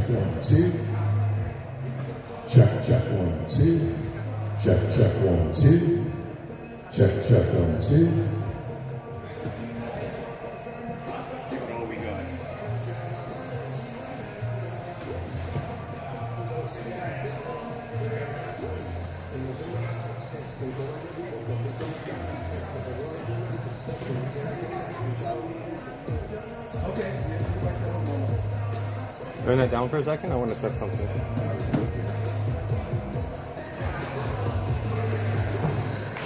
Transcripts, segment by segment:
1, 2. Check, check, 1, 2. Check, check, 1, 2. Check, check, 1, 2. What we got? Turn that down for a second. I want to check something.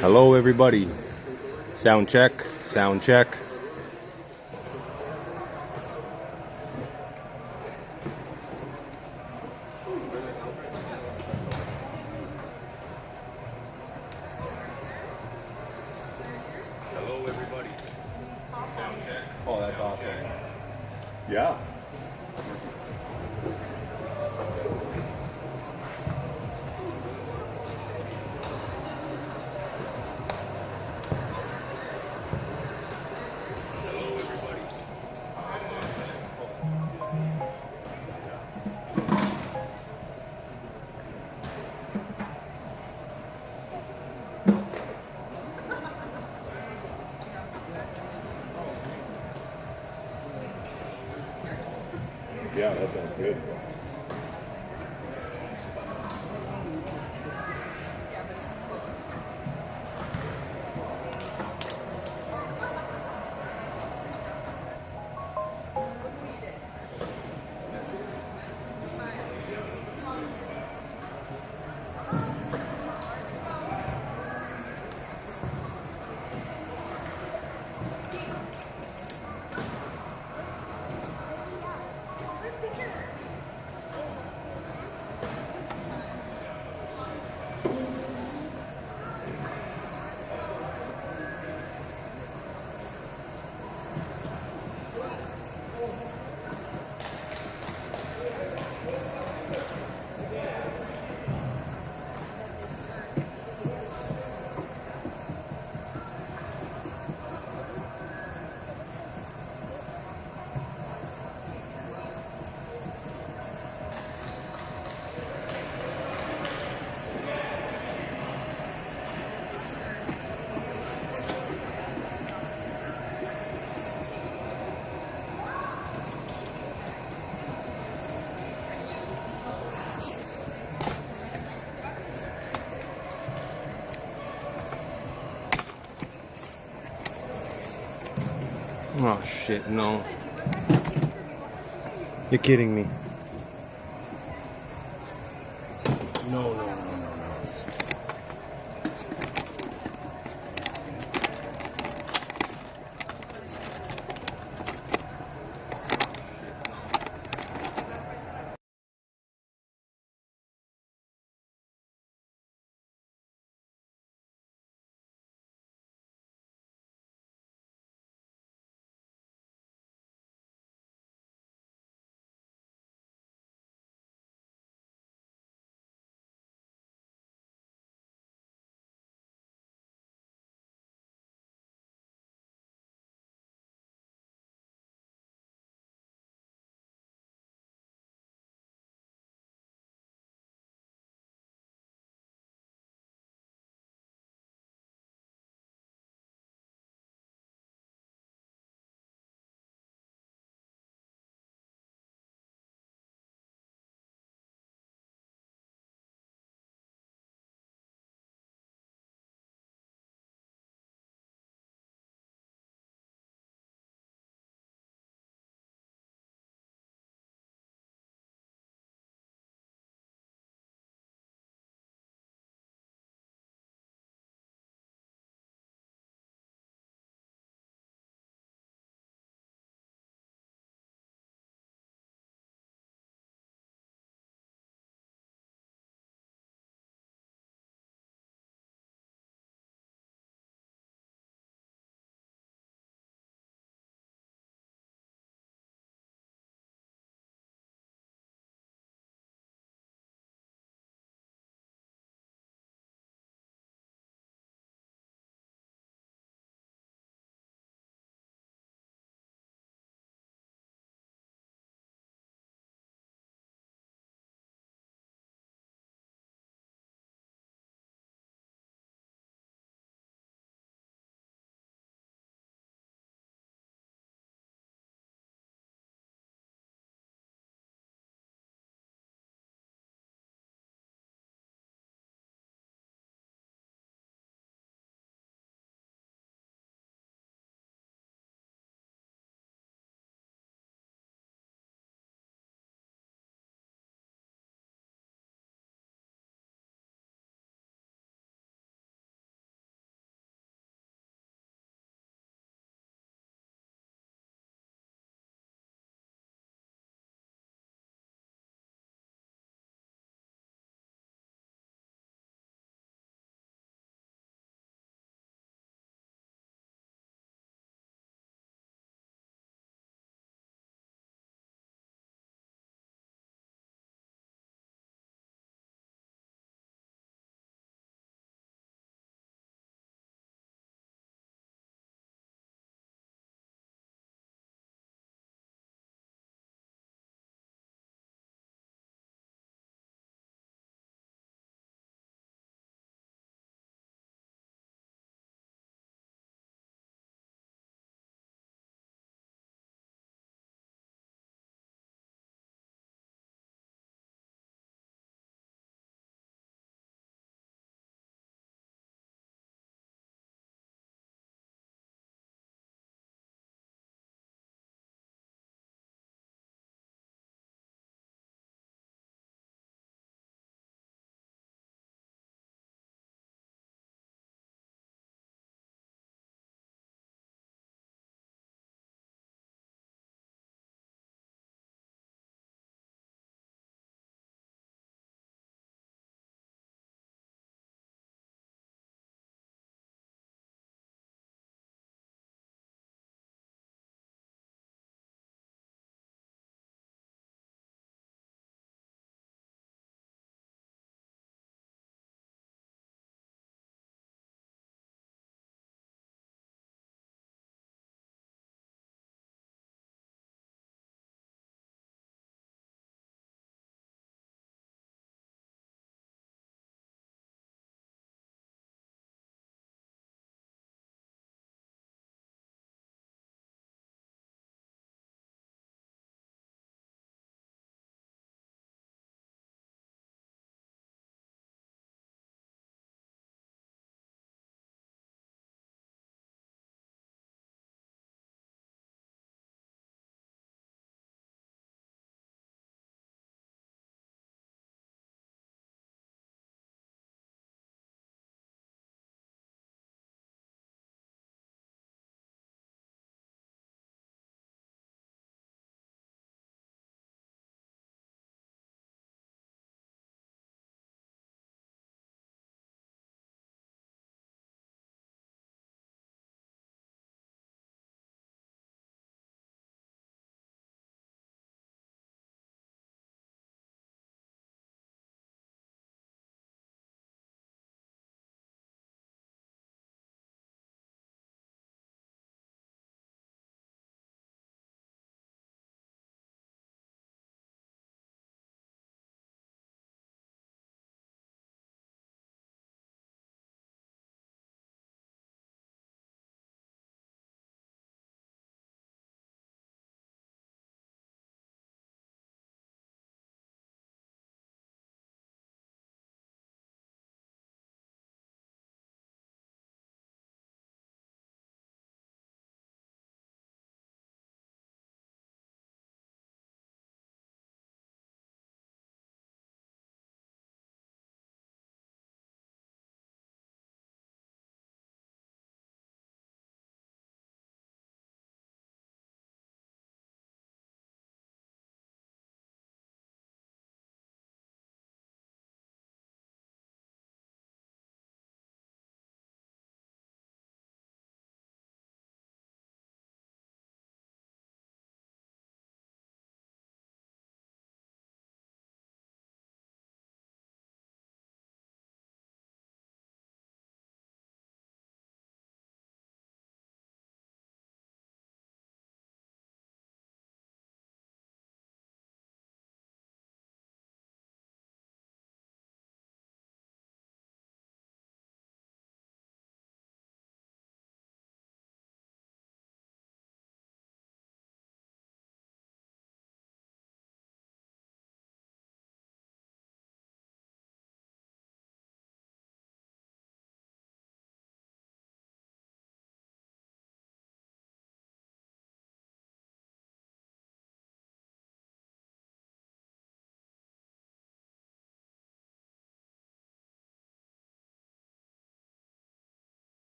Hello, everybody. Sound check. Sound check. Hello, everybody. Sound check. Oh, that's awesome. Yeah. Yeah, that sounds good. Oh shit, no. You're kidding me. No, no, no.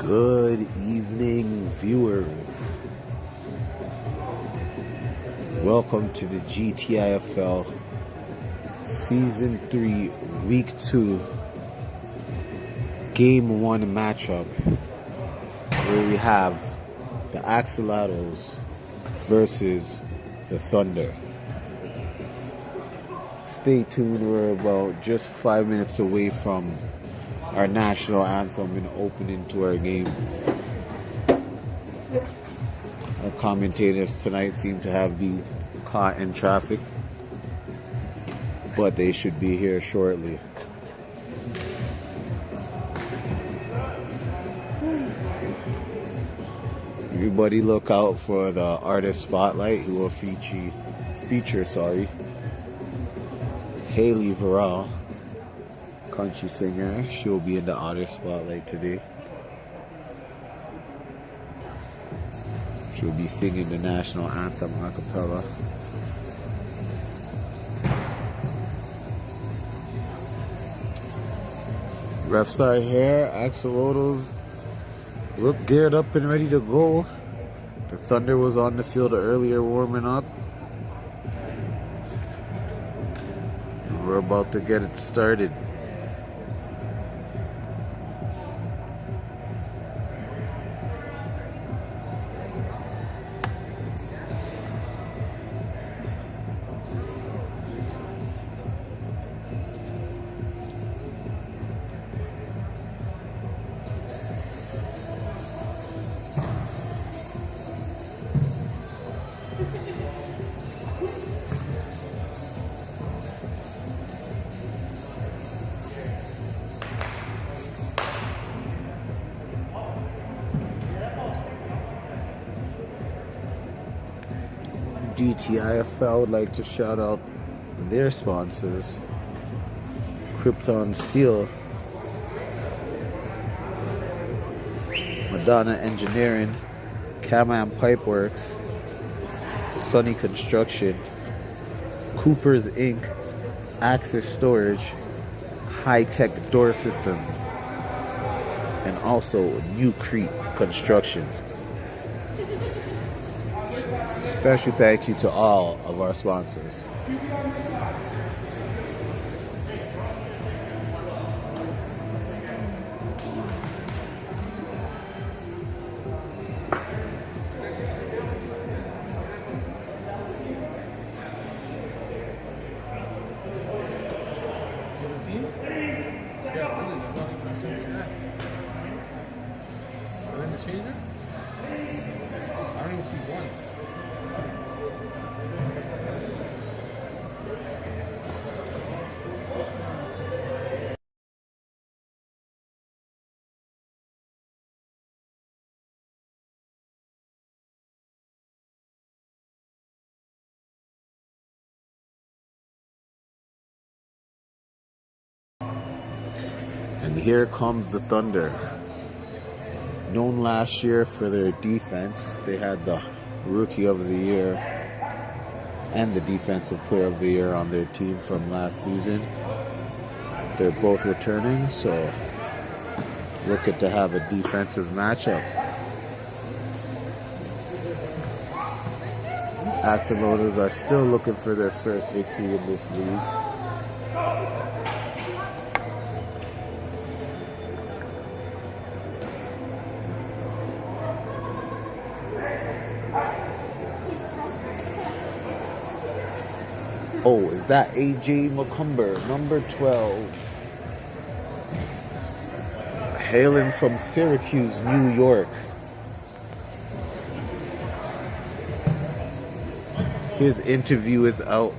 Good evening, viewers. Welcome to the GTIFL Season 3, Week 2, Game 1 matchup, where we have the Axolotls versus the Thunder. Stay tuned, we're about just 5 minutes away from our national anthem and opening to our game. Our commentators tonight seem to have been caught in traffic, but they should be here shortly. Everybody look out for the artist spotlight who will feature Haley Varall, country singer. She'll be in the artist spotlight today. She'll be singing the national anthem a cappella. Refs are here. Axolotls look geared up and ready to go. The Thunder was on the field earlier warming up. We're about to get it started. GTIFL would like to shout out their sponsors: Krypton Steel, Madonna Engineering, Caman Pipeworks, Sunny Construction, Cooper's Inc., Access Storage, High Tech Door Systems, and also New Crete Construction. Special thank you to all of our sponsors. And here comes the Thunder. Known last year for their defense, they had the Rookie of the Year and the Defensive Player of the Year on their team from last season. They're both returning, so looking to have a defensive matchup. Axolotls are still looking for their first victory in this league. Oh, is that AJ McCumber, number 12? Hailing from Syracuse, New York. His interview is out.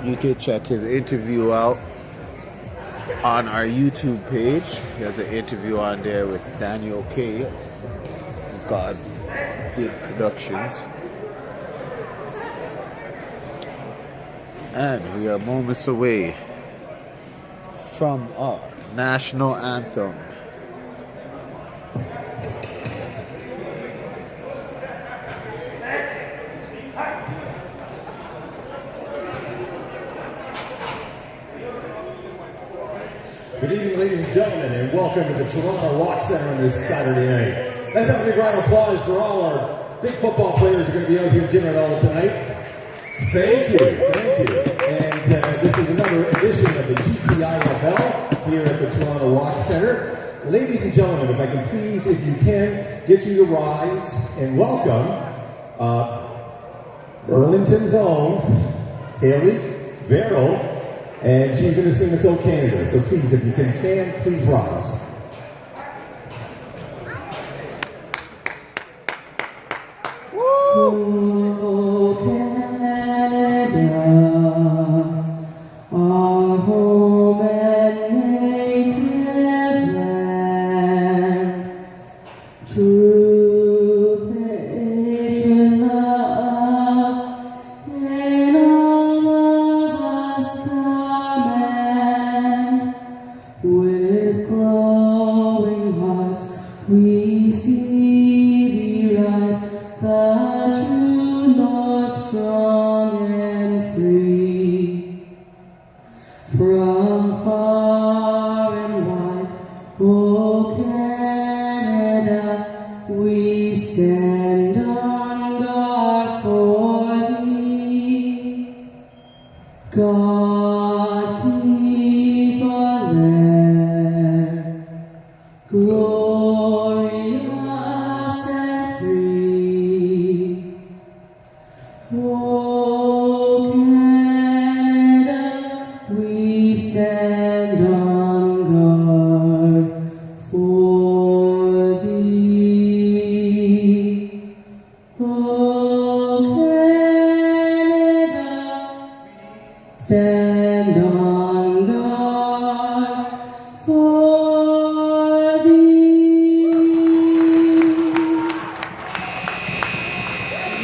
You can check his interview out on our YouTube page. He has an interview on there with Daniel K. God Did Productions. And we are moments away from our national anthem. Good evening, ladies and gentlemen, and welcome to the Toronto Rock Center on this Saturday night. Let's have a big round of applause for all our big football players who are going to be out here giving it all tonight. Thank you, thank you. And this is another edition of the GTIFL here at the Toronto Rock Center. Ladies and gentlemen, if I can please, if you can, get you to rise and welcome Burlington's own Haley Verrill, and she's going to sing us "O Canada." So please, if you can stand, please rise. Oh, Canada, our home and native land, true patron love, in all of us command. With glowing hearts we see thee rise, the true north, strong and free. From far and wide, O Canada, we stand on guard for thee. God keep our land glorious and free. O Canada, we stand on guard for thee. O Canada, stand on guard for thee.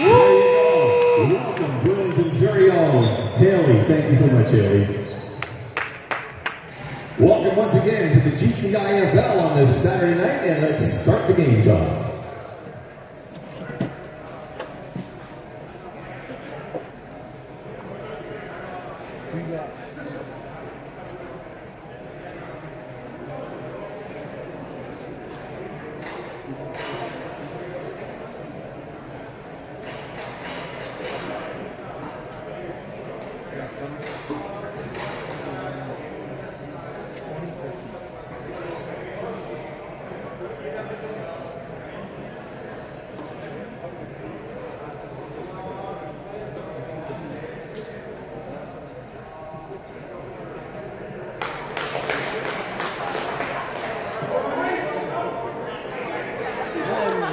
There you go. Welcome, Burlington's very own Haley. Thank you so much, Haley. Welcome once again to the GTIFL on this Saturday night, and let's start the games off.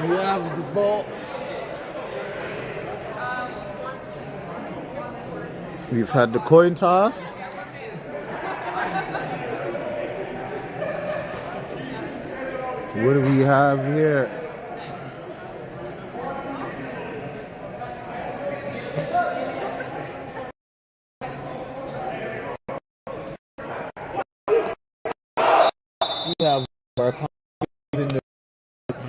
We have the ball. We've had the coin toss. What do we have here? We have our in the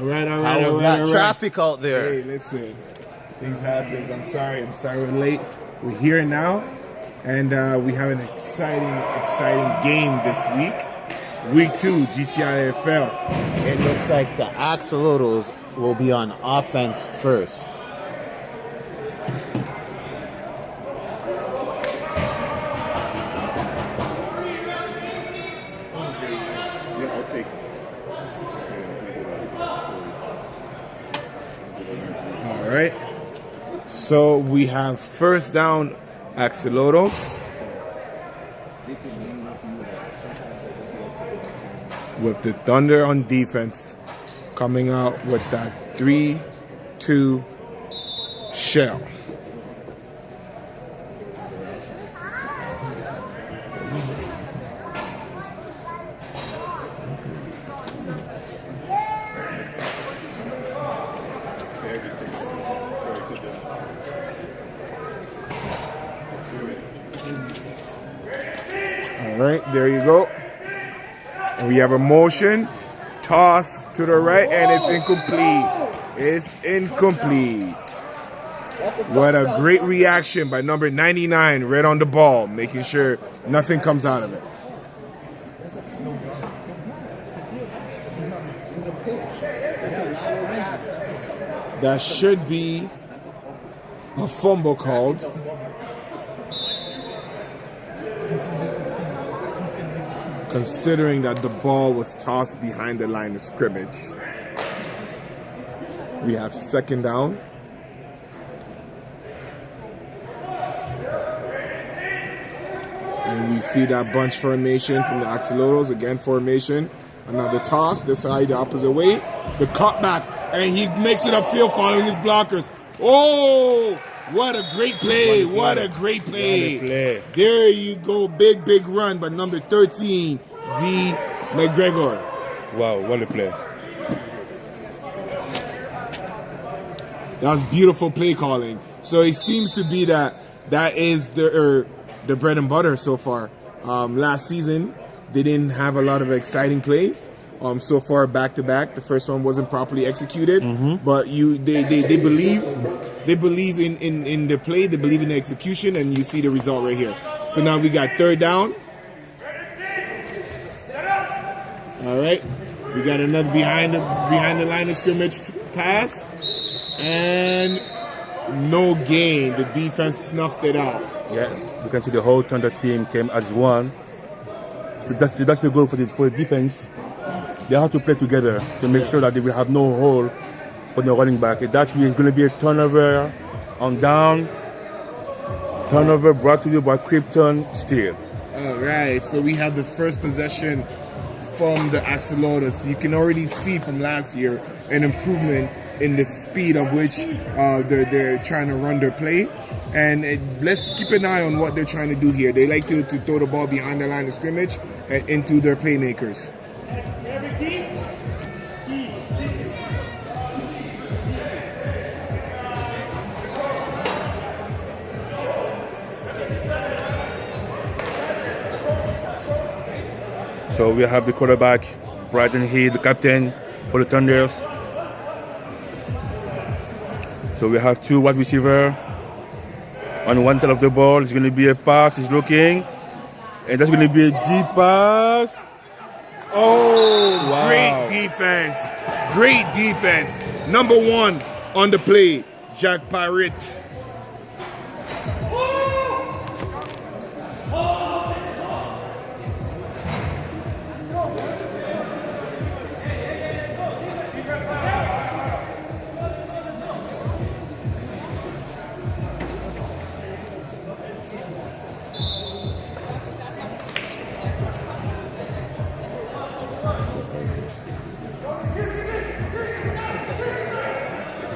All right. How was that traffic out there? Hey, listen, things happen. I'm sorry we're late. We're here now, and we have an exciting game this week. Week 2, GTIFL. It looks like the Axolotls will be on offense first. Yeah, I'll take All right. So we have first down, Axolotls, with the Thunder on defense, coming out with that 3-2 shell. All right, there you go. And we have a motion, toss to the right, and it's incomplete. It's incomplete. What a great reaction by number 99, right on the ball, making sure nothing comes out of it. That should be a fumble called. Considering that the ball was tossed behind the line of scrimmage. We have second down. And we see that bunch formation from the Axolotls. Again, formation. Another toss. This side, the opposite way. The cutback. And he makes it upfield following his blockers. Oh, what a great play. What a great play. There you go. Big, big run by number 13, D. McGregor. Wow, what a play. That was beautiful play calling. So it seems to be that is the bread and butter so far. Last season, they didn't have a lot of exciting plays. So far, back to back, the first one wasn't properly executed. But they believe in the play, they believe in the execution, and you see the result right here. So now we got third down. All right, we got another behind the line of scrimmage pass, and no gain. The defense snuffed it out. Yeah, you can see the whole Thunder team came as one. That's the goal for the defense. They have to play together to make sure that they will have no hole for the running back. That's going to be a turnover on down, turnover brought to you by Krypton Steel. All right, so we have the first possession from the Axolotls. You can already see from last year an improvement in the speed of which they're trying to run their play. And let's keep an eye on what they're trying to do here. They like to throw the ball behind the line of scrimmage and into their playmakers. So we have the quarterback, Bryden Hill, the captain for the Thunders. So we have two wide receivers. On one side of the ball, it's going to be a pass. He's looking. And that's going to be a deep pass. Oh, wow. Great defense. Great defense. Number one on the play, Jack Parrott.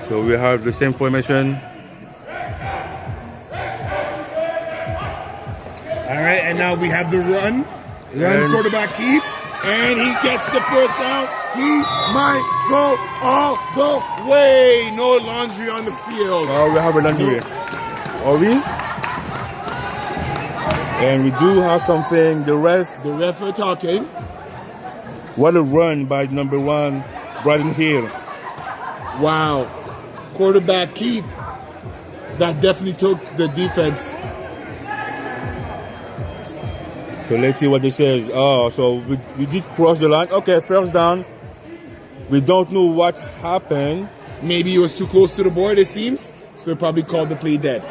So we have the same formation. All right, and now we have the run quarterback keep, and he gets the first down. He might go all the way. No laundry on the field. Oh, we have a laundry. Are we? And we do have something. The ref are talking. What a run by number one, Bryden Hill. Wow. Quarterback keep. That definitely took the defense. So let's see what this says. Oh, so we did cross the line. Okay, first down. We don't know what happened. Maybe he was too close to the board, it seems. So probably called the play dead.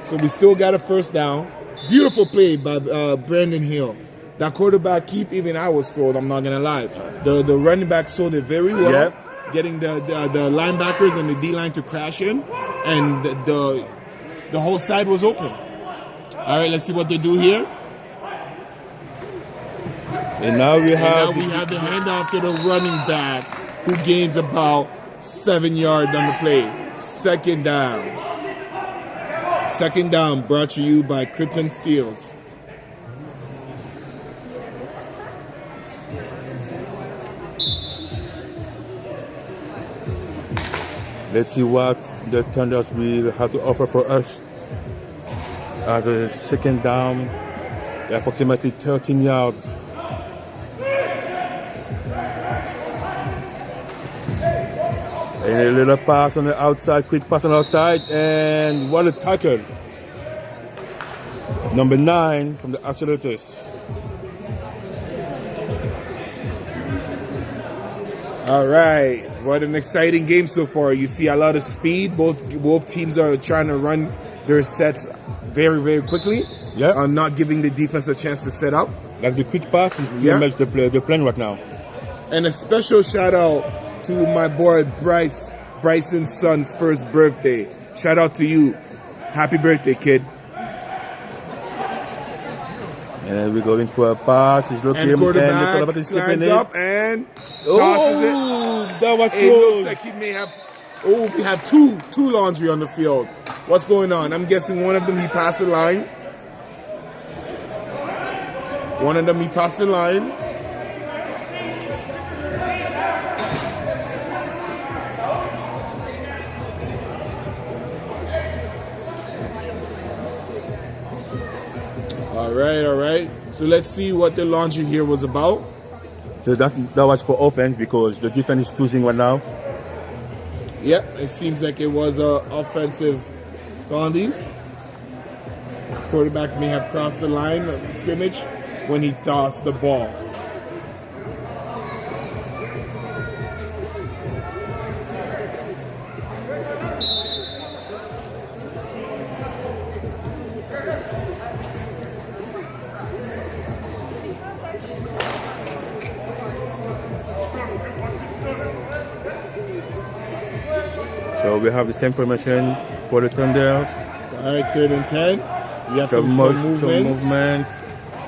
So we still got a first down. Beautiful play by Bryden Hill. That quarterback keep, even I was fooled, I'm not going to lie. The running back sold it very well. Yep. Getting the linebackers and the D-line to crash in. And the whole side was open. All right, let's see what they do here. And now we have the handoff to the running back, who gains about 7 yards on the play. Second down. Second down brought to you by Krypton Steels. Let's see what the Thunders will have to offer for us. As a second down, approximately 13 yards. And a little pass on the outside, quick pass on the outside, and what a tackle. Number 9 from the Axolotls. All right. What an exciting game so far. You see a lot of speed. Both teams are trying to run their sets very, very quickly. Yeah. Not giving the defense a chance to set up. Like the quick pass is pretty Yeah. much the plan right now. And a special shout out to my boy Bryson's son's first birthday. Shout out to you. Happy birthday, kid. And we're going for a pass. He's looking And and the quarterback quarterback is skipping climbs it. up and tosses it. That was It looks close. like he may have. Oh, we have two laundry on the field. What's going on? I'm guessing one of them he passed the line. One of them he passed the line. All right. So let's see what the laundry here was about. So that was for offense because the defense is choosing right now. Yep, it seems like it was a offensive penalty. Quarterback may have crossed the line of scrimmage when he tossed the ball. So we have the same formation for the Thunders. All right, 3rd and 10. We have some movement.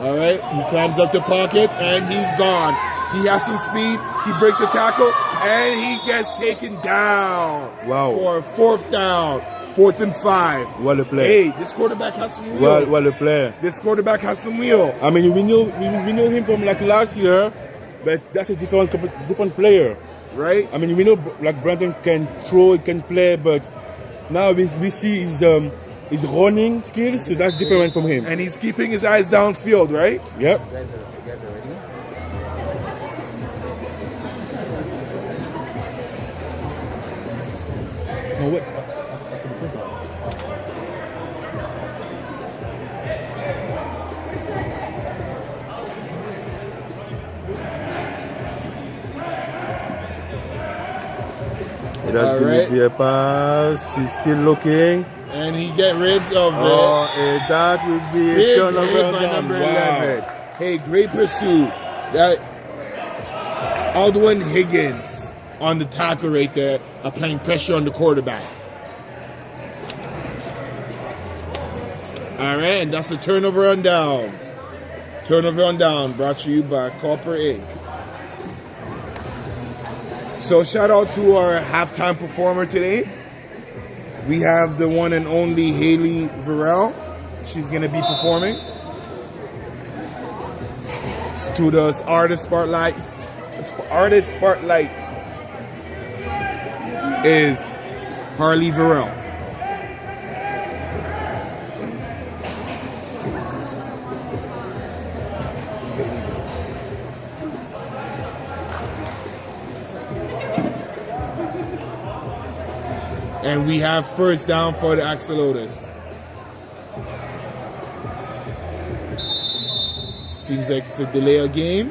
All right, he climbs up the pocket and he's gone. He has some speed. He breaks a tackle and he gets taken down. Wow. For 4th down, 4th and 5. What a play. Hey, this quarterback has some wheel. What a play. This quarterback has some wheel. I mean, we know him from like last year, but that's a different player. Right? I mean, we know like Brandon can throw, he can play, but now we see his running skills, so that's different from him. And he's keeping his eyes downfield, right? Yep. No, wait. That's going to be a pass. He's still looking. And he get rid of Oh, it. that would be a Big turnover hit by down. number Wow. 11. Hey, great pursuit. That Aldwin Higgins on the tackle right there, applying pressure on the quarterback. All right, and that's a turnover on down. Turnover on down, brought to you by Copper Inc. So shout out to our halftime performer today. We have the one and only Haley Varel. She's going to be performing. To the artist spotlight. Artist spotlight is Harley Varel. And we have 1st down for the Axolotls. Seems like it's a delay of game.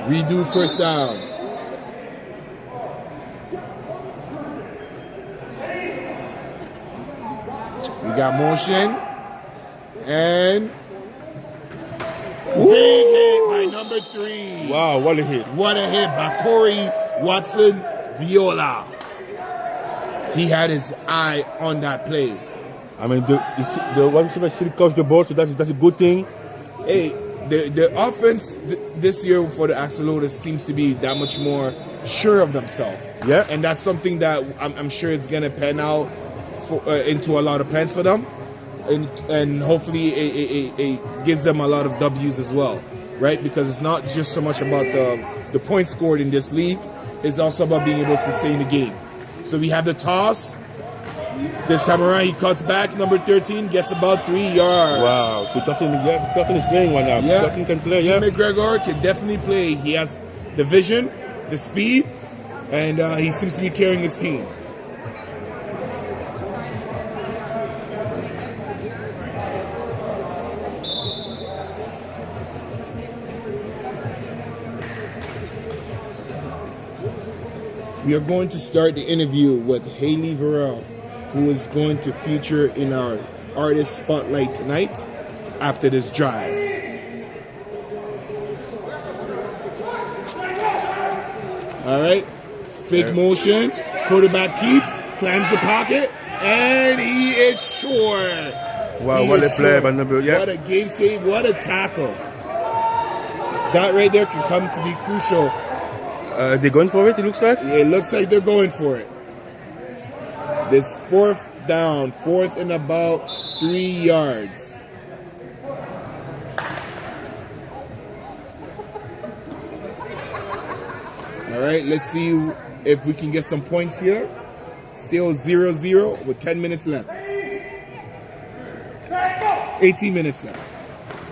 Redo 1st down. We got motion. And big hit by number 3. Wow, what a hit. What a hit by Corey Watson Viola. He had his eye on that play. I mean, the wide receiver still catch the ball, so that's a good thing. Hey, the offense this year for the Axolotls seems to be that much more sure of themselves. Yeah. And that's something that I'm sure it's going to pan out into a lot of pens for them. And hopefully it gives them a lot of W's as well, right? Because it's not just so much about the points scored in this league. It's also about being able to sustain the game. So we have the toss. This time around, he cuts back. Number 13 gets about 3 yards. Wow, Cotton is playing right now. Yeah. Cotton can play, yeah. McGregor can definitely play. He has the vision, the speed, and he seems to be carrying his team. We are going to start the interview with Haley Varell, who is going to feature in our artist spotlight tonight after this drive. All right, fake motion, quarterback keeps, climbs the pocket, and he is short. Wow, He what a is play short. by number, yeah. What a game save, what a tackle. That right there can come to be crucial. They're going for it, it looks like. It looks like they're going for it. This fourth down, fourth and about 3 yards. All right, let's see if we can get some points here. Still 0-0 with 10 minutes left. 18 minutes left.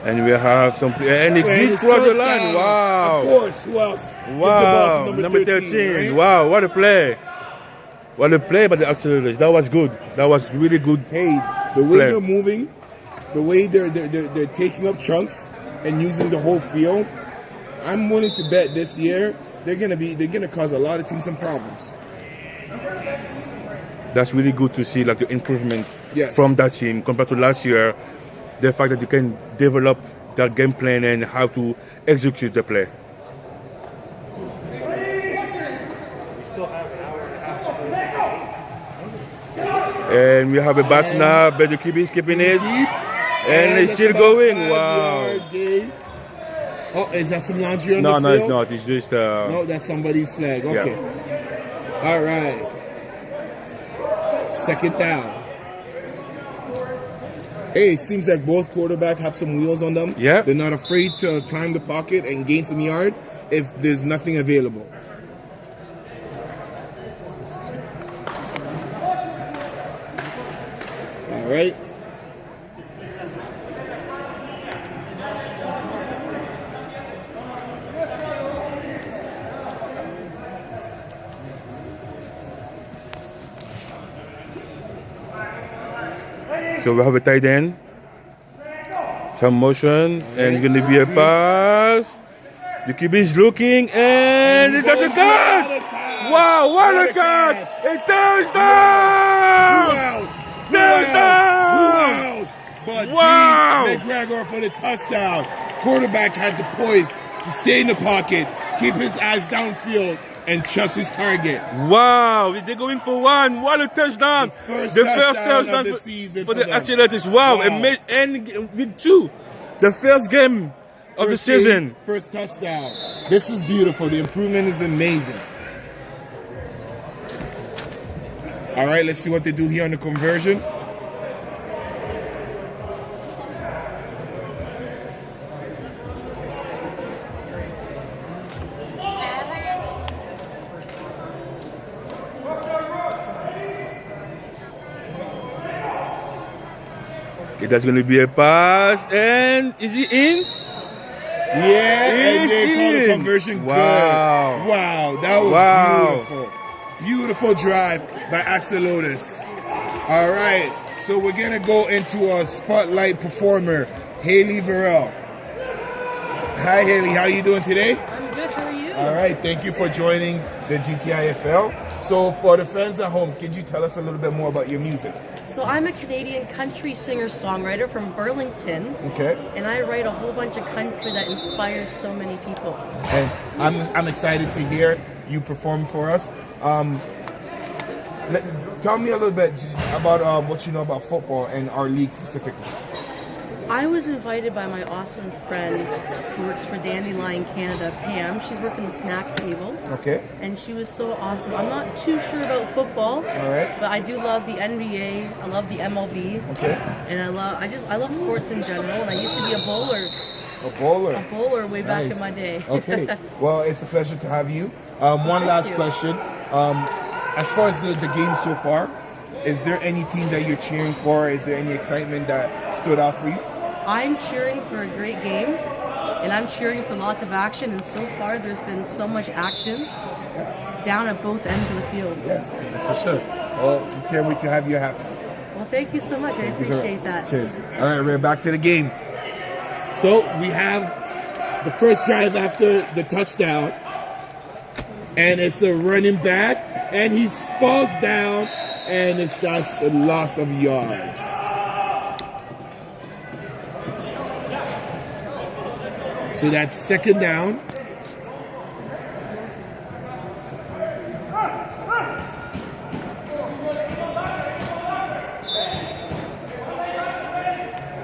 And we have some, and it And did it's cross the first line. down. Wow. Of course, who else? Give the ball Wow, to number 13. right? Wow, what a play. What a play by the Axolotls. That was good. That was really good. Hey, the way play. they're moving, the way they're taking up chunks and using the whole field, I'm willing to bet this year they're gonna cause a lot of teams some problems. That's really good to see, like the improvement Yes. from that team compared to last year. The fact that you can develop their game plan and how to execute the play. And we have a bat snap, but the QB is keeping it. And it's still going. Wow. Oh, is that some laundry on No, the no, field? it's not. It's just. No, that's somebody's flag. Okay. All right. Second down. Hey, it seems like both quarterbacks have some wheels on them. Yeah. They're not afraid to climb the pocket and gain some yard if there's nothing available. All right. So we have a tight end. Some motion, and it's going to be a pass. The QB is looking, and it doesn't catch! Wow, what a catch! A touchdown! Touchdown! But Wow! McGregor for the touchdown. Quarterback had the poise to stay in the pocket, keep his eyes downfield, and trust his target. Wow, they're going for one. What a touchdown! The first touchdown of the for- season for for the them. Axolotls. Wow, Wow. and with two. The first game of the season. First touchdown. This is beautiful. The improvement is amazing. All right, let's see what they do here on the conversion. That's going to be a pass, and is he in? Yeah, and He's they call the in. conversion Wow. good. Wow, that was Wow. beautiful. Beautiful drive by Axolotls. All right, so we're going to go into our spotlight performer, Haley Varell. Hi, Haley. How are you doing today? I'm good, how are you? All right, thank you for joining the GTIFL. So for the fans at home, can you tell us a little bit more about your music? So I'm a Canadian country singer-songwriter from Burlington, Okay. and I write a whole bunch of country that inspires so many people. And I'm excited to hear you perform for us. Tell me a little bit about what you know about football and our league specifically. I was invited by my awesome friend who works for Dandelion Canada, Pam. She's working the snack table, Okay. and she was so awesome. I'm not too sure about football, All right. but I do love the NBA. I love the MLB, Okay. and I love sports in general. And I used to be a bowler A bowler. way back in Nice. my day. Okay. Well, it's a pleasure to have you. One last you. question. As far as the game so far, is there any team that you're cheering for? Is there any excitement that stood out for you? I'm cheering for a great game, and I'm cheering for lots of action, and so far there's been so much action down at both ends of the field. Yes, that's for sure. Well, we can't wait to have you at halftime. Well, thank you so much. I appreciate that. Cheers. All right, we're back to the game. So we have the first drive after the touchdown. And it's a running back, and he falls down, and that's a loss of yards. So that's second down.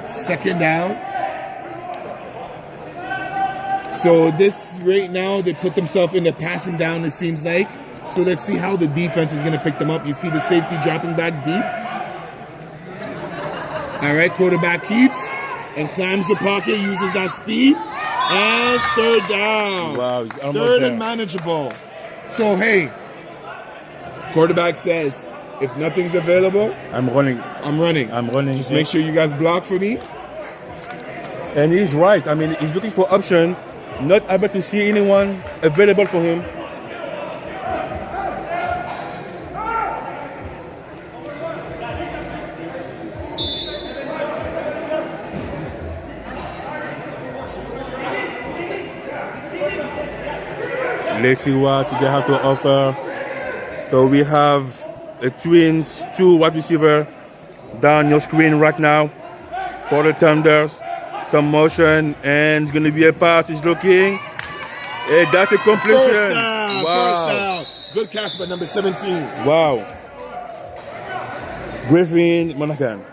Second down. So this right now, they put themselves in the passing down, it seems like. So let's see how the defense is going to pick them up. You see the safety dropping back deep. All right, quarterback keeps and climbs the pocket, uses that speed. And third down. Wow, he's almost third there. and manageable. So, hey, quarterback says, if nothing's available, I'm running. I'm running. I'm running. Just make sure you guys block for me. And he's right. I mean, he's looking for option, not able to see anyone available for him. Let's see what they have to offer. So we have a twins, 2 wide receiver down your screen right now for the Thunders. Some motion, and it's going to be a pass. He's looking. Hey, that's a completion. First down. Wow. First down. Good catch by number 17. Wow. Griffin Monaghan.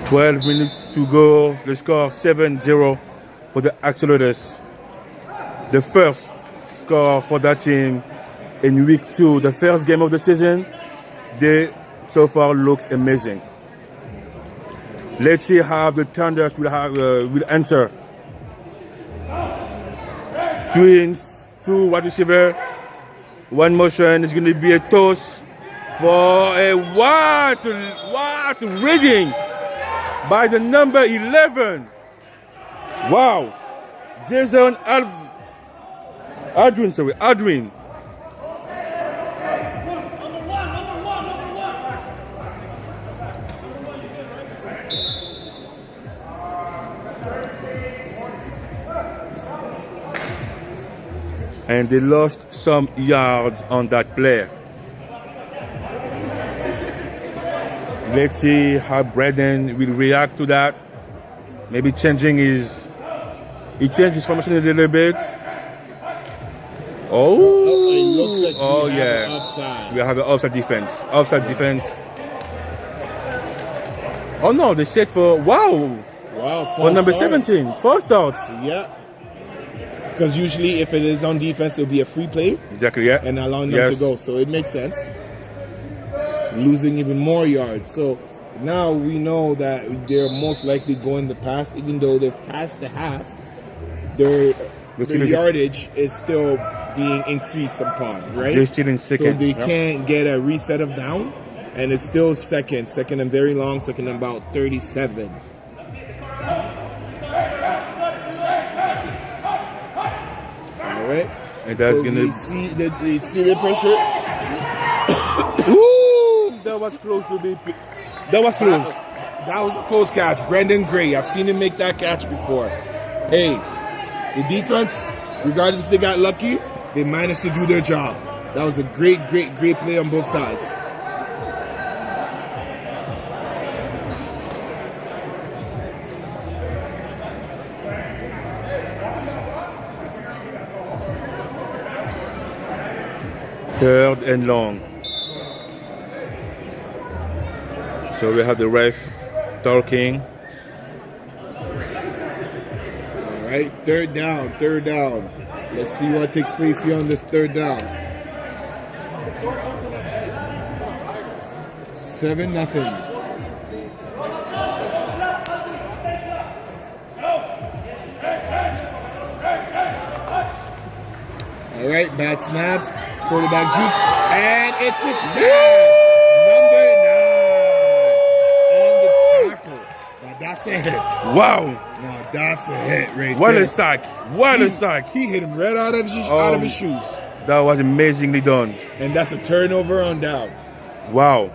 "12 minutes to go." The score 7-0 for the Axolotls. The first score for that team in week 2, the first game of the season. They so far looks amazing. Let's see how the Thunders will answer. Twins, 2 wide receiver, 1 motion. It's going to be a toss for a what reading by the number 11. Wow, Jason Adwin. And they lost some yards on that play. Let's see how Braden will react to that. Maybe he changed his formation a little bit. It looks like we have yeah. an offside. We have an offside defense. Offside defense. Oh no, they set for Wow, for number start. 17. False start. Yeah. Because usually if it is on defense, it'll be a free play Exactly, yeah. and allowing them to go. So it makes sense. Losing even more yards. So now we know that they're most likely going to pass, even though they've passed the half. Their yardage is still being increased upon, right? They're still in second. So they can't get a reset of down, and it's still second and very long, second and about 37. All right. And that's So gonna they see the pressure. Ooh, that was close to be. That was close. That was a close catch. Brendan Gray. I've seen him make that catch before. Hey, the defense, regardless if they got lucky, they managed to do their job. That was a great play on both sides. Third and long. So we have the ref talking. All right, third down. Let's see what takes place here on this third down. 7-0. All right, bad snaps. Quarterback shoots, and it's a sack. Number 9 on the tackle. Now that's a hit. Wow! Now that's a hit right What there. a sack! What a sack! He hit him right out of his shoes. That was amazingly done. And that's a turnover on down. Wow.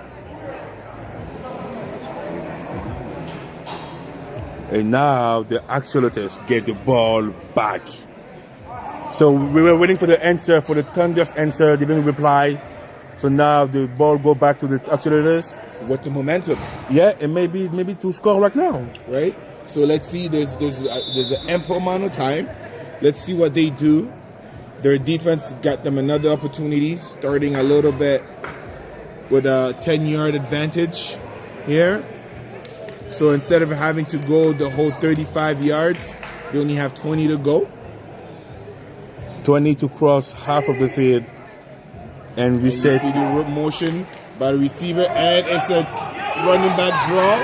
And now the Axolotls get the ball back. So we were waiting for the answer, for the Thunder's answer. They didn't reply. So now the ball go back to the Axolotls. With the momentum, Yeah, and maybe to score right now. right? So let's see. There's an ample amount of time. Let's see what they do. Their defense got them another opportunity, starting a little bit with a 10-yard advantage here. So instead of having to go the whole 35 yards, they only have 20 to go. 20 to cross half of the field. And we And you said, see the motion by the receiver, and it's a running back draw.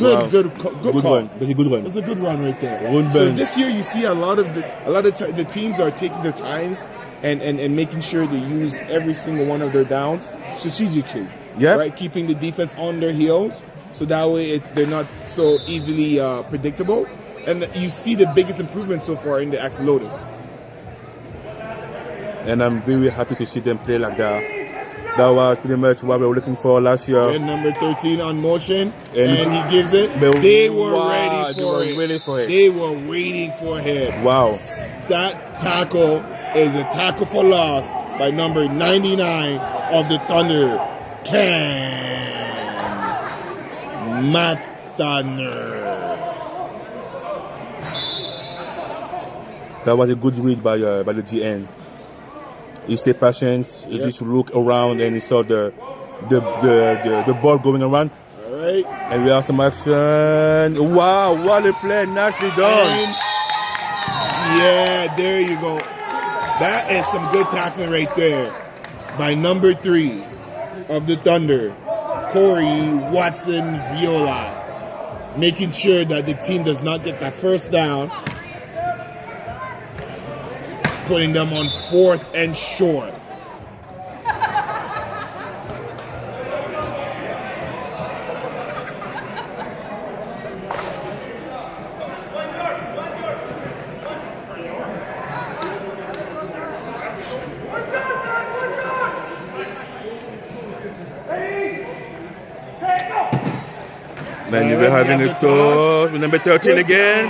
Wow. Good call. one. That's a good one. That's a good run right there. One So bench. this year you see a lot of the teams are taking their times and making sure they use every single one of their downs strategically. Yeah. Right, keeping the defense on their heels, so that way they're not so easily predictable. And you see the biggest improvement so far in the Axolotls. And I'm very happy to see them play like that. That was pretty much what we were looking for last year. And number 13 on motion, And and he gives it. But They were wow, ready they for were it. ready for it. They were waiting for it. Wow. That tackle is a tackle for loss by number 99 of the Thunder, Cam Mathaner. That was a good read by the GN. He stayed patient. He just looked around and he saw the ball going around. All right. And we have some action. Wow, what a play. Nicely done. And yeah, there you go. That is some good tackling right there by number 3 of the Thunder, Corey Watson Viola, making sure that the team does not get that first down, putting them on 4th and short. Then you were having a toss with number 13 again.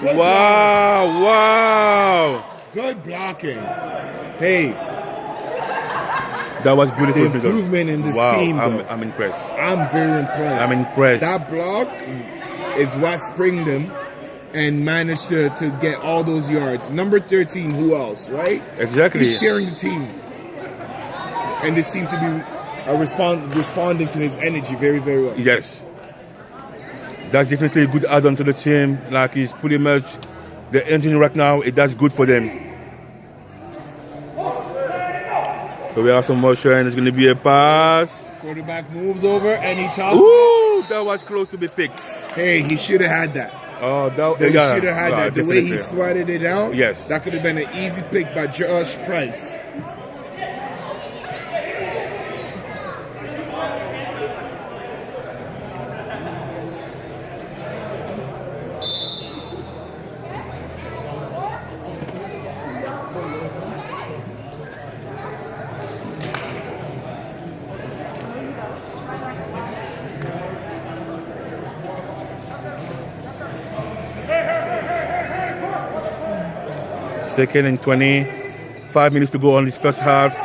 Wow, wow. Good blocking. Hey, That was beautiful. the improvement in this wow, team, though. I'm impressed. I'm very impressed. I'm impressed. That block is what springed them and managed to get all those yards. Number 13, who else, right? Exactly. He's scaring the team. And they seem to be responding to his energy very, very well. Yes. That's definitely a good add-on to the team. Like, he's pretty much the engine right now. That's good for them. So we have some motion. It's going to be a pass. Quarterback moves over and he tosses. Ooh, that was close to be picked. Hey, he should have had that. Oh, that He should have had that. The way he definitely. swatted it out, Yes. that could have been an easy pick by Josh Price. Second and 20. 5 minutes to go on this first half.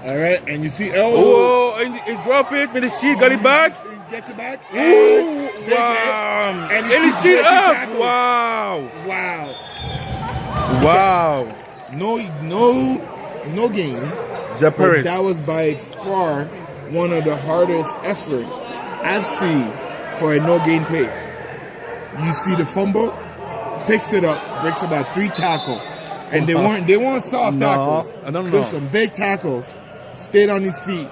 All right, and you see, Oh, and he dropped it, but the sheet got it back. He gets it back. Ooh, Big wow. hit. And he And he keeps sheet breaking up. tackles. Wow. Wow. Wow. No game. But Zaparis. that was by far one of the hardest effort I've seen for a no-gain play. You see the fumble, picks it up, breaks about 3 tackles, and they weren't soft No, tackles. I don't know. There's some big tackles. Stayed on his feet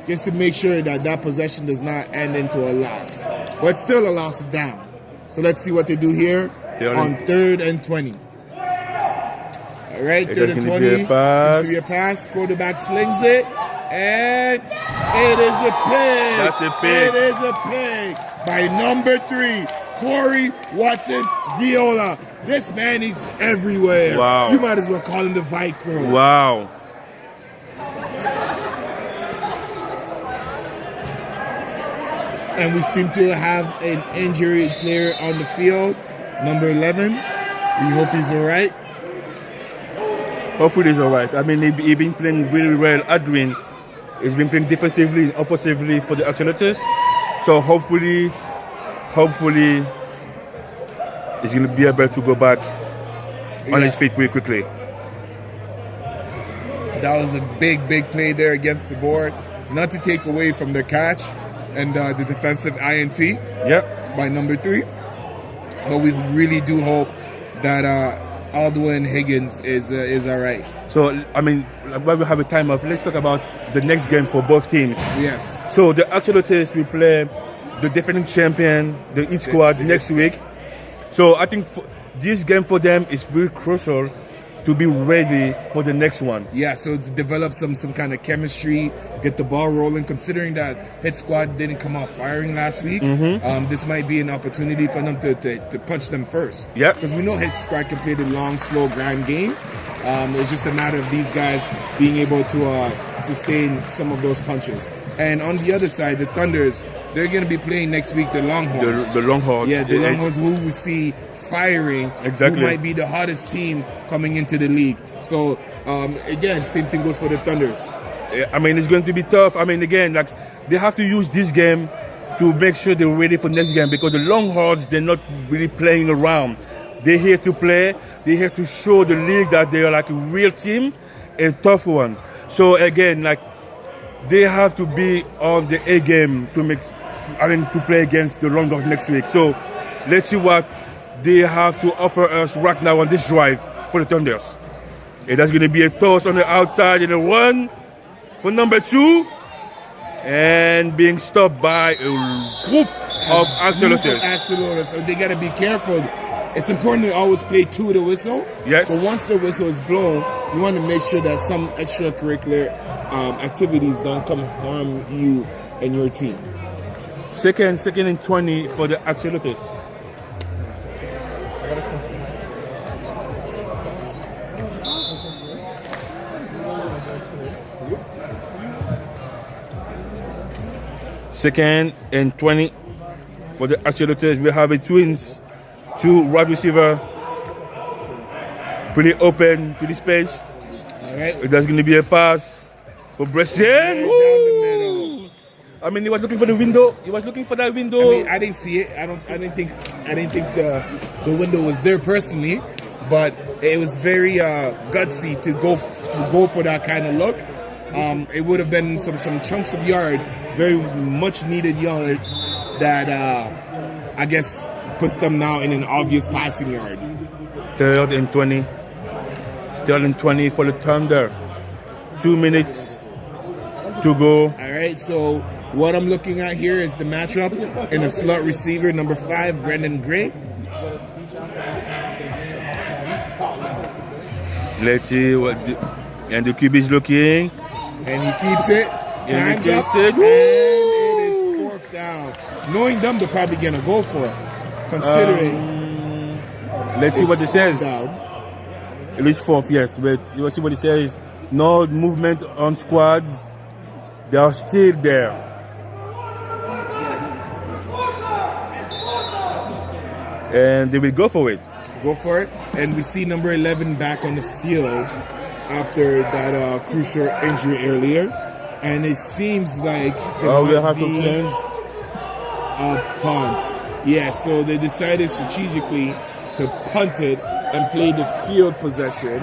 just to make sure that possession does not end into a loss, but still a loss of down. So let's see what they do here on 3rd and 20. All right, 3rd and 20. Be a pass. Seems to be a pass. Quarterback slings it, and it is a pick. That's a pick. It is a pick by number 3, Corey Watson Viola. This man is everywhere. Wow. You might as well call him the Viper. Wow. and we seem to have an injured player on the field, number 11. We hope he's all right. Hopefully he's all right. I mean, he's been playing really well. Adrian, he's been playing defensively, offensively for the Axolotls. So hopefully, he's going to be able to go back on his feet pretty quickly. That was a big play there against the board. Not to take away from the catch and the defensive INT by number 3. But we really do hope that Aldwin Higgins is all right. So, I mean, while we have a time off, let's talk about the next game for both teams. Yes. So the Axolotls will play the defending champion, the East Squad, next week. So I think this game for them is very crucial to be ready for the next one. Yeah, so to develop some kind of chemistry, get the ball rolling, considering that Hit Squad didn't come out firing last week. This might be an opportunity for them to punch them first. Yeah. Because we know Hit Squad can play the long, slow, grind game. It's just a matter of these guys being able to sustain some of those punches. And on the other side, the Thunders, they're going to be playing next week the Longhorns. The Longhorns. Yeah, the Longhorns who we see firing, exactly, who might be the hottest team coming into the league. So again, same thing goes for the Thunders. I mean, it's going to be tough. I mean, again, like they have to use this game to make sure they're ready for next game, because the Longhorns, they're not really playing around. They're here to play. They're here to show the league that they are like a real team, a tough one. So again, like they have to be on the A game to play against the Longhorns next week. So let's see what they have to offer us right now on this drive for the Thunders. That's going to be a toss on the outside and a run for number 2, and being stopped by a group of Axolotls. So they got to be careful. It's important to always play to the whistle. Yes. But once the whistle is blown, you want to make sure that some extracurricular activities don't come harm you and your team. Second and 20 for the Axolotls. Second and 20 for the Axolotls. We have a twins, 2 wide receiver, pretty open, pretty spaced. All right. There's going to be a pass for Brescian. I mean, he was looking for the window. He was looking for that window. I mean, I didn't see it. I didn't think the window was there personally, but it was very gutsy to go for that kind of look. It would have been some chunks of yard, very much needed yards that I guess puts them now in an obvious passing yard. Third and 20 for the Thunder. 2 minutes to go. All right, so what I'm looking at here is the matchup in a slot receiver, number 5, Brendan Gray. Let's see what and the QB is looking. And he keeps it. And he Time's keeps up, it. and it is 4th down. Knowing them, they're probably going to go for it, considering. Let's see what it says. Down. At least 4th, yes. But let's see what it says. No movement on squads. They are still there. And they will go for it. Go for it. And we see number 11 back on the field after that crucial injury earlier. And it seems like we'll have to change a punt. Yeah, so they decided strategically to punt it and play the field possession.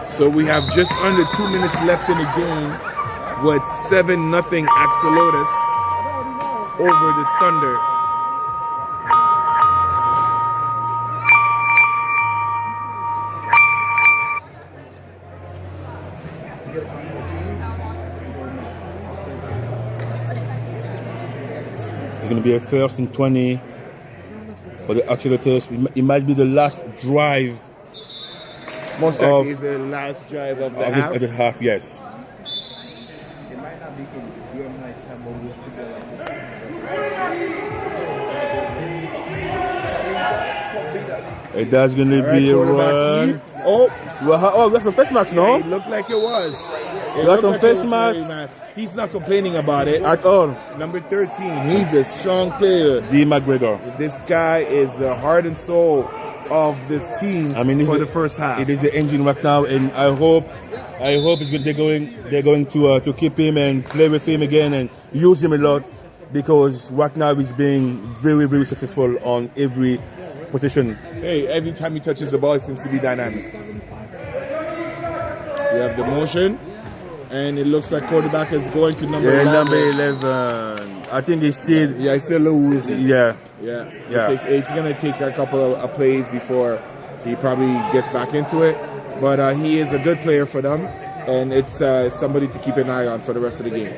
So we have just under 2 minutes left in the game with 7-0 Axolotls over the Thunder. It's going to be a 1st and 20 for the Axolotls. It might be the last drive. Most likely is the last drive of the half. Of the half, yes. That's going to be a run. Oh, we have some face masks, no? it looked like it was. It got looked some like face it was masks. very nice. He's not complaining about it. At all. Number 13, he's a strong player. D. McGregor. This guy is the heart and soul of this team for the first half. It is the engine right now, and I hope it's good. They're going to keep him and play with him again and use him a lot, because right now he's being very, very successful on every position. Hey, every time he touches the ball, it seems to be dynamic. We have the motion, and it looks like quarterback is going to number 11. Number 11. I think he's still. Yeah, he's still a little woozy. Yeah. It's going to take a couple of plays before he probably gets back into it. But he is a good player for them, and it's somebody to keep an eye on for the rest of the game.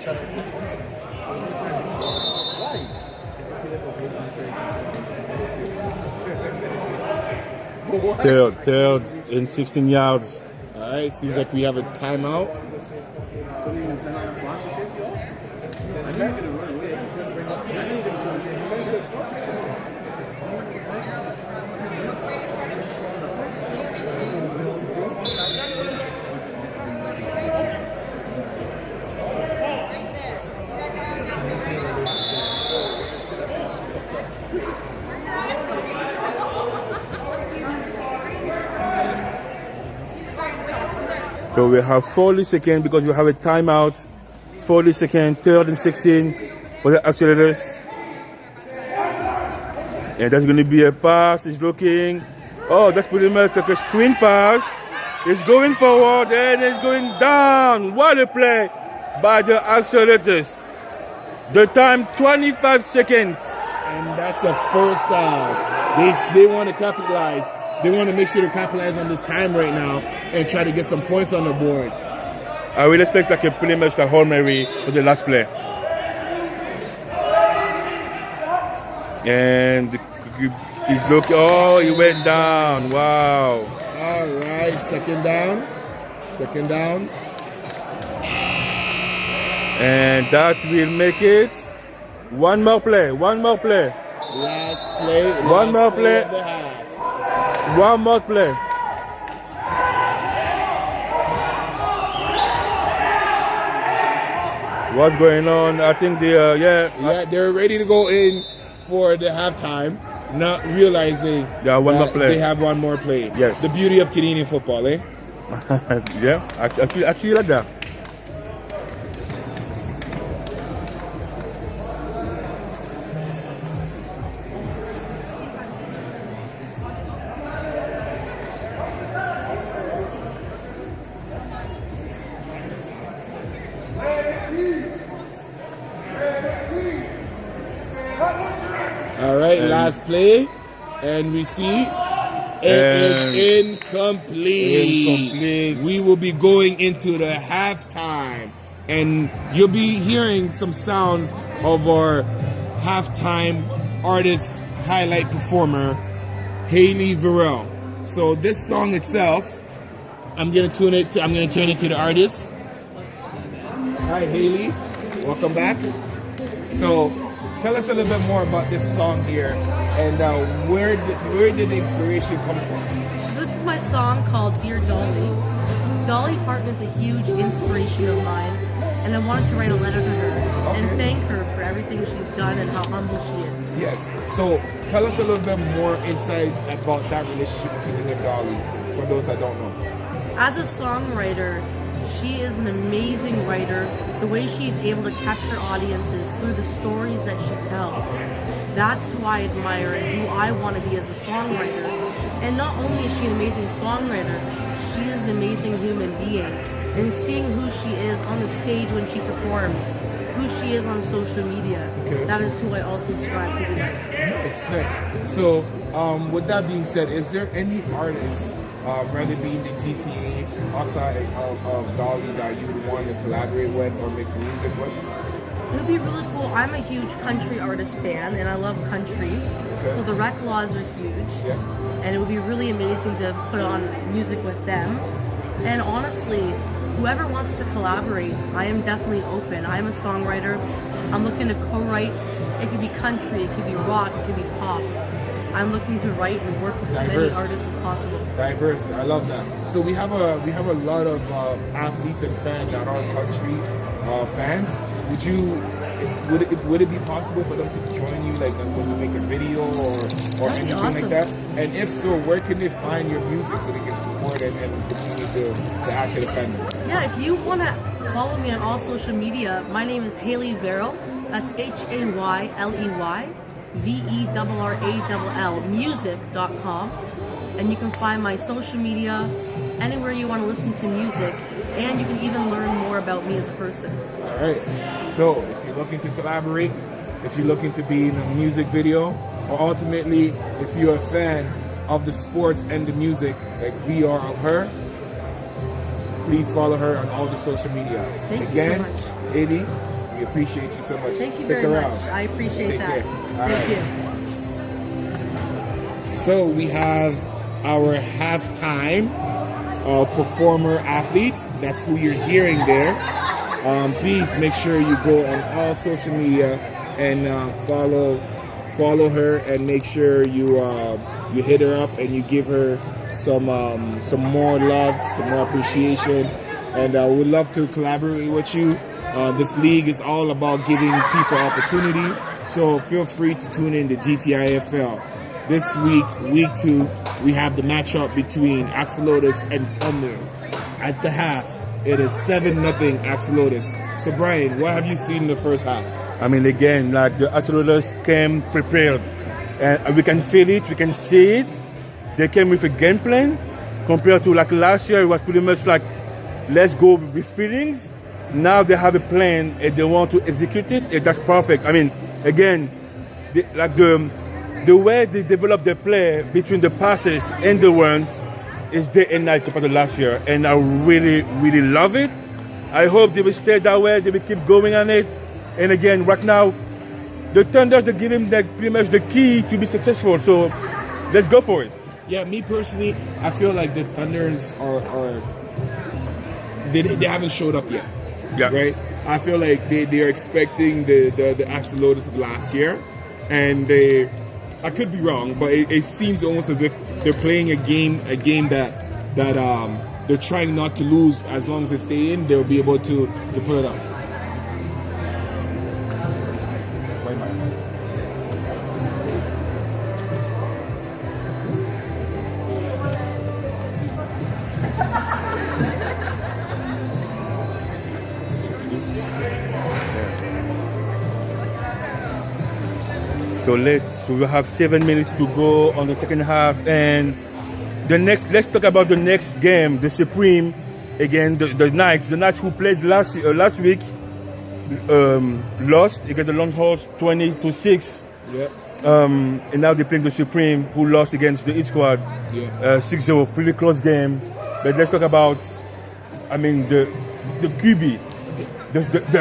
Third in 16 yards. All right, seems like we have a timeout. So we have 40 seconds because we have a timeout. 40 seconds, 3rd and 16 for the Axolotls. And that's going to be a pass. He's looking. Oh, that's pretty much like a screen pass. He's going forward and he's going down. What a play by the Axolotls. The time 25 seconds. And that's a first down. They want to capitalize. They want to make sure to capitalize on this time right now and try to get some points on the board. I will expect like a pretty much like Hail Mary for the last play. And he's looking. Oh, he went down. Wow. All right, second down. Second down. And that will make it. One more play. One more play. Last play. One more play. Of the half. One more play. What's going on? I think They're ready to go in for the halftime, not realizing one more play. They have one more play. Yes. The beauty of Canadian football, eh? Yeah, I feel like that. All right, last play, and we see it is incomplete. We will be going into the halftime, and you'll be hearing some sounds of our halftime artist highlight performer, Haley Varel. So this song itself, I'm gonna turn it to the artist. Hi, Haley. Welcome back. So, tell us a little bit more about this song here, and where did the inspiration come from? This is my song called Dear Dolly. Dolly Parton is a huge inspiration of mine, and I wanted to write a letter to her and thank her for everything she's done and how humble she is. Yes. So, tell us a little bit more insight about that relationship between you and Dolly, for those that don't know. As a songwriter, she is an amazing writer. The way she's able to capture audiences through the stories that she tells. That's who I admire and who I want to be as a songwriter. And not only is she an amazing songwriter, she is an amazing human being. And seeing who she is on the stage when she performs, who she is on social media, that is who I also strive to be. Nice. So, with that being said, is there any artists, rather being the GTA outside of Dolly, that you would want to collaborate with or make some music with? It would be really cool. I'm a huge country artist fan, and I love country. So the Rec Laws are huge. Yeah. And it would be really amazing to put on music with them. And honestly, whoever wants to collaborate, I am definitely open. I'm a songwriter. I'm looking to co-write. It could be country, it could be rock, it could be pop. I'm looking to write and work with as many Diverse. artists as possible. Diverse. I love that. So we have a lot of athletes and fans that are country fans. Would it be possible for them to join you, like when you make a video or That'd be anything awesome. like that? And if so, where can they find your music so they can support it and continue to act and defend it? Yeah, if you want to follow me on all social media, my name is Haley Verrill. That's HAYLEY VERRALL music.com. And you can find my social media anywhere you want to listen to music, and you can even learn more about me as a person. All right. So if you're looking to collaborate, if you're looking to be in a music video, or ultimately if you're a fan of the sports and the music like we are of her, please follow her on all the social media. Thank Again, you so much. Eddie, we appreciate you so much. Thank you Stick very around. much. I appreciate Take that. care. All Thank right. you. So we have our halftime performer athletes. That's who you're hearing there. Please make sure you go on all social media and follow her, and make sure you hit her up and you give her some more love, some more appreciation, and we'd love to collaborate with you. This league is all about giving people opportunity, so feel free to tune in to GTIFL. This week, week 2, we have the matchup between Axolotls and Thunder. At the half, it is 7-0 Axolotls. So Brian, what have you seen in the first half? I mean, again, like the Axolotls came prepared, and we can feel it, we can see it. They came with a game plan compared to like last year. It was pretty much like, let's go with feelings. Now they have a plan and they want to execute it, and that's perfect. I mean, again, the way they develop their play between the passes and the runs is day and night compared to last year, and I really, really love it. I hope they will stay that way, they will keep going on it. And again, right now, the Thunders, they give him pretty much the key to be successful, so let's go for it. Yeah, me personally, I feel like the Thunders they haven't showed up yet. Yeah. Right? I feel like they are expecting the Axolotls of last year, and I could be wrong, but it seems almost as if they're playing a game that they're trying not to lose. As long as they stay in, they'll be able to pull it out. So we have 7 minutes to go on the second half, and let's talk about the next game, the Supreme. Again, the Knights who played last week lost against the Longhorns 20-6. Yeah. And now they're playing the Supreme, who lost against the East Squad 6-0. Pretty close game. But let's talk about, I mean, the QB,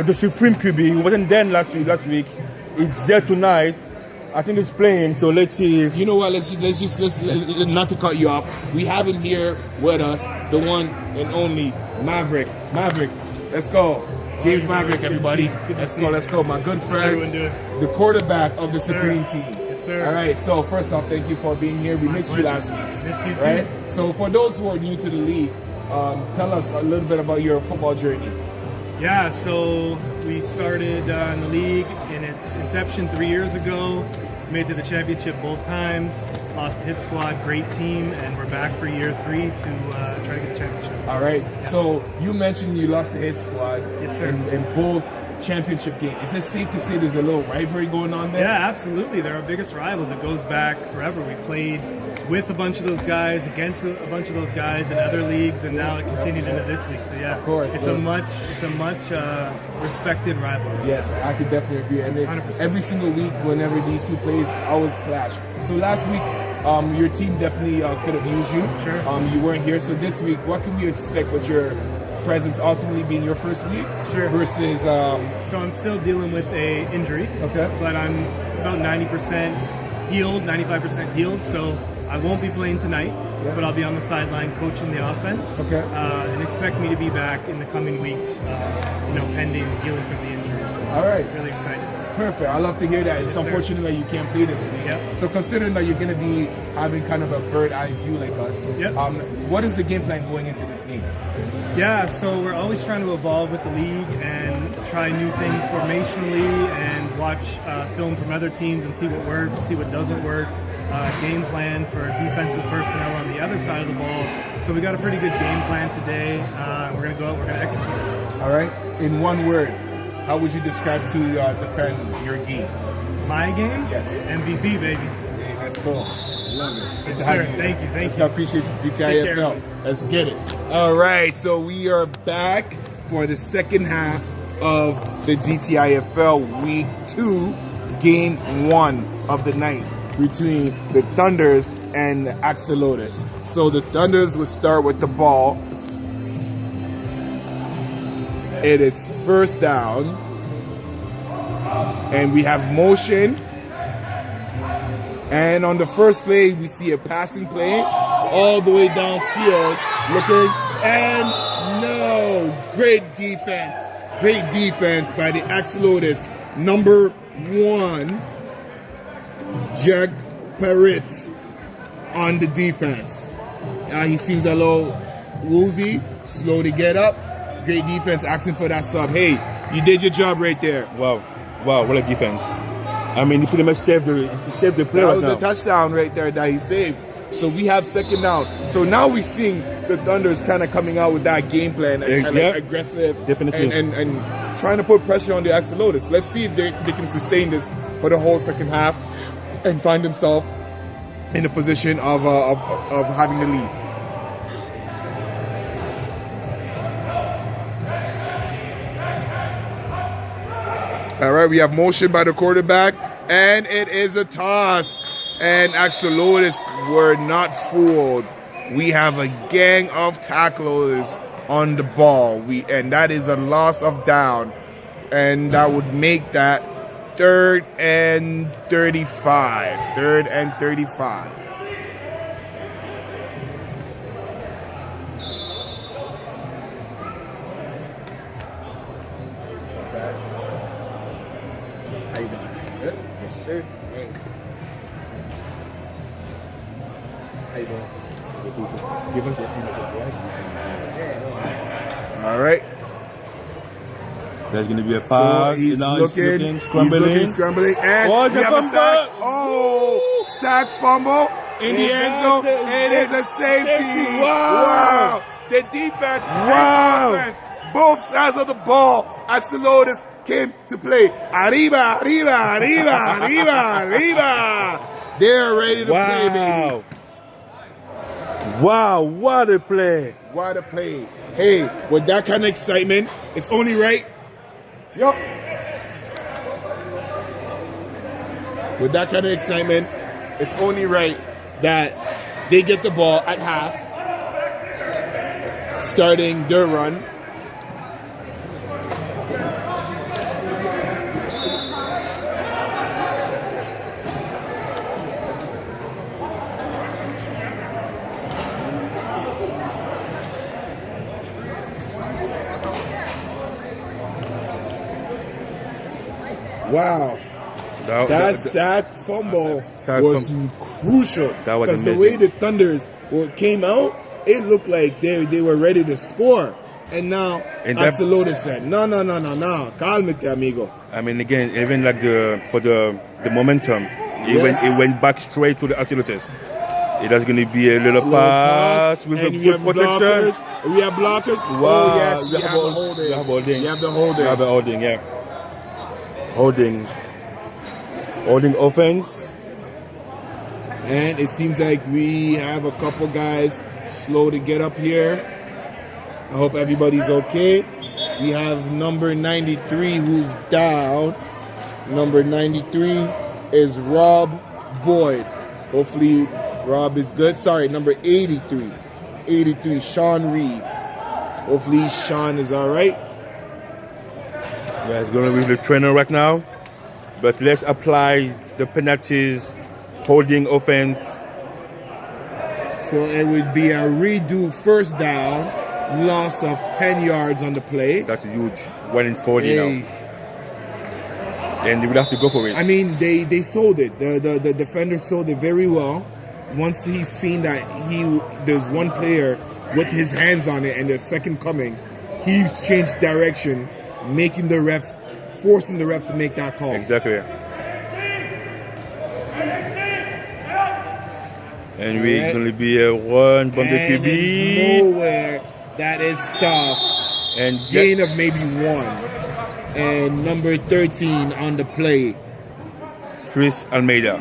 the Supreme QB who wasn't there last week. It's there tonight. I think he's playing, so let's see if... You know what, let's not to cut you off. We have him here with us, the one and only Maverick. Maverick, let's go. James Maverick, everybody. Let's go. My good friend, the quarterback of the Supreme team. Yes, sir. All right, so first off, thank you for being here. We missed you last week. Missed you too. Right? So for those who are new to the league, tell us a little bit about your football journey. Yeah, so we started in the league in its inception 3 years ago. Made it to the championship both times. Lost to Hit Squad, great team, and we're back for year 3 to try to get the championship. All right. Yeah. So you mentioned you lost to Hit Squad. Yes, sir. In both championship games. Is it safe to say there's a little rivalry going on there? Yeah, absolutely. They're our biggest rivals. It goes back forever. We played with a bunch of those guys, against a bunch of those guys in other leagues, and now it continued into this league. So yeah, of course, it's a much respected rivalry. Yes, I could definitely agree. And 100%. Every single week, whenever these two plays, it's always clash. So last week, your team definitely could have used you. Sure. You weren't here. So this week, what can we expect with your presence ultimately being your first week? Sure. Versus. So I'm still dealing with a injury. Okay. But I'm about 90% healed, 95% healed. So I won't be playing tonight, but I'll be on the sideline coaching the offense. Okay. And expect me to be back in the coming weeks, pending healing from the injury. So all right. Really excited. Perfect. I love to hear that. It's unfortunate that you can't play this week. Yep. So considering that you're going to be having kind of a bird eye view like us, Yep. what is the game plan going into this game? Yeah, so we're always trying to evolve with the league and try new things formationally and watch film from other teams and see what works, see what doesn't work. Game plan for defensive personnel on the other side of the ball. So we got a pretty good game plan today. We're going to go out, we're going to execute. All right. In one word, how would you describe to defend your game? My game? Yes. MVP, baby. Hey, let's go. Love it. Good Yes, to sir. have you. Thank you. Thank you. I appreciate you, Take care. GTIFL. Let's get it. All right. So we are back for the second half of the GTIFL Week 2, Game 1 of the night between the Thunders and the Axolotls. So the Thunders will start with the ball. It is first down. And we have motion. And on the first play, we see a passing play all the way downfield. Looking, and no! Great defense. Great defense by the Axolotls. Number 1, Jack Parrott on the defense. He seems a little woozy, slow to get up. Great defense, asking for that sub. Hey, you did your job right there. Wow, what a defense. I mean, he pretty much saved the play That right was now. a touchdown right there that he saved. So we have second down. So now we're seeing the Thunders kind of coming out with that game plan and kind Yeah. of aggressive, Definitely. and trying to put pressure on the Axolotls. Let's see if they can sustain this for the whole second half and find themselves in a position of having the lead. All right, we have motion by the quarterback, and it is a toss. And Axolotls were not fooled. We have a gang of tacklers on the ball. And that is a loss of down. And that would make that 3rd and 35. 3rd and 35. How you doing? Good? Yes, sir. Great. How you doing? All right. There's going to be a So pass. he's Now looking, scrambling. scrambling, and Oh, we it's a have a fumble. sack. Oh, sack fumble in the end zone. It is a safety. Wow. The defense, Wow. offense, both sides of the ball. Axolotls came to play. Arriba, arriba, arriba, arriba, arriba. They're ready to play, baby. Wow, what a play. What a play. Hey, with that kind of excitement, it's only right. Yup. With that kind of excitement, it's only right that they get the ball at half, starting their run. Wow. That sack fumble sack was crucial. That was because the amazing. way the Thunders came out, it looked like they were ready to score. And now And that- Axolotls said, no, calmate, amigo. I mean, again, even like the momentum, it went back straight to the Axolotls. It is going to be a little pass with a and we good have protection. blockers. We have blockers. Wow. Oh, yes, we You have have the holding. you have holding. You have the holding. You have a holding, yeah. Holding offense. And it seems like we have a couple guys slow to get up here. I hope everybody's okay. We have number 93 who's down. Number 93 is Rob Boyd. Hopefully Rob is good. Sorry, number 83. 83, Sean Reed. Hopefully Sean is all right. Yeah, it's going to be the trainer right now. But let's apply the penalties, holding offense. So it would be a redo first down, loss of 10 yards on the play. That's huge. 1 in 40 now. and they would have to go for it. I mean, they sold it. The defender sold it very well. Once he's seen that there's one player with his hands on it and there's second coming, he's changed direction, forcing the ref to make that call. Exactly. And we're going to be a run from the And QB. it's nowhere that is tough. And Gain of maybe 1. And number 13 on the play. Chris Almeida.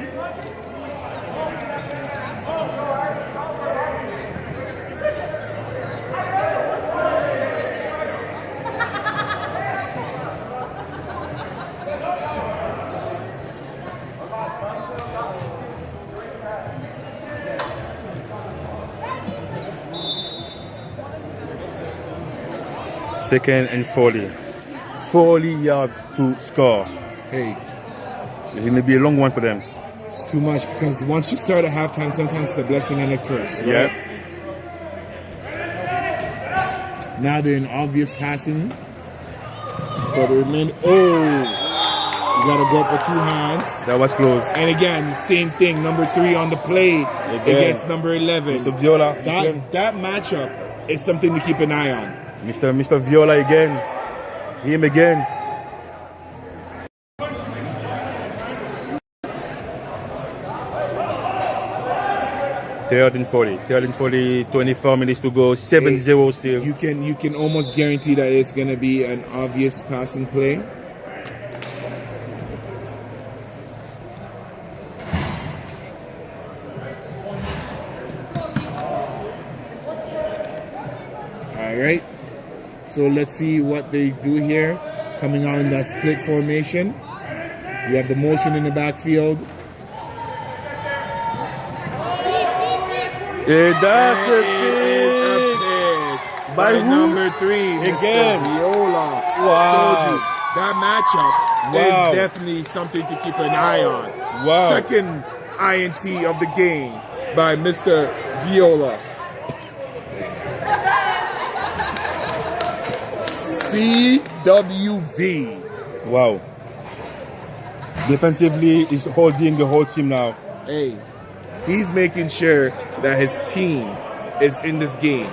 Second and 40. 40 yards to score. Hey, It's going to be a long one for them. it's too much because once you start at halftime, sometimes it's a blessing and a curse. Right? Yeah. Now they're in obvious passing. For the remainder. Oh! You gotta go up with 2 hands. That was close. And again, the same thing. Number 3 on the play against number 11. Mr. Viola. That matchup is something to keep an eye on. Mr. Viola again. Him again. Third and 40, 24 minutes to go, 7-0 still. You can almost guarantee that it's gonna be an obvious passing play. All right. So let's see what they do here. Coming out in that split formation. We have the motion in the backfield. That's a pick pick. By who? number 3, Again. Mr. Viola. Wow. Told you, that matchup Wow. is definitely something to keep an eye on. Wow. Second INT of the game by Mr. Viola. CWV. Wow. Defensively, he's holding the whole team now. Hey, he's making sure that his team is in this game.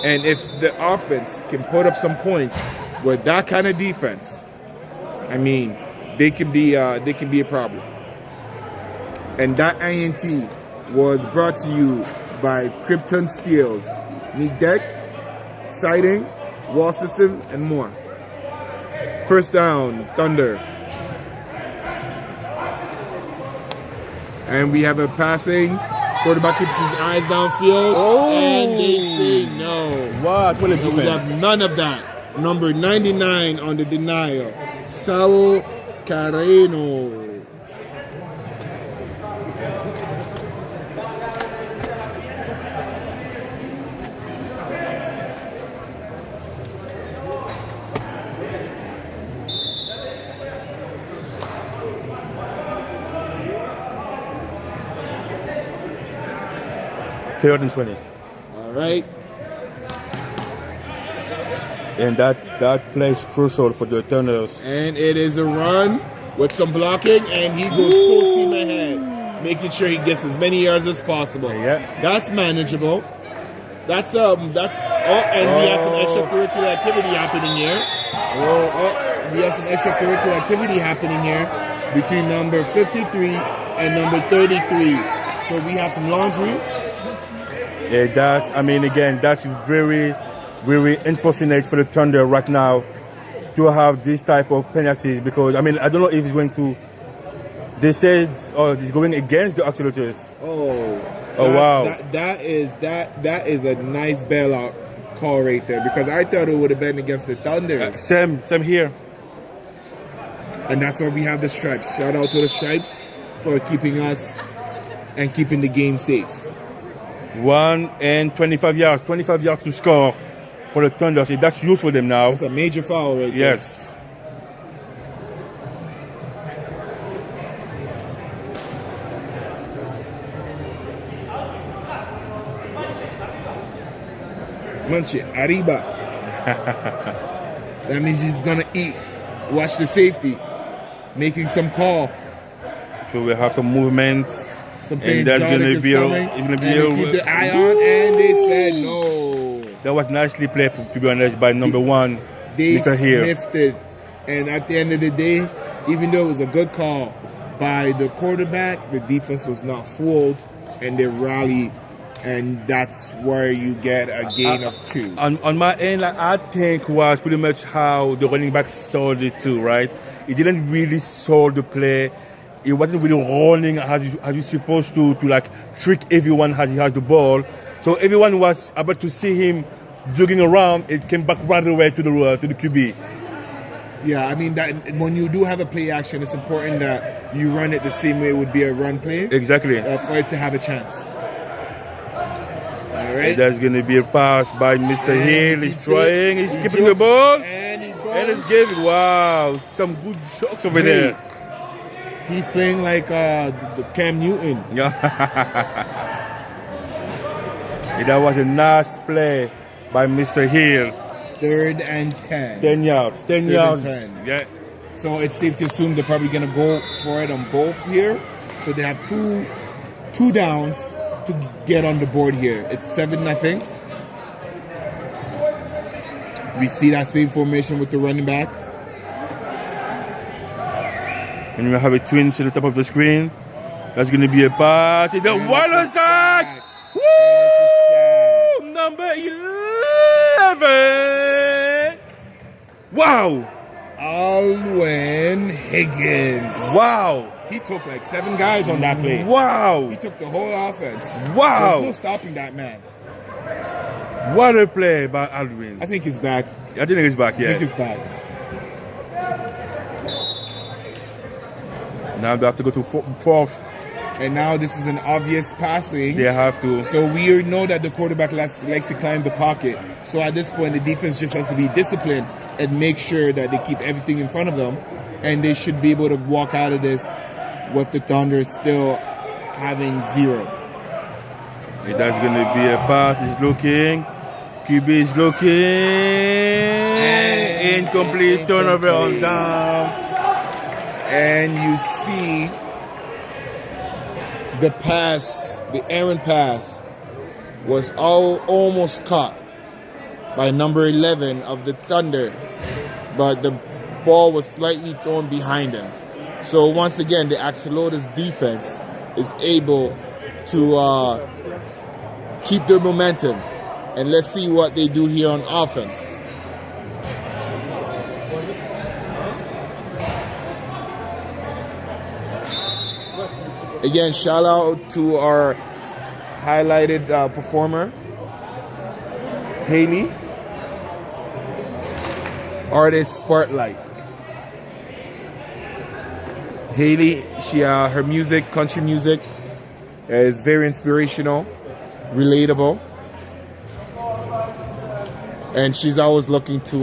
And if the offense can put up some points with that kind of defense, I mean, they can be a problem. And that INT was brought to you by Krypton Steels, Neat Deck, Siding, Wall System, and more. First down, Thunder. And we have a passing. Quarterback keeps his eyes downfield. Oh. And they say no. What? What a And we defense. have none of that. Number 99 on the denial. Sao Carreno. Third and 20. All right. And that play is crucial for the Turners. And it is a run with some blocking, and he goes full steam ahead, making sure he gets as many yards as possible. Yeah. That's manageable. And we have some extracurricular activity happening here. We have some extracurricular activity happening here between number 53 and number 33. So we have some laundry. Yeah, that's very, very unfortunate for the Thunder right now to have this type of penalties because, I don't know if it's going to, they said, it's going against the Axolotls. Wow. That is a nice bailout call right there because I thought it would have been against the Thunder. Same here. And that's why we have the Stripes. Shout out to the Stripes for keeping us and keeping the game safe. 1 and 25 yards to score for the Thunder. So that's huge for them now. That's a major foul right there. Yes. Munchie, arriba. That means he's gonna eat. Watch the safety. making some call. So we have some movement. Something And that's exotic gonna is be a- coming, it's gonna be and a- they keep the eye on, and they said no. That was nicely played, to be honest, by number one, They Mr. Hill. sniffed it, and at the end of the day, even though it was a good call by the quarterback, the defense was not fooled, and they rallied, and that's where you get a gain of 2. On my end, like, I think was pretty much how the running back sold it too, right? He didn't really sold the play. He wasn't really running as you supposed to like trick everyone as he has the ball. So everyone was able to see him jogging around. It came back right away to the QB. Yeah, I mean that when you do have a play action, it's important that you run it the same way it would be a run play Exactly. for it to have a chance. All right. There's going to be a pass by Mr. Hill. He's He trying. He's he keeping the jokes, ball. and he And goes. it's giving. Wow. Some good shots over there. He's playing like the Cam Newton. Yeah. That was a nice play by Mr. Hill. 3rd and 10. 10 yards. 10 Third yards. and 10. Yeah. So it's safe to assume they're probably going to go for it on both here. So they have two downs to get on the board here. It's 7, I think. We see that same formation with the running back. And we have a twins at the top of the screen. That's going to be a pass. It's a Waller sack. Woo! Number 11. Wow. Alwyn Higgins. Wow. He took like 7 guys on that play. Wow. He took the whole offense. Wow. There's no stopping that man. What a play by Aldrin. I think he's back. I think he's back, I yeah. think he's back. Now they have to go to fourth. And now this is an obvious passing. They have to. So we know that the quarterback likes to climb the pocket. So at this point, the defense just has to be disciplined and make sure that they keep everything in front of them. And they should be able to walk out of this with the Thunder still having 0. That's going to be a pass. He's looking. QB is looking. Incomplete turnover on down. And you see the pass, the errant pass, was almost caught by number 11 of the Thunder, but the ball was slightly thrown behind him. So once again, the Axolotls defense is able to keep their momentum. And let's see what they do here on offense. Again, shout out to our highlighted performer, Haley. Artist Spotlight. Haley, her music, country music, is very inspirational, relatable, and she's always looking to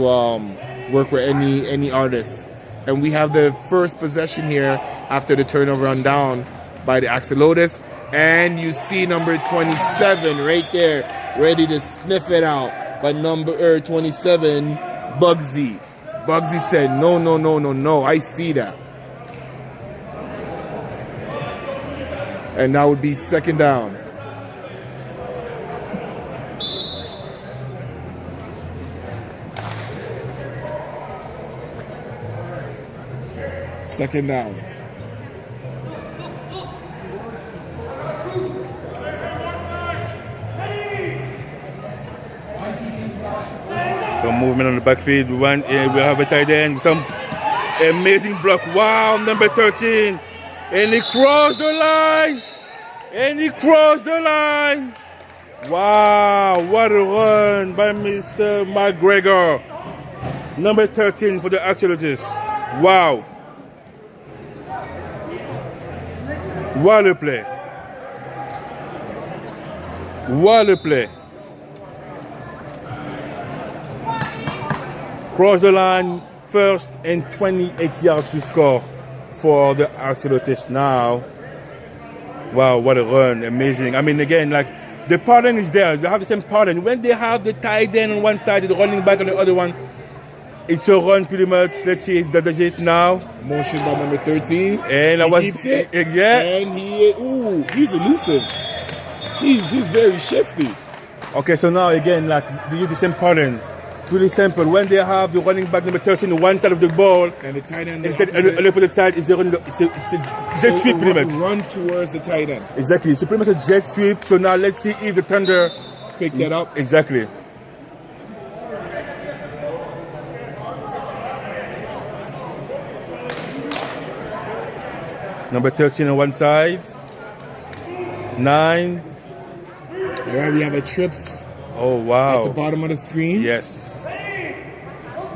work with any artist. And we have the first possession here after the turnover on down by the Axolotls, and you see number 27 right there, ready to sniff it out. But number 27, Bugsy. Bugsy said, no, no, no, no, no, I see that. And that would be 2nd down. Second down. Some movement on the backfield. We have a tight end. Some amazing block. Wow, number 13. And he crossed the line. And he crossed the line. Wow, what a run by Mr. McGregor. Number 13 for the Axolotls. Wow. What a play. What a play. Cross the line, 1st and 28 yards to score for the Axolotls now. Wow, what a run. Amazing. I mean, again, like, the pattern is there. They have the same pattern. When they have the tight end on one side and the running back on the other one, It's a run pretty much. Let's see if that does it now. Motion by number 13. And I He was keeps it. Yeah. And he's elusive. He's very shifty. Okay, so now again, like they use the same pattern. Pretty simple. When they have the running back number 13 on one side of the ball, And the tight end. and the opposite side is the running. It's a jet sweep pretty much. Run towards the tight end. Exactly. So pretty much a jet sweep. So now let's see if the Thunder Pick that up. exactly. Number 13 on one side. 9. Alright, we have a trips Oh at the wow. bottom of the screen. Yes.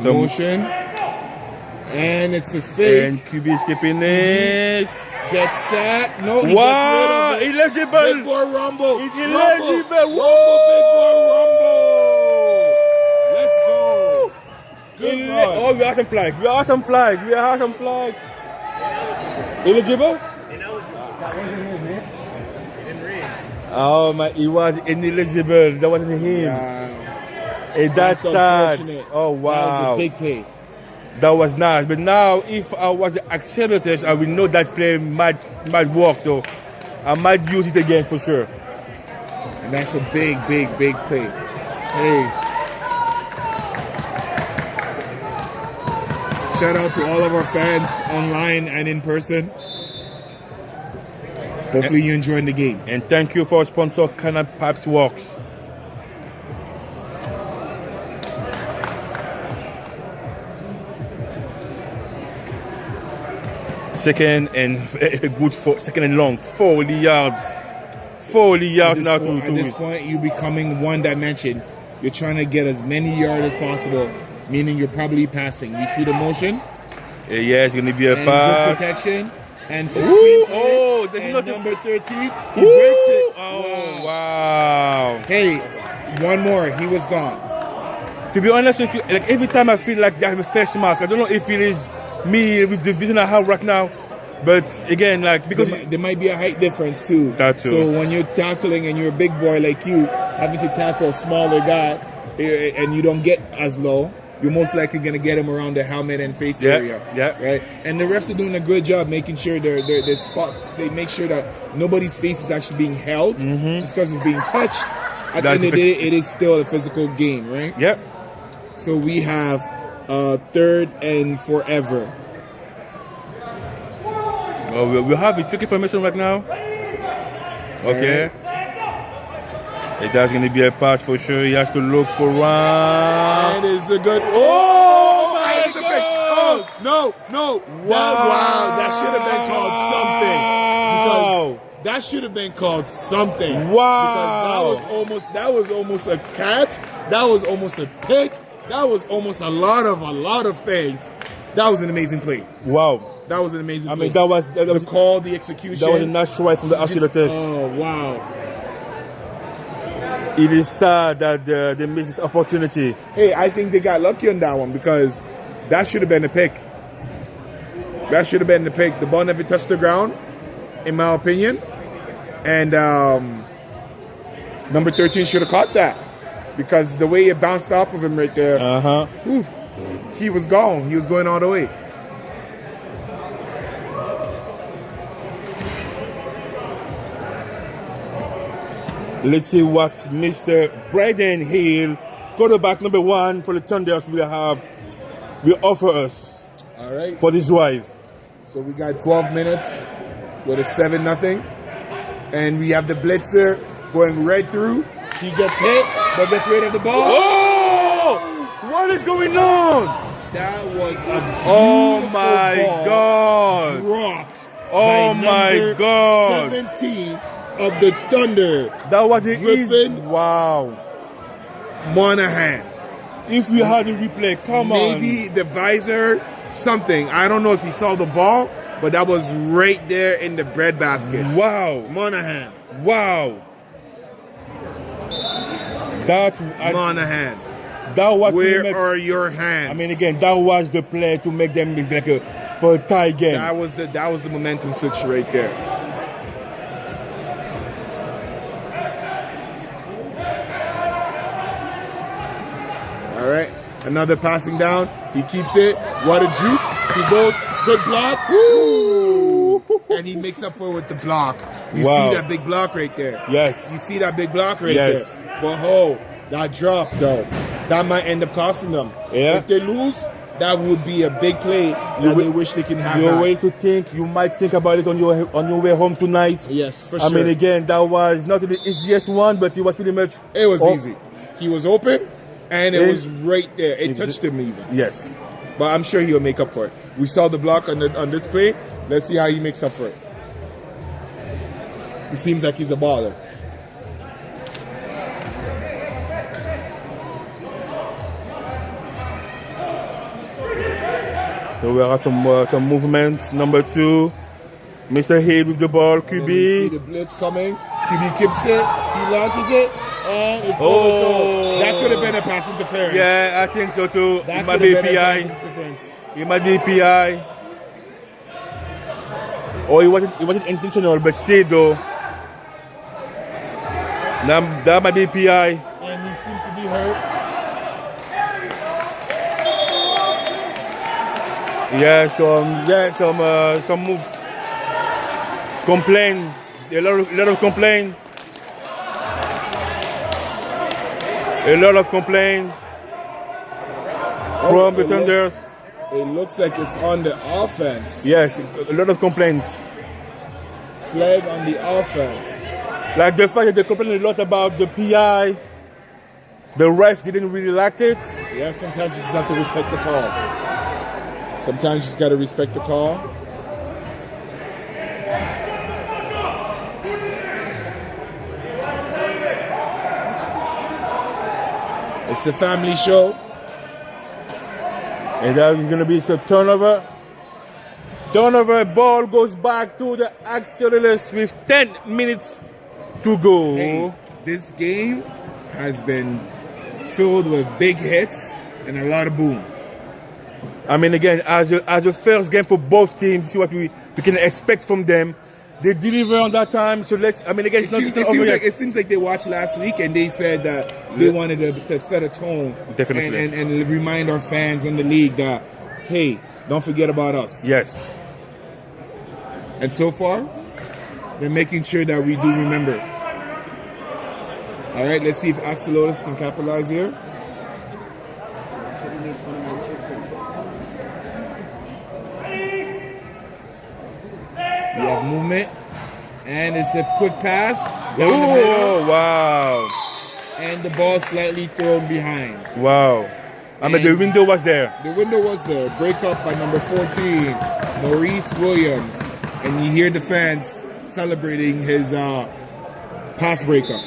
So Motion. And it's a fake. and QB is keeping it. Gets set. No, he Wow! gets rid of it. Illegible. Big boy rumble. It's Rumble. illegible. Rumble, big boy rumble. Let's go. Good run. Oh, we are some flag. We are some flag. We are some flag. Eligible? Oh my! It was ineligible. That wasn't him. Hey, that's sad. unfortunate. Oh That was wow! a big play. That was nice. But now, if I was the Axolotls, I will know that play might work. So I might use it again for sure. And that's a big play. Hey. Shout out to all of our fans online and in person. Hopefully you're enjoying the game. And thank you for our sponsor, Cannon Pipes Works. Second and good for second and long, 40 yards. 40 yards now At this point, you're becoming one dimension. You're trying to get as many yards as possible, meaning you're probably passing. You see the motion? Yeah, it's gonna be a And good pass. protection. And so Ooh, oh, there's and nothing. number 13, he breaks it. Oh wow. Hey, one more. He was gone. To be honest with you, like every time I feel like I have a face mask, I don't know if it is me with the vision I have right now, but again, like because There might be a height difference too. That too. So when you're tackling and you're a big boy like you, having to tackle a smaller guy, and you don't get as low, you're most likely gonna get him around the helmet and face area. yeah. Right. And the refs are doing a good job making sure they spot. They make sure that nobody's face is actually being held just because it's being touched. At the end of the day, it is still a physical game, right? Yep. So we have third and forever. Oh, we have a tricky formation right now. Okay. That's going to be a pass for sure. He has to look for And one. it's a good. Oh my it's a big- God! Oh, no. Wow. That should have been called something. Because that should have been called something. Wow. Because that was almost a catch. That was almost a pick. That was almost a lot of things. That was an amazing play. Wow. That was an amazing I play. mean, that was the call, the execution. that was a nice try from the Axolotls. Oh, wow. It is sad that they missed this opportunity. Hey, I think they got lucky on that one because that should have been the pick. That should have been the pick. The ball never touched the ground, in my opinion. And number 13 should have caught that because the way it bounced off of him right there, oof, he was gone. He was going all the way. Let's see what Mr. Braden Hill, quarterback number 1 for the Thunders, will offer us All right. for this drive. So we got 12 minutes with a 7-0. And we have the blitzer going right through. He gets hit, but gets rid of the ball. Oh! What is going on? That was a Oh beautiful my ball God. dropped. Oh by my number God. 17 of the Thunder, That was it. Griffin. Wow. Monahan. If we had a replay, come on. Maybe the visor, something. I don't know if he saw the ball, but that was right there in the breadbasket. Wow. Monahan. Wow. Monahan. That was Where pretty much- are your hands? I mean, again, that was the play to make them like for a tie game. that was the momentum switch right there. All right, another passing down. He keeps it. What a juke. He goes. Good block. Woo! And he makes up for it with the block. You Wow. see that big block right there. Yes. You see that big block right Yes. there. But that drop though, that might end up costing them. Yeah. If they lose, that would be a big play that they wish they can have. Your that. way to think. You might think about it on your way home tonight. Yes, for I sure. mean, again, that was not the easiest one, but it was pretty much. It was easy. He was open, and it It- was right there. It touched him even. Yes. But I'm sure he'll make up for it. We saw the block on this play. Let's see how he makes up for it. He seems like he's a baller. So we have some movements. Number 2, Mr. Hill with the ball. And then we see QB. the blitz coming. QB keeps it. He launches it. And it's Oh. overthrown. That could have been a pass interference. Yeah, I think so too. That It might could be have been a pass PI. interference. It might be PI. Or it wasn't intentional, but still though. That might be PI. And he seems to be hurt. Some moves. Complain. A lot of complain. A lot of complain from the it Thunders. It looks like it's on the offense. Yes, a lot of complaints. Flag on the offense. Like the fact that they complain a lot about the PI. The ref didn't really like it. Yeah, sometimes you just have to respect the call. Sometimes you just got to respect the call. It's a family show. And that is going to be a turnover. Turnover, ball goes back to the Axolotls with 10 minutes to go. Hey, this game has been filled with big hits and a lot of boom. I mean, again, as a first game for both teams, see what we can expect from them. They deliver on that time, so let's. I mean, again, It seems like they watched last week and they said that they wanted to set a tone, Definitely. and remind our fans in the league that, hey, don't forget about us. Yes. And so far, they're making sure that we do remember. All right, let's see if Axolotls can capitalize here. We have movement, and it's a quick pass down the middle, Oh, wow. and the ball slightly thrown behind. Wow. I mean, the window was there. The window was there. Break up by number 14, Maurice Williams, and you hear the fans celebrating his pass breakup.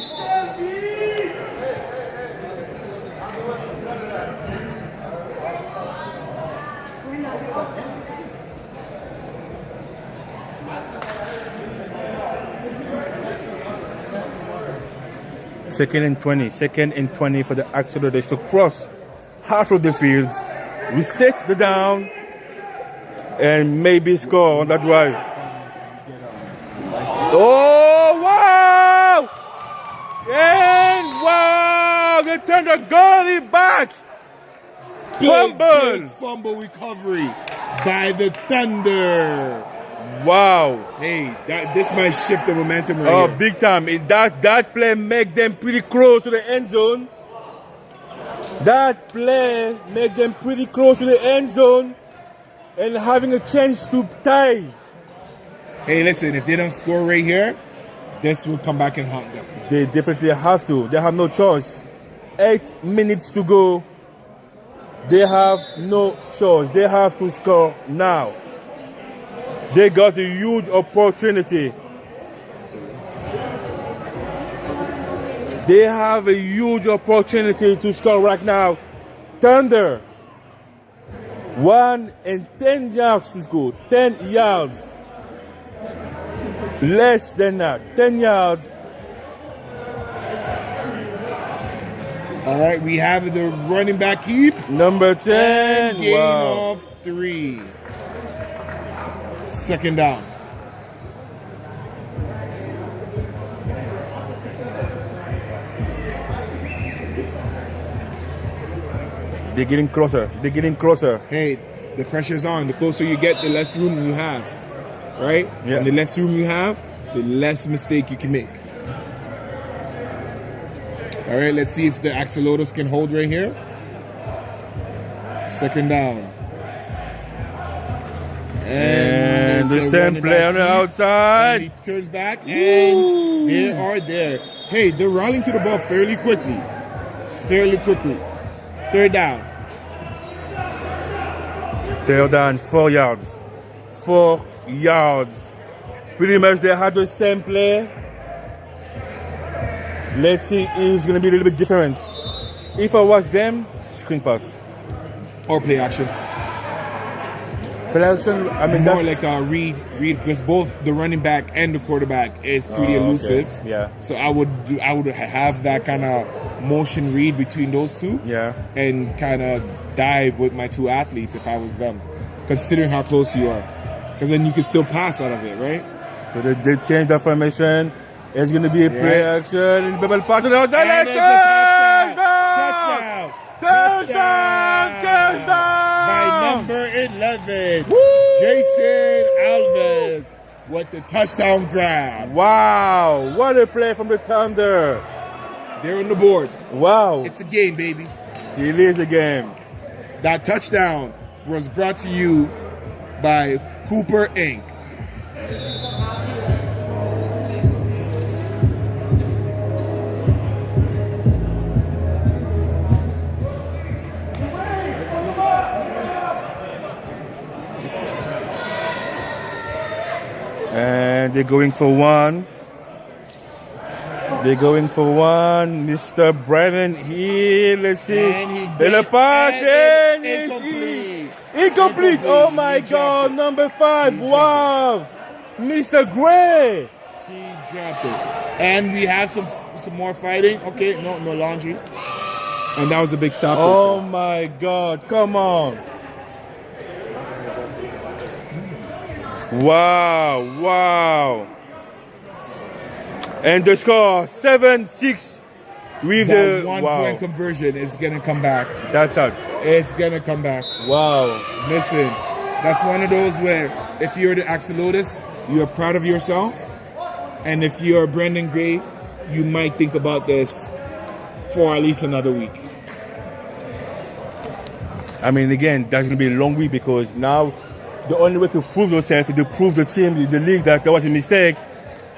Second and 20 for the Axolotls to cross half of the field, reset the down, and maybe score on that drive. Oh, wow! And wow! They turned the goalie back! Fumble! Big fumble recovery by the Thunder. Wow! Hey, this might shift the momentum right Oh, here. big time. That play make them pretty close to the end zone. That play make them pretty close to the end zone and having a chance to tie. Hey, listen, if they don't score right here, this will come back and haunt them. They definitely have to. They have no choice. 8 minutes to go. They have no choice. They have to score now. They got a huge opportunity. They have a huge opportunity to score right now. Thunder. 1 and 10 yards to score. 10 yards. Less than that. 10 yards. All right, we have the running back keep. Number 10. Gain Wow. of 3. Second down. They're getting closer. They're getting closer. Hey, the pressure's on. The closer you get, the less room you have. Right? Yeah. And the less room you have, the less mistake you can make. All right, let's see if the Axolotls can hold right here. Second down. And the it's a same running play back on the keep, outside. and he turns back, and they are there. Hey, they're rolling to the ball fairly quickly. Fairly quickly. Third down. They're down 4 yards. 4 yards. Pretty much they had the same play. Let's see if it's going to be a little bit different. If I was them, screen pass. Or play action. Play action, I mean, More that, like a read, because both the running back and the quarterback is pretty elusive. okay. Yeah. So I would have that kind of motion read between those two. Yeah. And kind of dive with my two athletes if I was them, considering how close you are. Because then you can still pass out of it, right? So they changed the formation. It's going to be a play action. And Bebel pass to the outside. And there's a touchdown! Touchdown! By number 11, Jason Alves with the touchdown grab. Wow, what a play from the Thunder. They're on the board. Wow. It's a game, baby. It is a game. That touchdown was brought to you by Cooper Inc. And they're going for one. They're going for one. Mr. Brennan here. Let's see. And the pass and incomplete. Incomplete. Oh my God. Number 5. Wow. Mr. Gray. He dropped it. And we have some more fighting. Okay, no laundry. And that was a big stop. Oh my God. Come on. Wow. And the score 7-6 with That the 1 point conversion is gonna come back. That's out. It's gonna come back. Wow. Listen, that's one of those where if you're the Axolotls, you're proud of yourself. And if you're Brendan Gray, you might think about this for at least another week. I mean, again, that's going to be a long week because now the only way to prove yourself, to prove the team, the league that was a mistake,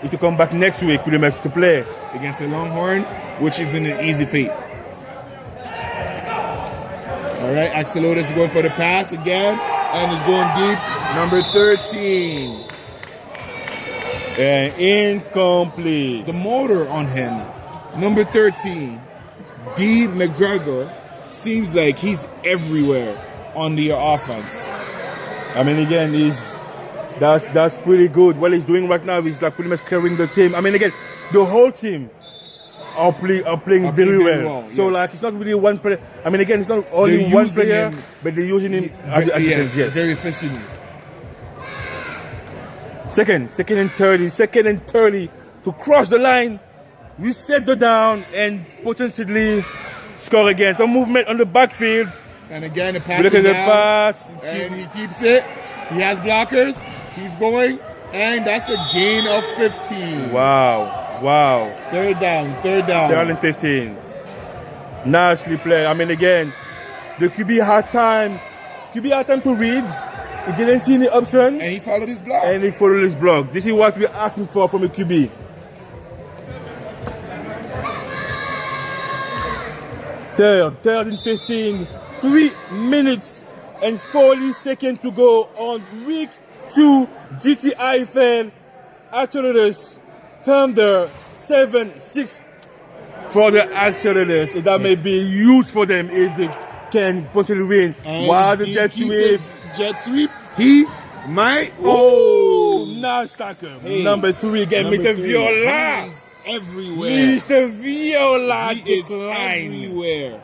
is to come back next week pretty much to play. Against the Longhorn, which isn't an easy feat. All right, Axolotls is going for the pass again, and is going deep. Number 13. And incomplete. The motor on him, number 13, D. McGregor, seems like he's everywhere on the offense. I mean, again, that's pretty good. What he's doing right now is like pretty much carrying the team. I mean, again, the whole team are playing very well. So yes. like, it's not really one player. I mean, again, it's not only one player, but they're using him as yes, yes. very efficiently. Second and 30 to cross the line, reset the down, and potentially score again. Some movement on the backfield. And again, the pass Look is at the down, pass. and he keeps it. He has blockers. He's going, and that's a gain of 15. Wow. Third down. Third and 15. Nicely played. I mean, again, the QB had time to read. He didn't see any option. And he followed his block. And he followed his block. This is what we're asking for from a QB. Third and 15. 3 minutes and 40 seconds to go on week 2 GTIFL. Axolotls Thunder 7-6 for the Axolotls. That may be huge for them if they can potentially win. While the jet sweep, he might. now stacker. Hey, number 3 again, Mr. 3. Viola. He's everywhere. Mr. Viola He is declined. everywhere.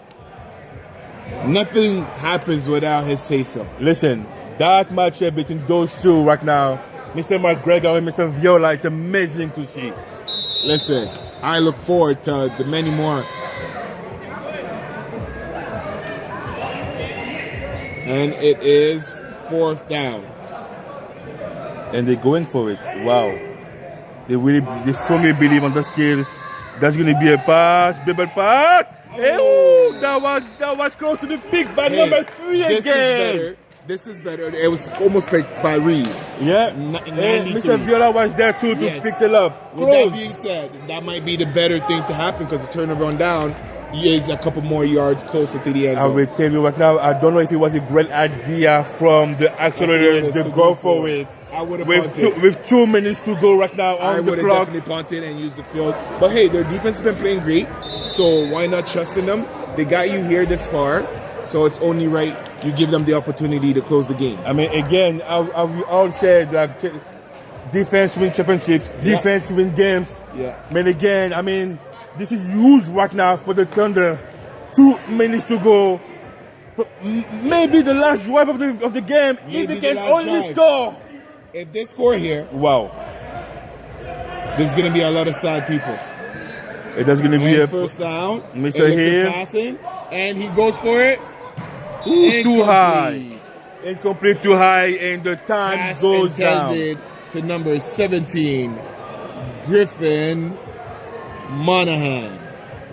Nothing happens without his say-so. Listen, that matchup between those two right now, Mr. McGregor and Mr. Viola, it's amazing to see. Listen, I look forward to the many more And it is 4th down. And they're going for it. Wow. They strongly believe on the skills. That's going to be a pass, dribble pass. Oh, that was close to the pick by number 3 again. This is better. It was almost picked by Reed. Yeah. And Mr. Viola was there too to pick it up. With that being said, that might be the better thing to happen because the turnaround down is a couple more yards closer to the end zone. I will tell you right now, I don't know if it was a great idea from the Axolotls to go for it. I would have with 2 minutes to go right now on the clock. I would have definitely punted and used the field. But hey, their defense has been playing great, so why not trust in them? They got you here this far, so it's only right you give them the opportunity to close the game. I mean, again, we all said that defense win championships, defense win games. Yeah. But again, I mean, this is huge right now for the Thunder. 2 minutes to go. But maybe the last drive of the game, if they can only score. If they score here, wow, there's going to be a lot of sad people. There's going to be a first down. Mr. Hill passing, and he goes for it. Ooh, too high. Incomplete, too high, and the time goes down. To number 17, Griffin Monahan.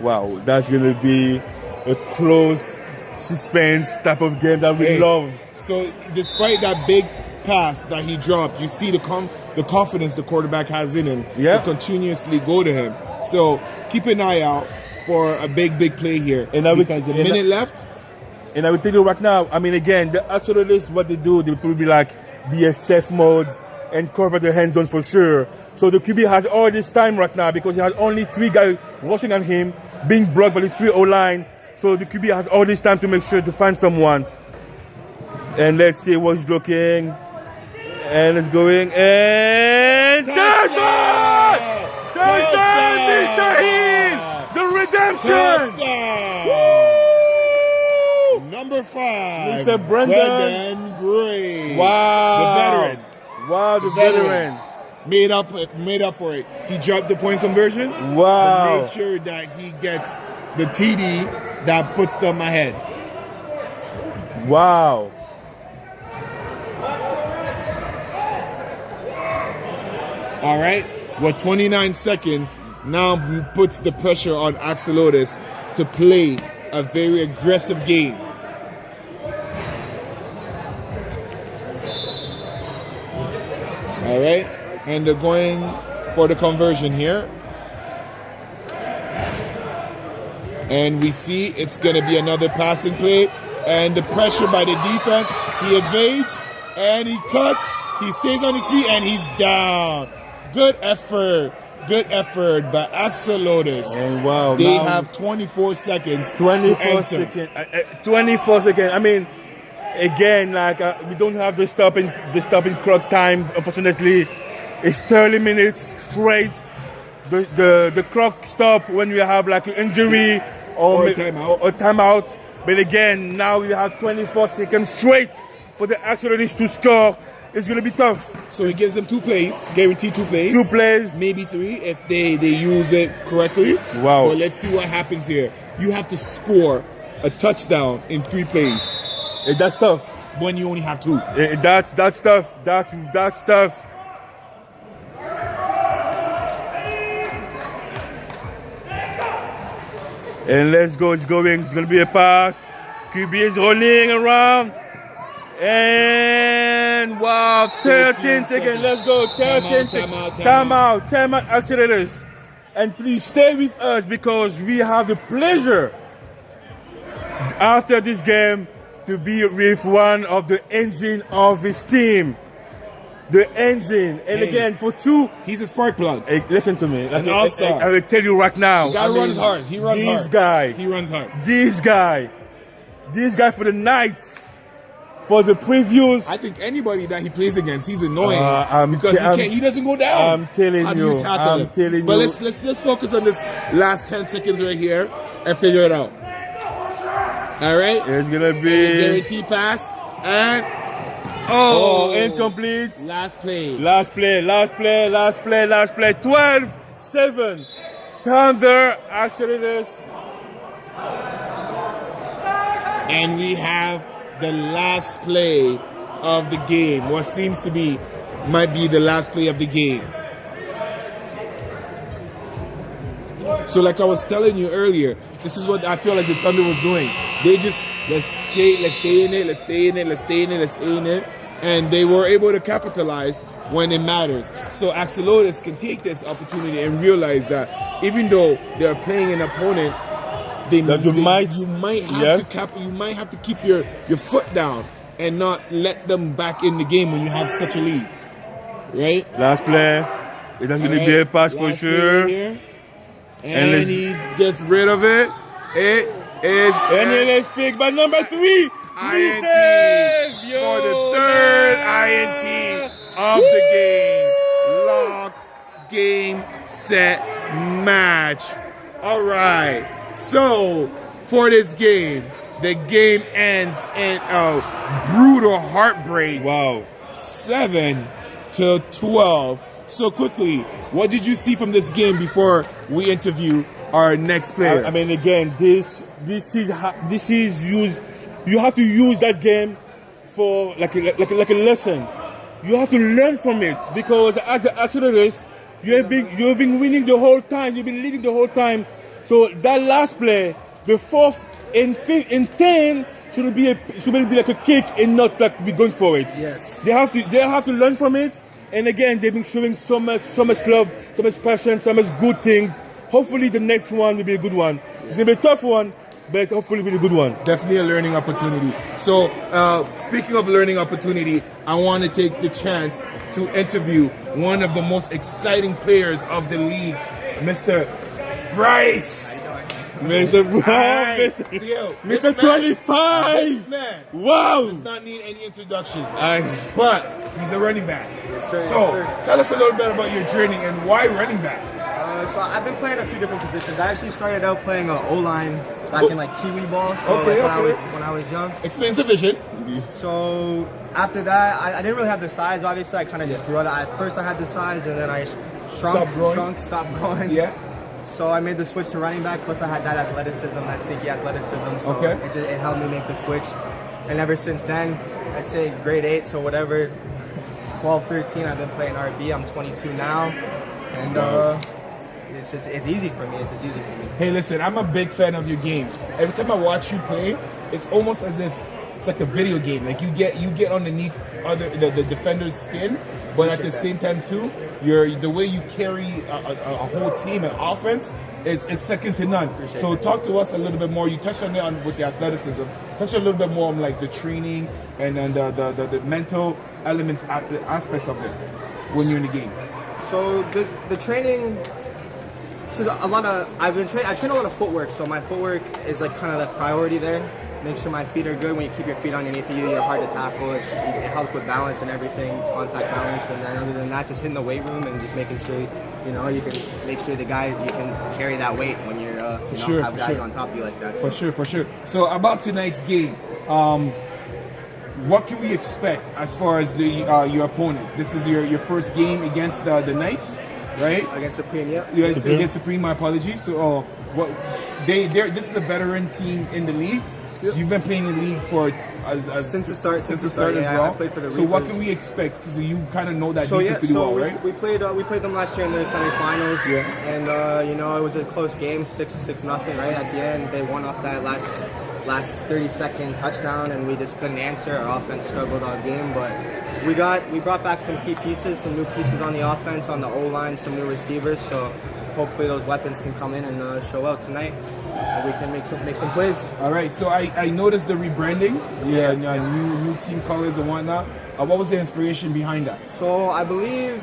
Wow, that's going to be a close suspense type of game that we love. So despite that big pass that he dropped, you see the confidence the quarterback has in him to continuously go to him. So keep an eye out for a big play here. And because a minute left. And I will tell you right now, I mean, again, the Axolotls, what they do, they probably be a safe mode and cover the hand zone for sure. So the QB has all this time right now because he has only 3 guys rushing at him, being blocked by the 3 O-line. So the QB has all this time to make sure to find someone. And let's see what's looking. And it's going. And touchdown! Touchdown, Mr. Hill! The redemption! Touchdown! Number 5, Mr. Brendan Gray. Wow. The veteran. Wow, the veteran. Made up for it. He dropped the point conversion. Wow. Made sure that he gets the TD that puts them ahead. Wow. All right. With 29 seconds, now puts the pressure on Axolotls to play a very aggressive game. All right, and they're going for the conversion here. And we see it's going to be another passing play. And the pressure by the defense, he evades and he cuts. He stays on his feet and he's down. Good effort by Axolotls. And wow, they have 24 seconds. 24 seconds. 24 seconds. I mean, again, we don't have the stopping clock time. Unfortunately, it's 30 minutes straight. The clock stop when we have an injury or a timeout. But again, now we have 24 seconds straight for the Axolotls to score. It's going to be tough. So he gives them 2 plays, guaranteed 2 plays. 2 plays. Maybe 3 if they use it correctly. Wow. But let's see what happens here. You have to score a touchdown in 3 plays. That's tough. When you only have 2. That's tough. That's tough. And let's go. It's going. It's going to be a pass. QB is running around. And wow, 13 seconds. Let's go. 13 seconds. Time out, Axolotls. And please stay with us because we have the pleasure after this game to be with one of the engine of his team. The engine. And again, for 2... He's a spark plug. Hey, listen to me. An all-star. I will tell you right now. The guy runs hard. He runs hard. He runs hard. This guy for the Knights. For the previews. I think anybody that he plays against, he's annoying. Because he doesn't go down. I'm telling you. But let's focus on this last 10 seconds right here and figure it out. All right? It's going to be... guaranteed pass. And... incomplete. Last play. 12-7. Thunder, Axolotls. And we have the last play of the game. What seems to be might be the last play of the game. So like I was telling you earlier, this is what I feel like the Thunder was doing. They just, let's stay in it. And they were able to capitalize when it matters. So Axolotls can take this opportunity and realize that even though they're playing an opponent, you might have to keep your foot down and not let them back in the game when you have such a lead. Right? Last play. It's not going to be a pass for sure. Right, and he gets rid of it. It is. And then let's pick by number 3. INT for the third INT of the game. Lock, game, set, match. All right. So for this game, the game ends in a brutal heartbreak. Wow. 7-12. So quickly, what did you see from this game before we interview our next player? I mean, again, this is used. You have to use that game for like a lesson. You have to learn from it because as the Axolotls, you've been winning the whole time. You've been leading the whole time. So that last play, the 4th and 10, should be like a kick and not like be going for it. Yes. They have to learn from it. And again, they've been showing so much love, so much passion, so much good things. Hopefully the next one will be a good one. It's going to be a tough one, but hopefully it'll be a good one. Definitely a learning opportunity. So, speaking of learning opportunity, I want to take the chance to interview one of the most exciting players of the league, Mr. Bryce. Mr. Bryce. Mr. 25. This man Wow. does not need any introduction. But he's a running back. Yes, sir. So, Yes, sir. tell us a little bit about your journey and why running back. So I've been playing a few different positions. I actually started out playing O-line back in like Kiwi ball. So when I was young. Explain sufficient. So after that, I didn't really have the size. Obviously, I kind of just grew out. At first, I had the size, and then I stopped growing. Yeah. So I made the switch to running back. Plus, I had that athleticism, that sneaky athleticism. So it helped me make the switch. And ever since then, I'd say grade 8. So whatever, 12, 13, I've been playing RB. I'm 22 now, and it's easy for me. It's just easy for me. Hey, listen, I'm a big fan of your game. Every time I watch you play, it's almost as if it's like a video game. Like you get underneath the defender's skin, but at the same time too, the way you carry a whole team and offense it's second to none. So talk to us a little bit more. You touched on it with the athleticism. Touch a little bit more on like the training and then the mental elements, the aspects of it when you're in the game. So the training. So I train a lot of footwork. So my footwork is like kind of the priority there. Make sure my feet are good. When you keep your feet underneath you, you're hard to tackle. It helps with balance and everything. It's contact balance. And then other than that, just hitting the weight room and just making sure you can make sure you can carry that weight when you're have guys on top of you like that. For sure. So about tonight's game, what can we expect as far as your opponent? This is your first game against the Knights, right? Against Supreme, yeah. Against Supreme, my apologies. So this is a veteran team in the league. Yep. You've been playing in the league for since the start as well. I played for the so Reapers. what can we expect? Because you kind of know that defense pretty well, right? We played them last year in the semifinals, and it was a close game, 6-0, right? At the end, they won off that last 30-second touchdown, and we just couldn't answer. Our offense struggled all game, but we brought back some key pieces, some new pieces on the offense, on the O-line, some new receivers. So hopefully those weapons can come in and show out tonight. And we can make some plays. All right. So I noticed the rebranding. New team colors and whatnot. What was the inspiration behind that? So I believe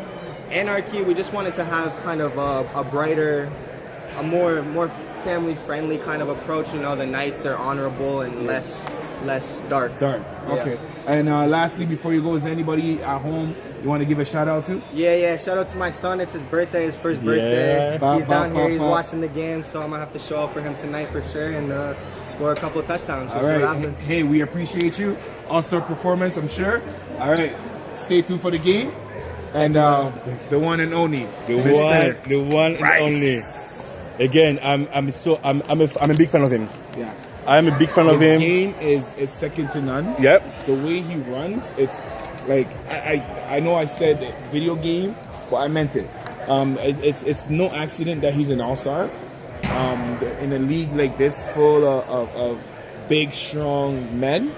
Anarchy. We just wanted to have kind of a brighter, a more family-friendly kind of approach. The Knights are honorable and less dark. Okay. Yeah. And lastly, before you go, is there anybody at home you want to give a shout out to? Yeah. Shout out to my son. It's his birthday, his first birthday. He's down here. He's watching the game, so I'm gonna have to show up for him tonight for sure and score a couple of touchdowns. All right. Hey, we appreciate you. Also, performance, I'm sure. All right. Stay tuned for the game. And the one and only, the one and only. Again, I'm a big fan of him. Yeah. I am a big fan of His him. game is second to none. Yep. The way he runs, it's like I know I said video game, but I meant it. It's no accident that he's an all-star. In a league like this, full of big, strong men,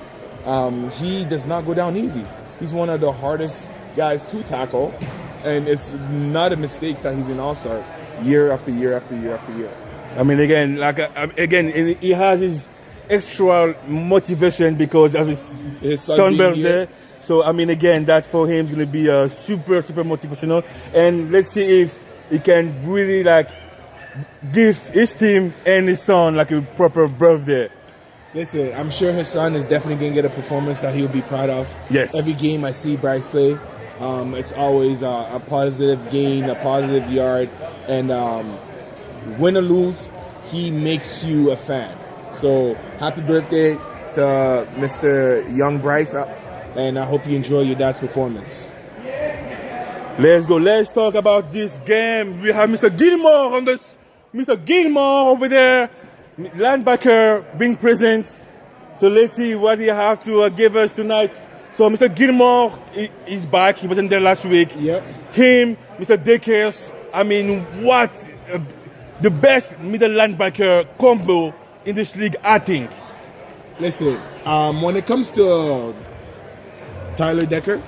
he does not go down easy. He's one of the hardest guys to tackle, and it's not a mistake that he's an all-star year after year after year after year. I mean, again, he has his extra motivation because of his son birthday. So, I mean, again, that for him is going to be super, super motivational. And let's see if he can really, like, give his team and his son, like, a proper birthday. Listen, I'm sure his son is definitely going to get a performance that he'll be proud of. Yes. Every game I see Bryce play, it's always a positive gain, a positive yard. And win or lose, he makes you a fan. So happy birthday to Mr. Young Bryce, and I hope you enjoy your dad's performance. Let's go. Let's talk about this game. We have Mr. Gilmore Mr. Gilmore over there, linebacker being present. So let's see what he have to give us tonight. So Mr. Gilmore is back. He wasn't there last week. Yep. Him, Mr. Dekers. I mean, what the best middle linebacker combo in this league, I think. Listen, when it comes to Tyler Decker,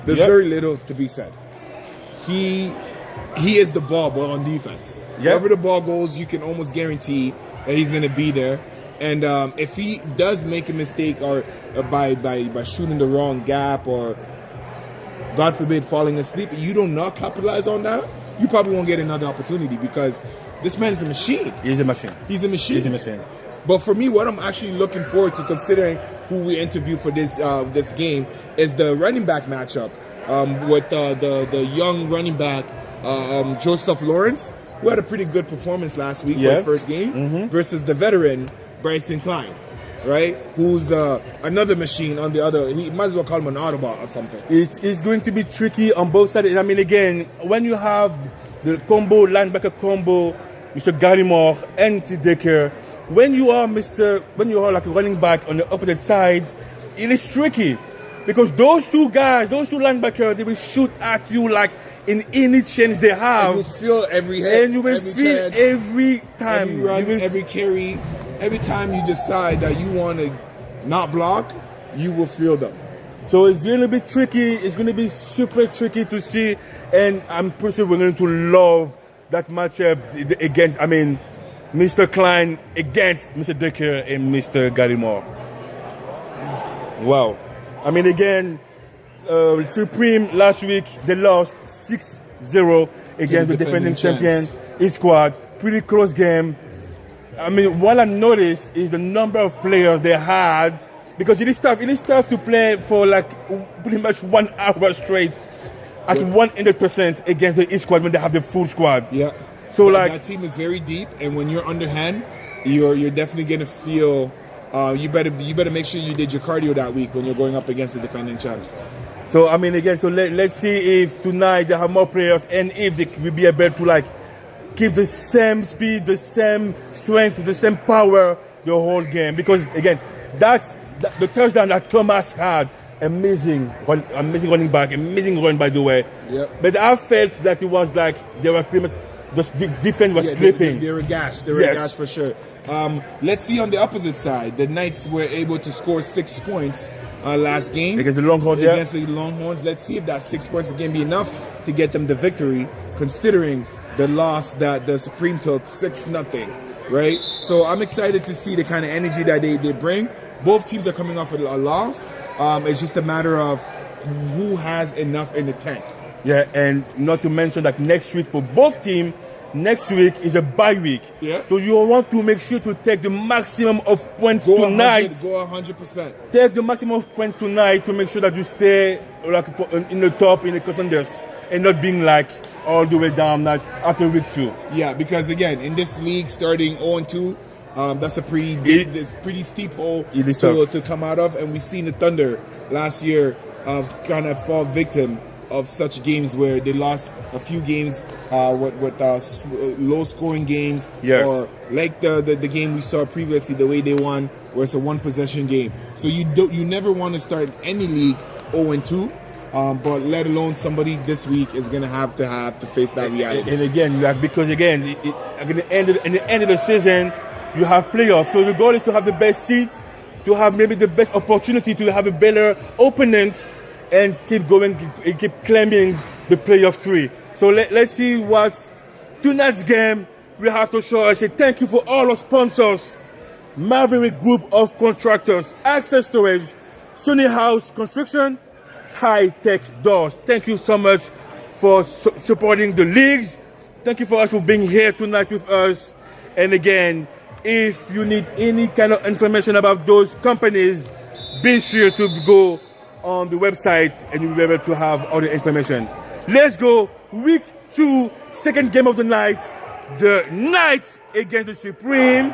there's very little to be said. He is the ball on defense. Wherever the ball goes, you can almost guarantee that he's going to be there. And if he does make a mistake or by shooting the wrong gap or, God forbid, falling asleep, you do not capitalize on that, you probably won't get another opportunity because this man is a machine. He's a machine. He's a machine. He's a machine. But for me, what I'm actually looking forward to, considering who we interview for this this game, is the running back matchup with the young running back Joseph Lawrence, who had a pretty good performance last week for his first game, versus the veteran Bryson Klein, right? Who's another machine on the other. He might as well call him an Autobot or something. It's going to be tricky on both sides. I mean, again, when you have the combo, linebacker combo, Mr. Gallimore and Decker, when you are like a running back on the opposite side, it is tricky because those two guys, those two linebackers, they will shoot at you like in any chance they have. And you feel every hit, and you will every feel chance, every time, every run, every carry, every time you decide that you want to not block, you will feel them. So it's going to be tricky. It's going to be super tricky to see, and I'm pretty sure we're going to love that matchup against, I mean, Mr. Klein against Mr. Decker and Mr. Gallimore. Wow. I mean, again, Supreme last week, they lost 6-0 against the defending champion, his squad. Pretty close game. I mean, what I noticed is the number of players they had, because it is tough to play for like pretty much 1 hour straight at 100% against the East squad when they have the full squad. Yeah. So like that team is very deep, and when you're underhand, you're definitely gonna feel. You better make sure you did your cardio that week when you're going up against the defending champs. So I mean, again, so let's see if tonight they have more players and if they will be able to like keep the same speed, the same strength, the same power the whole game. Because again, that's the touchdown that Thomas had. Amazing running back, amazing run by the way. Yep. But I felt that it was like they were pretty much the defense was slipping. They were gashed. They were gashed for sure. Let's see on the opposite side. The Knights were able to score 6 points last game against the Longhorns. Against the Longhorns. Let's see if that 6 points can be enough to get them the victory, considering the loss that the Supreme took 6-0. Right. So I'm excited to see the kind of energy that they bring. Both teams are coming off a loss. It's just a matter of who has enough in the tank. Yeah, and not to mention that next week for both teams, next week is a bye week. Yeah. So you want to make sure to take the maximum of points tonight. Go 100%. Take the maximum of points tonight to make sure that you stay like in the top, in the contenders, and not being like all the way down after week 2. Yeah, because again, in this league, starting 0-2, that's a pretty steep hole to come out of. And we've seen the Thunder last year kind of fall victim of such games where they lost a few games with low-scoring games, Yes. or like the game we saw previously, the way they won, where it's a one-possession game. So you never want to start any league 0-2, but let alone somebody this week is going to have to face that reality. And again, because again, at the end of the season, you have playoffs. So the goal is to have the best seats, to have maybe the best opportunity to have a better opponent, and keep going, and keep claiming the playoff 3. So let's see what tonight's game we have to show. I say thank you for all our sponsors: Maverick Group of Contractors, Access Storage, Sunny House Construction, High Tech Doors. Thank you so much for supporting the leagues. Thank you for us for being here tonight with us. And again, if you need any kind of information about those companies, be sure to go on the website and you'll be able to have all the information. Let's go. Week 2, second game of the night. The Knights against the Supreme.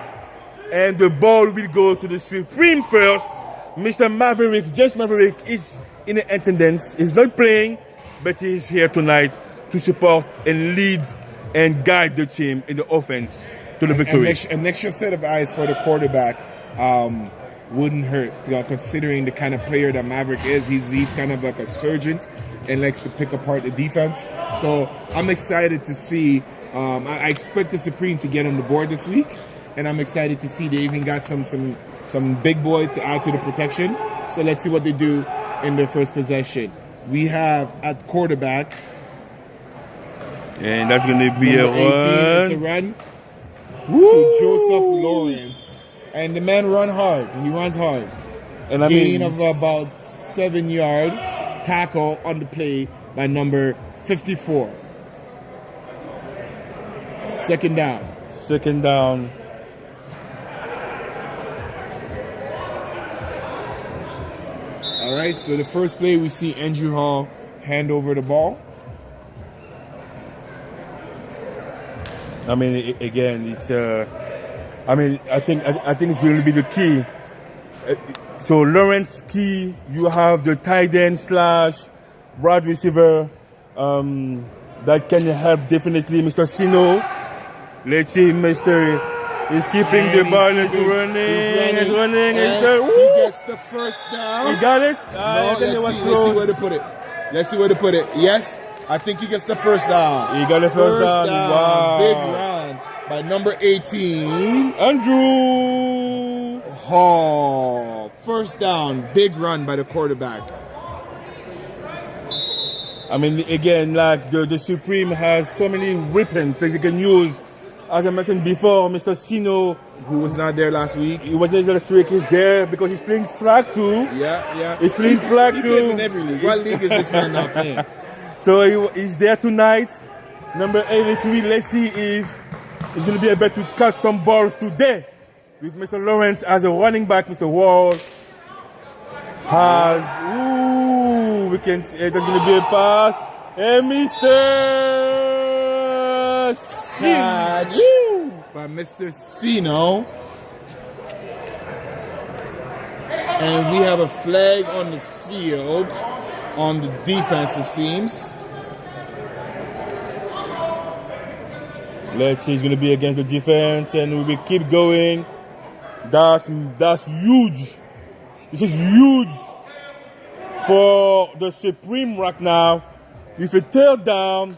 And the ball will go to the Supreme first. Mr. Maverick, James Maverick, is in attendance. He's not playing, but he's here tonight to support and lead and guide the team in the offense to the victory. An extra set of eyes for the quarterback wouldn't hurt, considering the kind of player that Maverick is. He's kind of like a surgeon and likes to pick apart the defense. So I'm excited to see. I expect the Supreme to get on the board this week, and I'm excited to see they even got some big boy to add to the protection. So let's see what they do in their first possession. We have at quarterback, and that's going to be a it's a run to Joseph Lawrence. And the man run hard. He runs hard. And I Gain mean, of about 7 yard. Tackle on the play by number 54. Second down. Second down. All right, so the first play we see Andrew Hall hand over the ball. I mean, again, it's I think it's going to be the key. So Lawrence key, you have the tight end / wide receiver that can help definitely Mr. Sino. Let's see, Mr. He's keeping the ball. He's running. He gets the first down. He got it. No, let's see where to put it. Let's see where to put it. Yes, I think he gets the first down. He got the first down. Wow. Big run by number 18. Andrew Hall. First down. Big run by the quarterback. I mean, again, like the Supreme has so many weapons that they can use. As I mentioned before, Mr. Sino, who was not there last week. He wasn't there last week. He's there because he's playing flag too. Yeah. He's playing flag he too. Plays in every league. What league is this man not playing? So he's there tonight. Number 83. Let's see if he's going to be able to cut some balls today. With Mr. Lawrence as a running back, Mr. Wall has. Ooh, we can see there's going to be a pass. And Mr. Catch by Mr. Sino. And we have a flag on the field on the defense, it seems. Let's see, it's going to be against the defense, and we will keep going. That's huge. This is huge for the Supreme right now. With a third down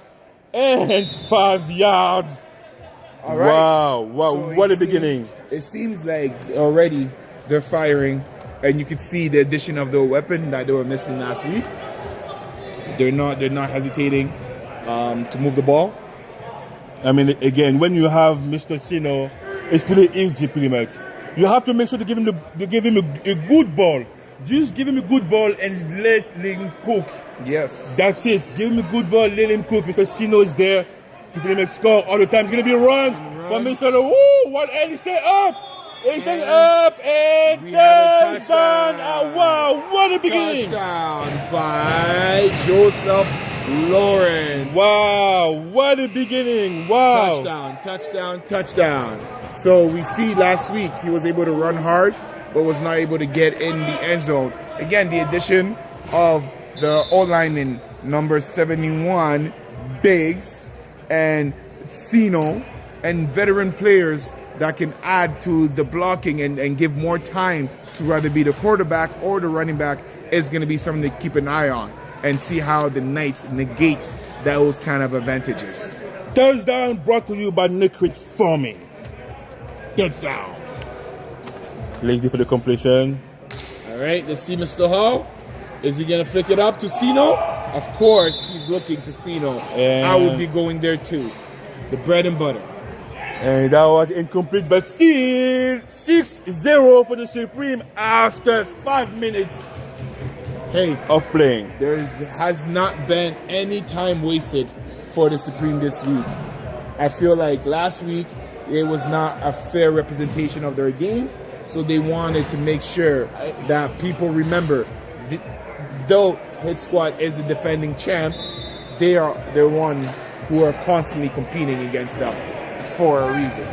and 5 yards. All right. Wow, So what a beginning. It seems like already they're firing, and you can see the addition of the weapon that they were missing last week. They're not hesitating to move the ball. I mean, again, when you have Mr. Sino, it's pretty easy, pretty much. You have to make sure to give him a good ball. Just give him a good ball and let him cook. Yes. That's it. Give him a good ball, let him cook. Mr. Sino is there to pretty much score all the time. It's going to be a run from Mr. And he stay up. He stays up and touchdown. Wow, what a beginning. Touchdown by Joseph Lawrence. Wow, what a beginning. Wow. Touchdown. So we see last week he was able to run hard, but was not able to get in the end zone. Again, the addition of the O-lineman number 71, Biggs, and Sino, and veteran players that can add to the blocking and give more time to rather be the quarterback or the running back is going to be something to keep an eye on and see how the Knights negates those kind of advantages. Touchdown brought to you by Liquid Farming. Touchdown. Lazy for the completion. All right, let's see Mr. Hall. Is he going to flick it up to Sino? Of course, he's looking to Sino. And I would be going there too. The bread and butter. And that was incomplete, but still 6-0 for the Supreme after 5 minutes of playing. There has not been any time wasted for the Supreme this week. I feel like last week it was not a fair representation of their game, so they wanted to make sure that people remember, though Hit Squad is the defending champs, they are the one who are constantly competing against them for a reason.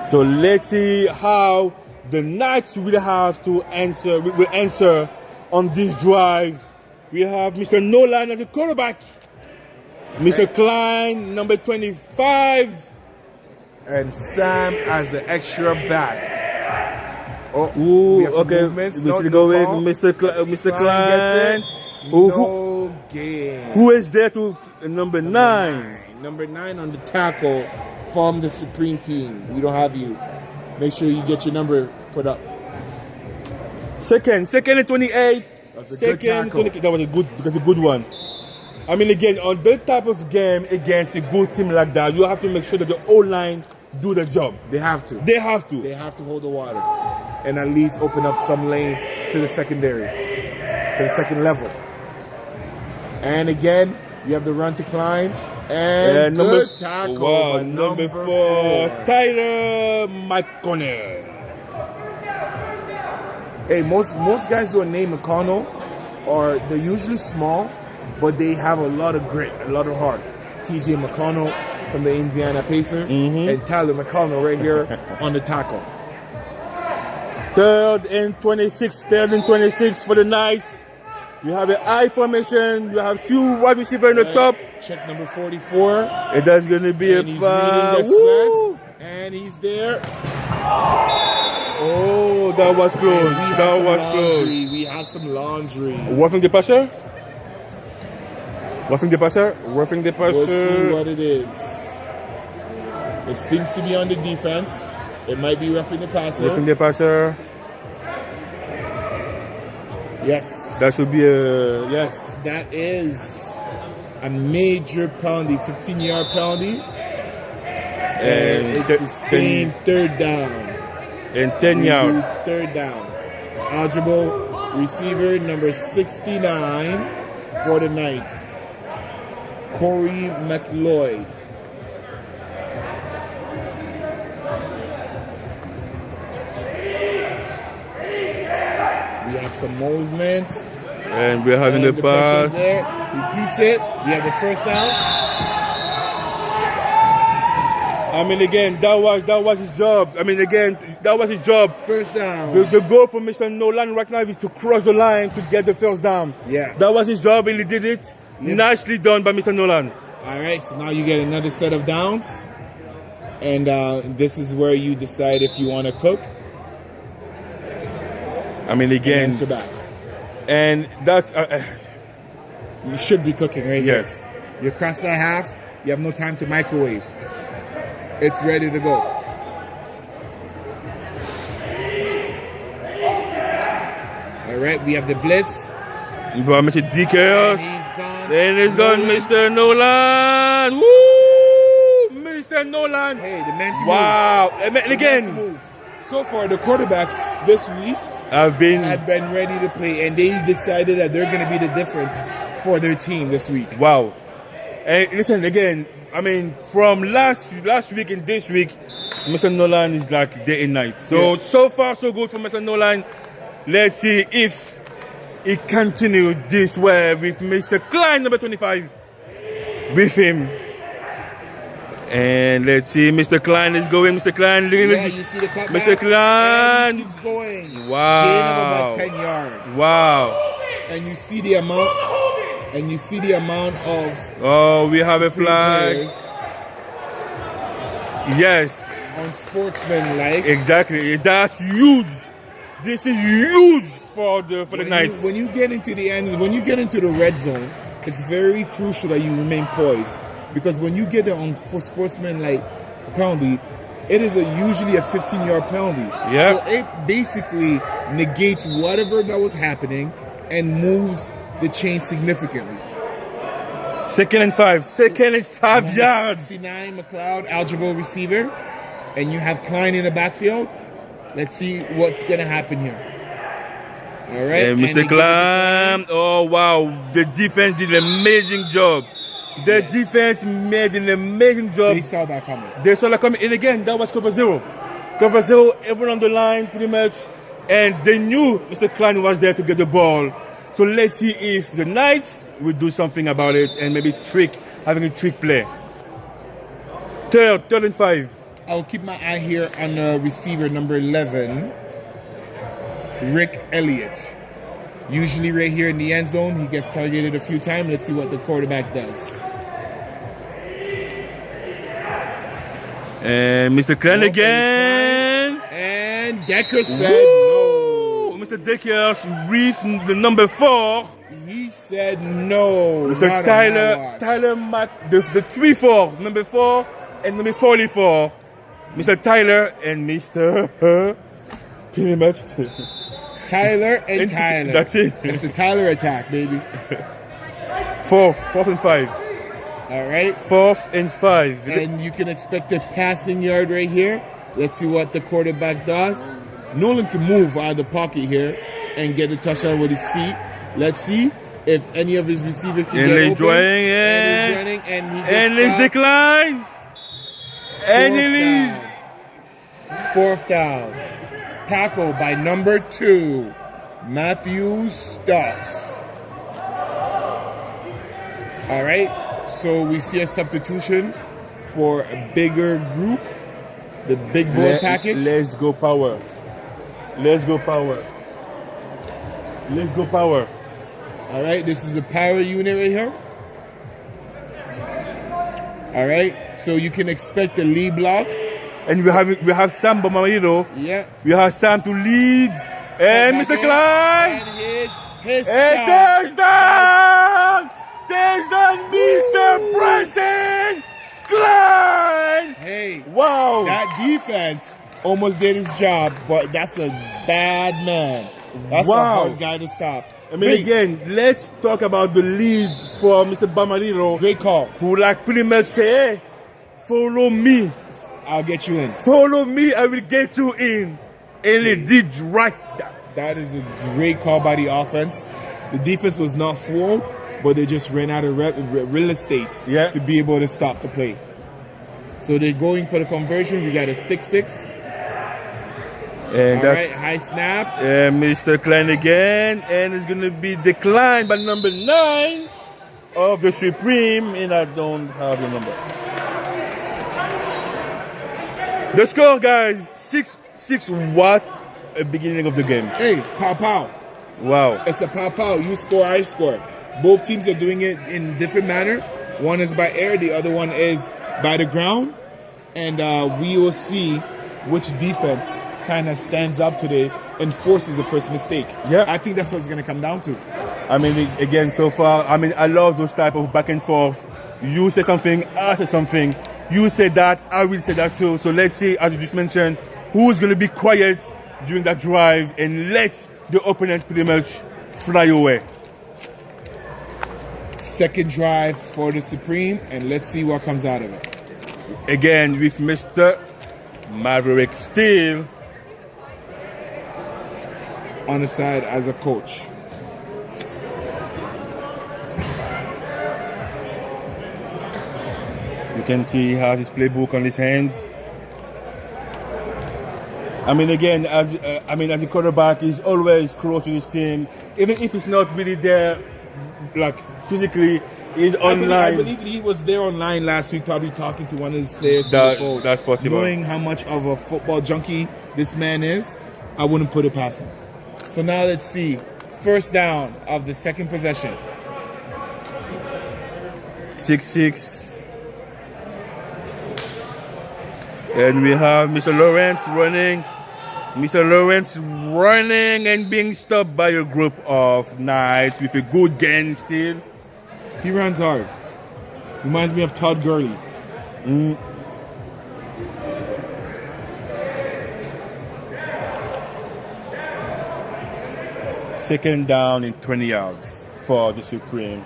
So let's see how the Knights will have to answer. Will answer on this drive. We have Mr. Nolan as a quarterback, Mr. Klein, number 25, and Sam as the extra back. Oh, ooh, okay. We should go with Mr. Klein. No game. Who is there to number 9? Number 9 on the tackle from the Supreme team. We don't have you. Make sure you get your number put up. Second and 28. Second, 28. That was a good one. I mean, again, on that type of game against a good team like that, you have to make sure that the O-line do the job. They have to. They have to. They have to hold the water and at least open up some lane to the secondary, to the second level. And again, you have the run to Klein. And good tackle. Wow, number 4, Tyler McConnell. Hey, most guys who are named McConnell they're usually small, but they have a lot of grit, a lot of heart. TJ McConnell from the Indiana Pacers, and Tyler McConnell right here on the tackle. Third and 26 for the Knights. You have an I formation. You have 2 wide receivers in the top. Check number 44. And that's going to be and he's reading the slant, and he's there. Oh, that was close. That was close. We have some laundry. Roughing the passer. Roughing the passer. Roughing the passer. We'll see what it is. It seems to be on the defense. It might be roughing the passer. Roughing the passer. Yes. That should be a yes. That is a major penalty, 15-yard penalty. And it's the same third down. And 10 yards. Third down. Eligible receiver number 69 for the Knights, Corey McLeod. We have some movement. And we're having the pass. There. He keeps it. We have the first down. I mean, again, that was his job. I mean, again, that was his job. First down. The goal for Mr. Nolan right now is to cross the line to get the first down. Yeah. That was his job, and he did it. Yep. Nicely done by Mr. Nolan. All right, so now you get another set of downs. And this is where you decide if you want to cook. I mean, again. And back. And that's... you should be cooking right here. Yes. You cross that half, you have no time to microwave. It's ready to go. All right, we have the blitz. You got Mr. DKS. Then it's gone, Mr. Nolan. Woo! Mr. Nolan. Hey, the man can wow. move. And again. So far, the quarterbacks this week had been ready to play, and they decided that they're going to be the difference for their team this week. Wow. And listen, again, I mean, from last week and this week, Mr. Nolan is like day and night. So, so far, so good for Mr. Nolan. Let's see if he continues this way with Mr. Klein, number 25, with him. And let's see, Mr. Klein is going. Mr. Klein, look Yeah, at you see the cutback? Mr. Klein. And he keeps going. Wow. Gain of about 10 yards. Wow. And you see the amount. And you see the amount of. Oh, we have a Supreme flag. players Yes. unsportsmanlike. Exactly. That's huge. This is huge for the Knights. When you get into the end, when you get into the red zone, it's very crucial that you remain poised, because when you get on for sportsmanlike penalty, it is usually a 15-yard penalty. Yeah. So it basically negates whatever that was happening and moves the chain significantly. 2nd and 5. 2nd and 5 yards. 69 McLeod, eligible receiver, and you have Klein in the backfield. Let's see what's gonna happen here. All right, And Mr. Klein. Oh wow, the defense did an amazing job. The defense made an amazing job. They saw that coming. They saw that coming. And again, that was cover 0. Cover 0, everyone on the line pretty much. And they knew Mr. Klein was there to get the ball. So let's see if the Knights will do something about it and maybe having a trick play. 3rd and 5. I'll keep my eye here on receiver number 11, Rick Elliott. Usually right here in the end zone, he gets targeted a few times. Let's see what the quarterback does. And Mr. Klein again. And Decker said no. Mr. Deckers with the number 4. He said no. Mr. Not Tyler Matt, the 3-4, number 4 and number 44. Mr. Tyler and Mr. Pretty much. Tyler and Tyler. That's it. It's the Tyler attack, baby. 4th and 5. All right. 4th and 5. And you can expect a passing yard right here. Let's see what the quarterback does. Nolan can move out of the pocket here and get a touchdown with his feet. Let's see if any of his receivers can get open. And he's declined. And it is 4th down. Tackle by number 2, Matthew Stotts. All right. So we see a substitution for a bigger group. The big boy package. Let's go power. Let's go power. Let's go power. All right. This is the power unit right here. All right. So you can expect a lead block. And we have Sam Bomarito. Yeah. We have Sam to lead. And Mr. Klein. And touchdown! Touchdown, Mr. Bryson Klein! Hey. Wow. That defense almost did his job, but that's a bad man. That's a hard guy to stop. I mean, again, let's talk about the lead for Mr. Bomarito. Great call. Who pretty much say, hey, follow me. I'll get you in. Follow me, I will get you in. And they did right that. That is a great call by the offense. The defense was not fooled, but they just ran out of real estate to be able to stop the play. So they're going for the conversion. We got a 6-6. And all right, high snap. And Mr. Klein again. And it's going to be declined by number 9 of the Supreme. And I don't have the number. The score, guys, 6-6. What a beginning of the game. Hey, pow. Wow. It's a pow. You score, I score. Both teams are doing it in different manner. One is by air, the other one is by the ground. And we will see which defense kind of stands up today and forces the first mistake. Yeah. I think that's what it's going to come down to. I mean, again, so far, I mean, I love those type of back and forth. You say something, I say something. You say that, I will say that too. So let's see, as you just mentioned, who's going to be quiet during that drive and let the opponent pretty much fly away. Second drive for the Supreme, and let's see what comes out of it. Again, with Mr. Maverick Steele on the side as a coach. You can see he has his playbook on his hands. I mean, again, as a quarterback, he's always close to his team, even if he's not really there, like physically. He's I online. believe he was there online last week, probably talking to one of his players. from the fold. That's possible. Knowing how much of a football junkie this man is, I wouldn't put it past him. So now let's see. First down of the second possession. 6-6. And we have Mr. Lawrence running. Mr. Lawrence running and being stopped by a group of knights with a good gain still. He runs hard. Reminds me of Todd Gurley. Second down in 20 yards for the Supreme.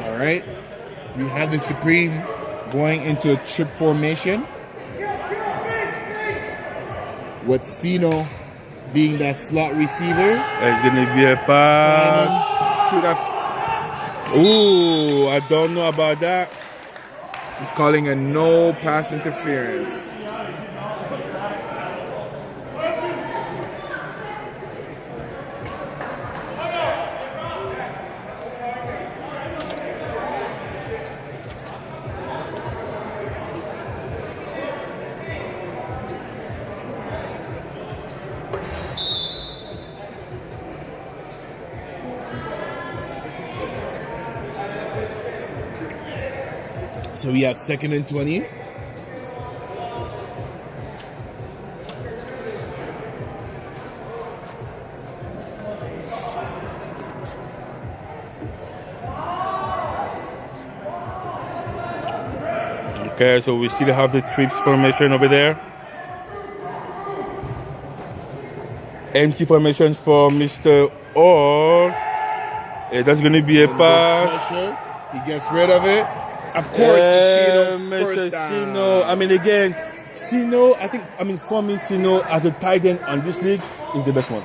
All right. We have the Supreme going into a trip formation with Sino being that slot receiver. It's going to be a pass. To the Ooh, I don't know about that. He's calling a no pass interference. So we have 2nd and 20. Okay, so we still have the trips formation over there. Empty formation for Mr. Orr. That's going to be a pass. He gets rid of it. Of course, Mr. Sino. I mean, again, Sino, for me, Sino as a tight end on this league is the best one.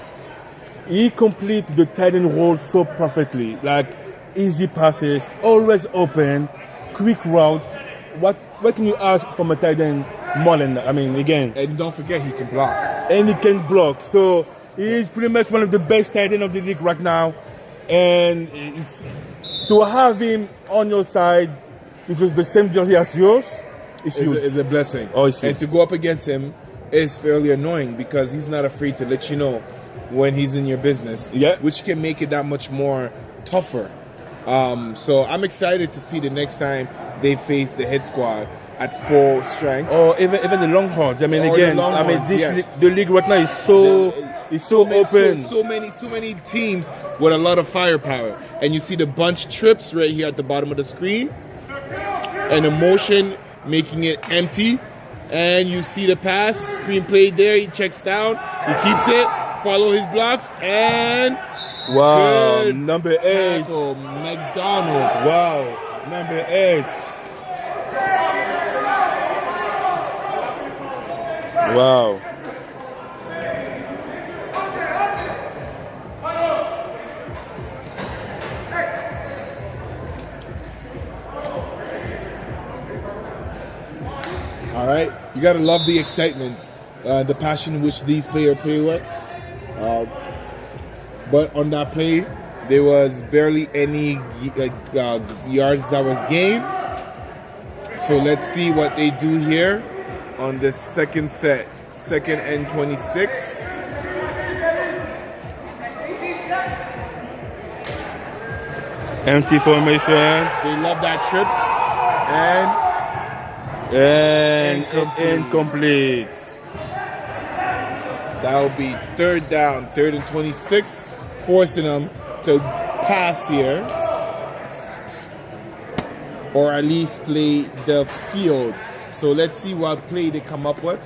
He completes the tight end role so perfectly. Like, easy passes, always open, quick routes. What can you ask from a tight end more than that? I mean, again. And don't forget, he can block. And he can block. So, he is pretty much one of the best tight end of the league right now. And to have him on your side, which is the same jersey as yours, is a blessing. Oh, it's huge. And to go up against him is fairly annoying because he's not afraid to let you know when he's in your business, which can make it that much more tougher. So I'm excited to see the next time they face the hit squad at full strength. Or even the Longhorns. I mean, again, the league right now is so open. So many teams with a lot of firepower. And you see the bunch trips right here at the bottom of the screen. And a motion making it empty. And you see the pass, screen played there, he checks down, he keeps it, follow his blocks, and wow, number 8. Tackle, McDonald. Wow, number 8. Wow. All right, you gotta love the excitement, the passion which these players play with. But on that play, there was barely any yards that was gained. So let's see what they do here on the second set, 2nd and 26. Empty formation. They love that trips and incomplete. That will be 3rd down, 3rd and 26, forcing them to pass here. Or at least play the field. So let's see what play they come up with.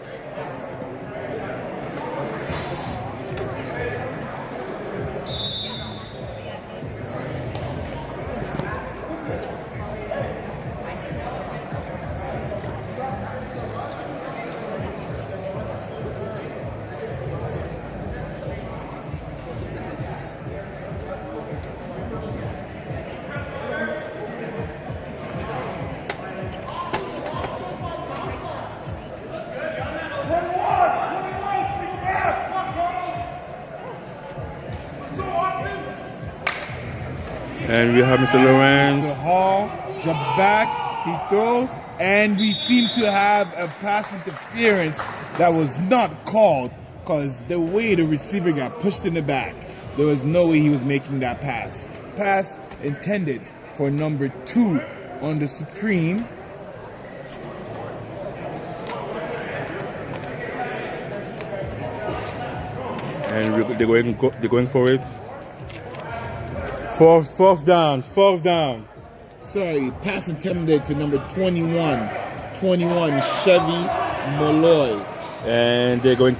we have Mr. Lawrence. The Hall jumps back, he throws, and we seem to have a pass interference that was not called because the way the receiver got pushed in the back, there was no way he was making that pass. Pass intended for number 2 on the Supreme. And they're going for it. Fourth down. Sorry, pass intended to number 21 Chevy Molloy. And they're gonna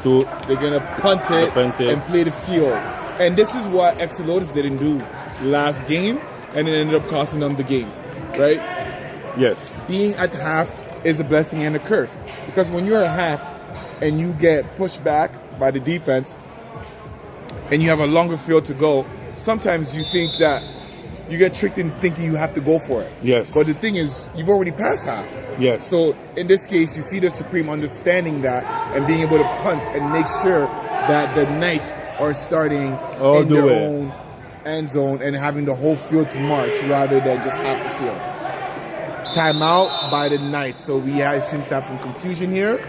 punt it and play the field. And this is what Axolotls didn't do last game, and it ended up costing them the game, right? Yes. Being at half is a blessing and a curse, because when you're at half and you get pushed back by the defense and you have a longer field to go, sometimes you think that you get tricked in thinking you have to go for it. Yes. But the thing is, you've already passed half. Yes. So in this case, you see the Supreme understanding that and being able to punt and make sure that the Knights are starting in their own end zone and having the whole field to march rather than just half the field. Timeout by the Knights. So we seems to have some confusion here.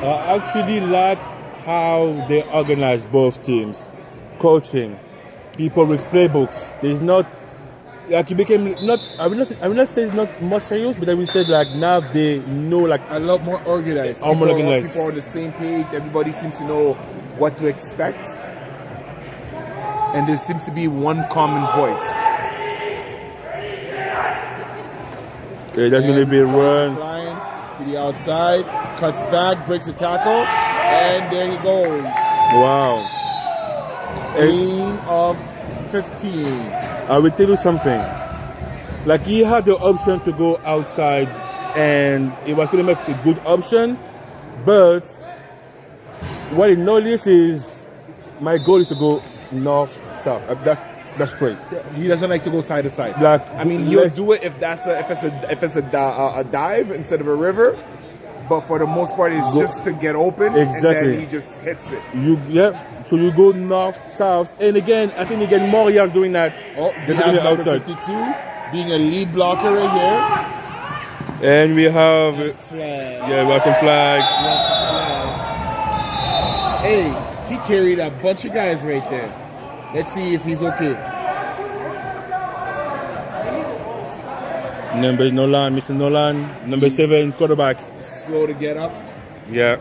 I actually like how they organize both teams. Coaching, people with playbooks. There's not like it became not. I will not say it's not more serious, but I will say like now they know like a lot more organized. More organized. People are on the same page. Everybody seems to know what to expect, and there seems to be one common voice. Okay, that's going to be a run. To the outside, cuts back, breaks a tackle, and there he goes. Wow. Gain of 15. I will tell you something. Like he had the option to go outside, and it was pretty much a good option. But what he noticed is my goal is to go north-south. That's straight. He doesn't like to go side to side. Like, I mean, he'll do it if it's a dive instead of a river. But for the most part, it's just to get open. Exactly. And then he just hits it. So you go north, south, and again, I think you get more yards doing that. Oh, they have number outside. 52 being a lead blocker right here. And we have Russian flag. Hey, he carried a bunch of guys right there. Let's see if he's okay. Number Nolan, Mr. Nolan. Number 7, quarterback. Slow to get up. Yeah.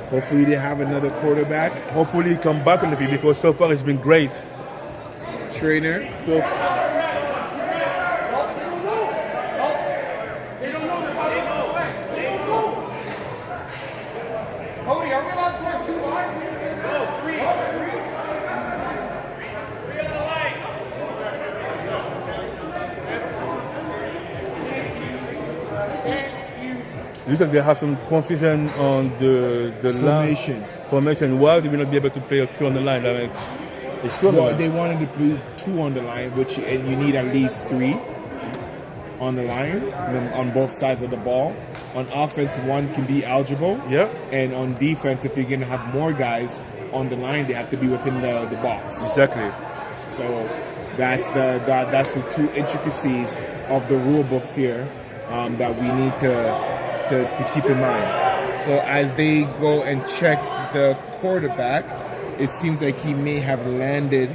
Hopefully they have another quarterback. Hopefully he come back on the field because so far it's been great. Trainer. So looks like they have some confusion on the formation. Why they will not be able to play 2 on the line? That makes it's true. Well, they wanted to play 2 on the line, and you need at least 3 on the line on both sides of the ball. On offense, 1 can be eligible. Yeah. And on defense, if you're going to have more guys on the line, they have to be within the box. Exactly. So that's the 2 intricacies of the rule books here that we need to keep in mind. So as they go and check the quarterback, it seems like he may have landed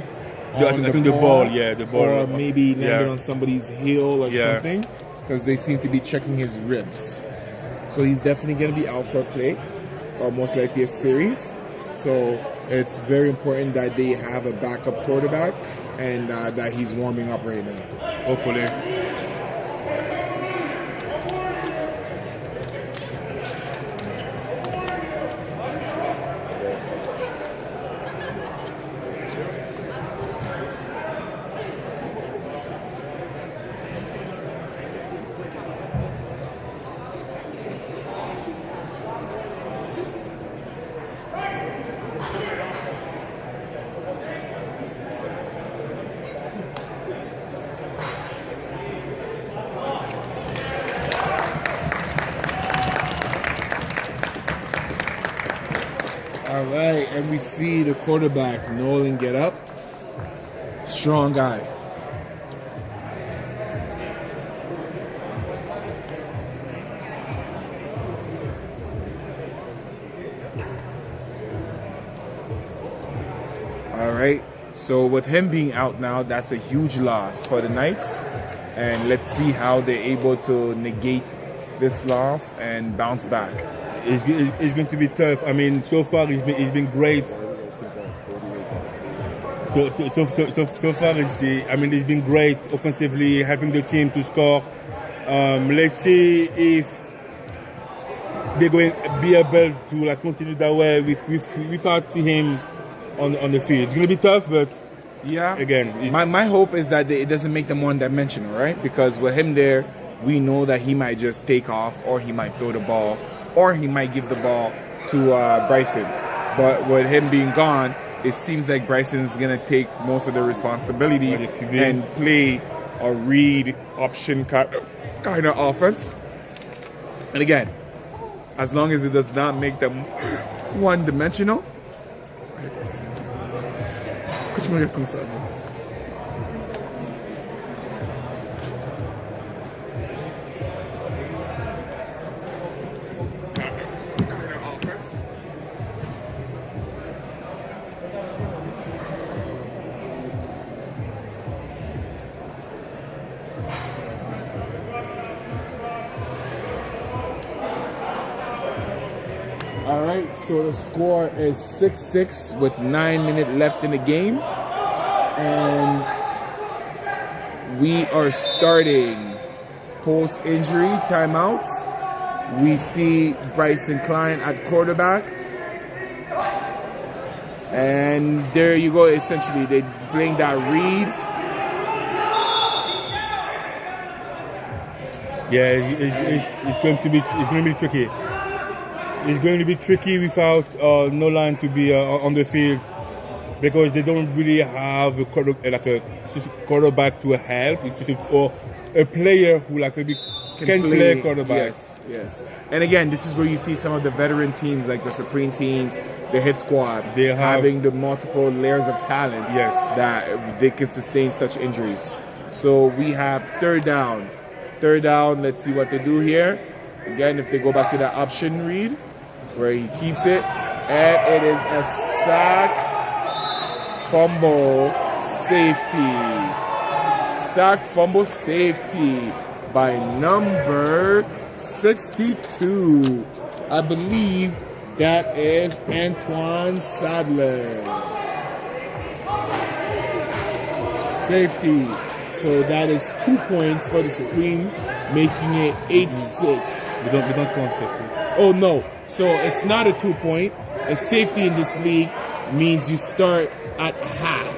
on the ball, or maybe landed on somebody's heel or something, because they seem to be checking his ribs. So he's definitely going to be out for a play, or most likely a series. So it's very important that they have a backup quarterback and that he's warming up right now. Hopefully. All right, and we see the quarterback, Nolan, get up. Strong guy. All right, so with him being out now, that's a huge loss for the Knights. And let's see how they're able to negate this loss and bounce back. It's going to be tough. I mean, so far he's been great. So far, he's been great offensively, helping the team to score. Let's see if they're going to be able to continue that way without him on the field. It's going to be tough, but yeah, again, my hope is that it doesn't make them one-dimensional, right? Because with him there, we know that he might just take off, or he might throw the ball, or he might give the ball to Bryson. But with him being gone, it seems like Bryson's going to take most of the responsibility and play a read option kind of offense. And again, as long as it does not make them one-dimensional. All right, so the score is 6-6 with 9 minutes left in the game. And we are starting post-injury timeout. We see Bryson Klein at quarterback. And there you go, essentially. They're playing that read. yeah, it's going to be tricky. It's going to be tricky without Nolan to be on the field, because they don't really have a quarterback to help. It's just a player who maybe can play quarterback. Yes. And again, this is where you see some of the veteran teams, like the Supreme teams, the hit squad, having the multiple layers of talent that they can sustain such injuries. So we have third down. Let's see what they do here. Again, if they go back to that option read, where he keeps it, and it is a sack, fumble, safety by number 62. I believe that is Antoine Sadler. Safety. So that is 2 points for the Supreme, making it 8-6. We don't count safety. Oh no. So it's not a 2 point. A safety in this league means you start at half.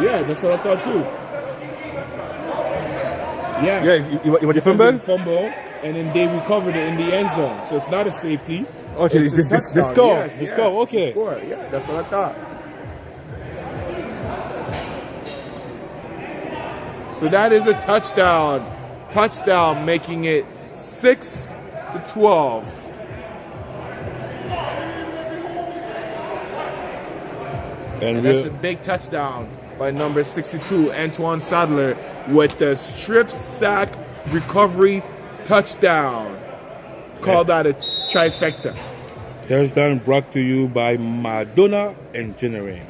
Yeah, that's what I thought too. Yeah. You want the fumble? Fumble, and then they recovered it in the end zone. So it's not a safety. Oh, it's a the score. Yes, the score, okay. The score. Yeah, that's what I thought. So that is a touchdown. Touchdown, making it 6-12. And that's a big touchdown by number 62, Antoine Sadler, with the strip sack recovery touchdown. Call that a trifecta. Touchdown brought to you by Madonna Engineering.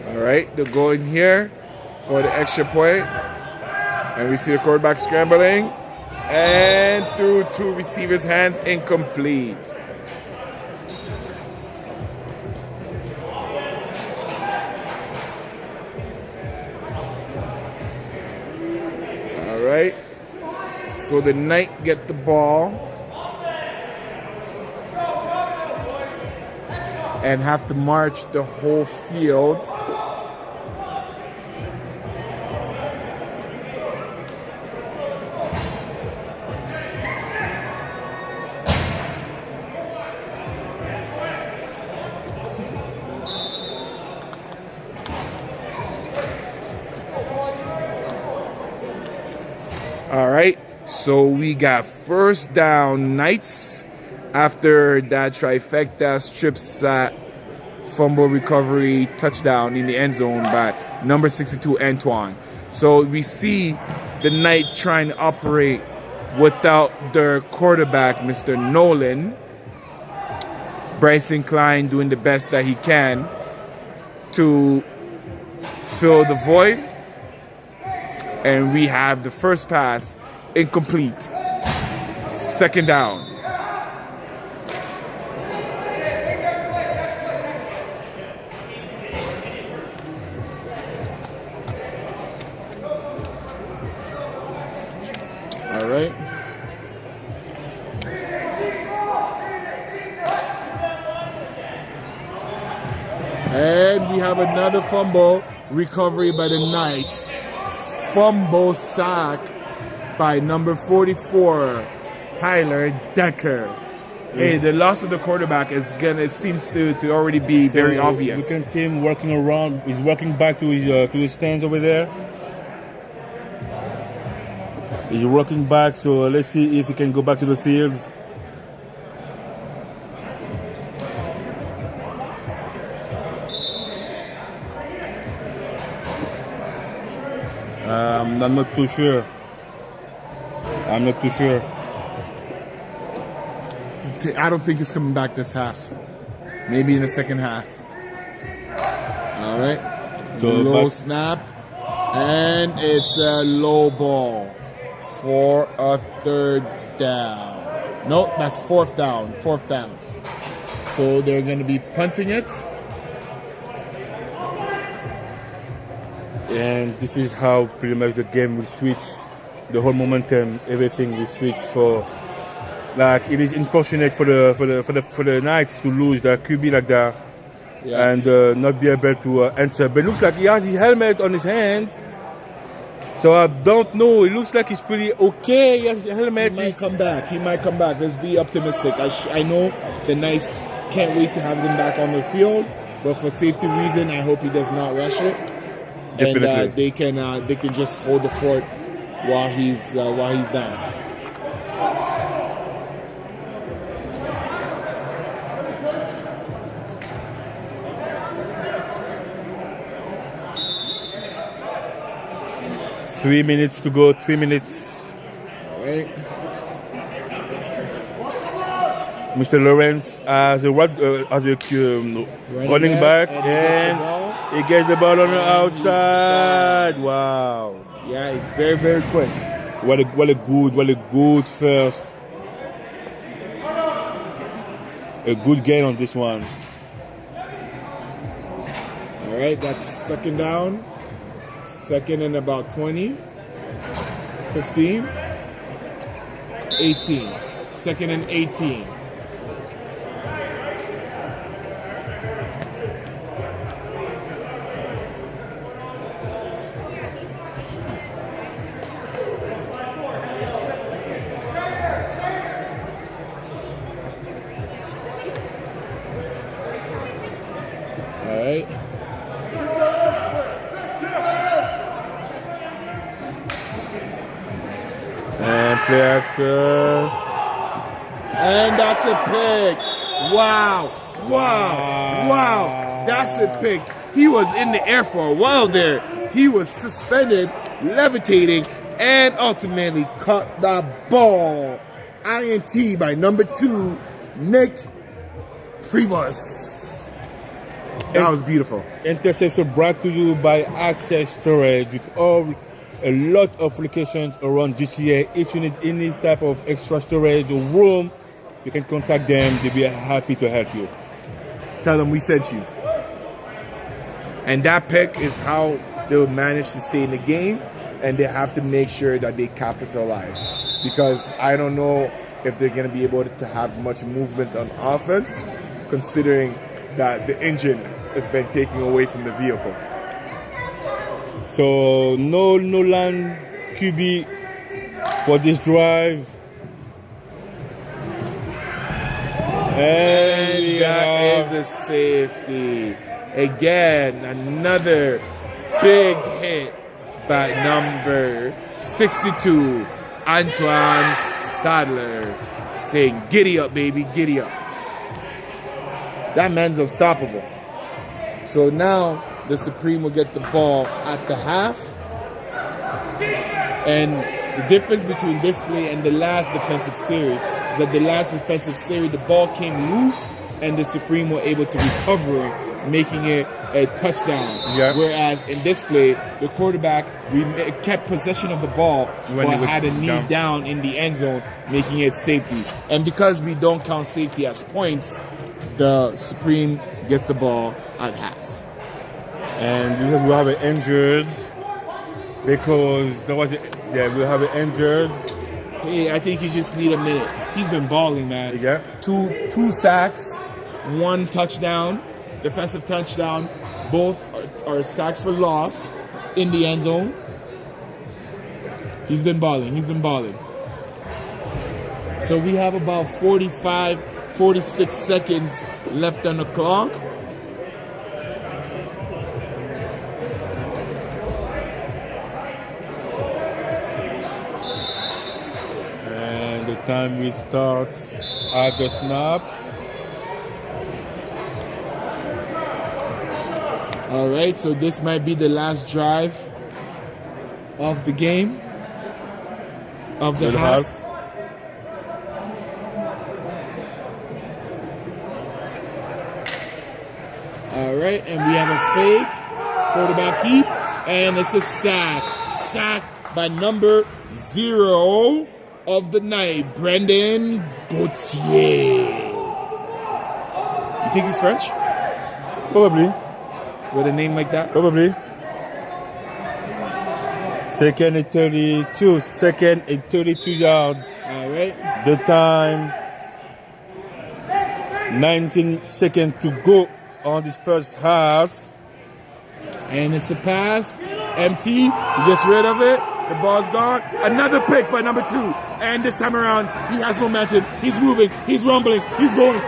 All right, they're going here for the extra point. And we see the quarterback scrambling. And through two receivers' hands, incomplete. All right. So the Knight get the ball and have to march the whole field. All right, so we got first down Knights after that trifecta strip sack, fumble recovery, touchdown in the end zone by number 62 Antoine. So we see the Knight trying to operate without their quarterback, Mr. Nolan. Bryson Klein doing the best that he can to fill the void. And we have the first pass incomplete. Second down. All right. And we have another fumble recovery by the Knights. Fumble sack by number 44, Tyler Decker. Hey, the loss of the quarterback seems to already be very obvious. We can see him working around. He's working back to his stands over there. He's working back, so let's see if he can go back to the field. I'm not too sure. I don't think he's coming back this half. Maybe in the second half. All right. So low snap. And it's a low ball for a third down. Nope, that's fourth down. So they're going to be punting it. And this is how pretty much the game will switch. The whole momentum, everything will switch. For like it is unfortunate for the Knights to lose their QB like that, and not be able to answer. But it looks like he has his helmet on his hand. So I don't know. It looks like he's pretty okay. He has his helmet. He might come back. Let's be optimistic. I know the Knights can't wait to have him back on the field, but for safety reason, I hope he does not rush it. Definitely. And they can just hold the fort while he's down. Three minutes to go. 3 minutes. All right. Mr. Lawrence as a running back, and he gets the ball on the outside. Wow. Yeah, he's very, very quick. What a good first. A good gain on this one. All right, that's second down. Second and about 20. 15. 18. Second and 18. And play action. And that's a pick. Wow. That's a pick. He was in the air for a while there. He was suspended, levitating, and ultimately caught the ball. INT by number 2, Nick Prevost. That was beautiful. Interception brought to you by Access Storage with a lot of locations around GTA. If you need any type of extra storage or room, you can contact them. They'll be happy to help you. Tell them we sent you. And that pick is how they'll manage to stay in the game, and they have to make sure that they capitalize. because I don't know if they're going to be able to have much movement on offense, considering that the engine has been taken away from the vehicle. So no Nolan QB for this drive. And that is a safety. Again, another big hit by number 62, Antoine Sadler, saying, "Giddy up, baby, giddy up." That man's unstoppable. So now the Supreme will get the ball at the half. And the difference between this play and the last defensive series is that the last defensive series, the ball came loose and the Supreme were able to recover it, making it a touchdown. Yeah. Whereas in this play, the quarterback kept possession of the ball When but it was had a knee down in the end zone, making it safety. And because we don't count safety as points, the Supreme gets the ball at half. And we have it injured because there was we have it injured. Hey, I think he just need a minute. He's been balling, man. Yeah. Two sacks, 1 touchdown, defensive touchdown. Both are sacks for loss in the end zone. He's been balling. So we have about 46 seconds left on the clock. And the time will start at the snap. All right, so this might be the last drive of the game, of the half. All right, and we have a fake, quarterback keep, and it's a sack. Sack by number 0 of the night, Brendan Gauthier. You think he's French? Probably. With a name like that? Probably. Second and 32. Second and 32 yards. All right. The time, 19 seconds to go on this first half. And it's a pass. Empty. He gets rid of it. The ball's gone. Another pick by number 2. And this time around, he has momentum. He's moving. He's rumbling. He's going.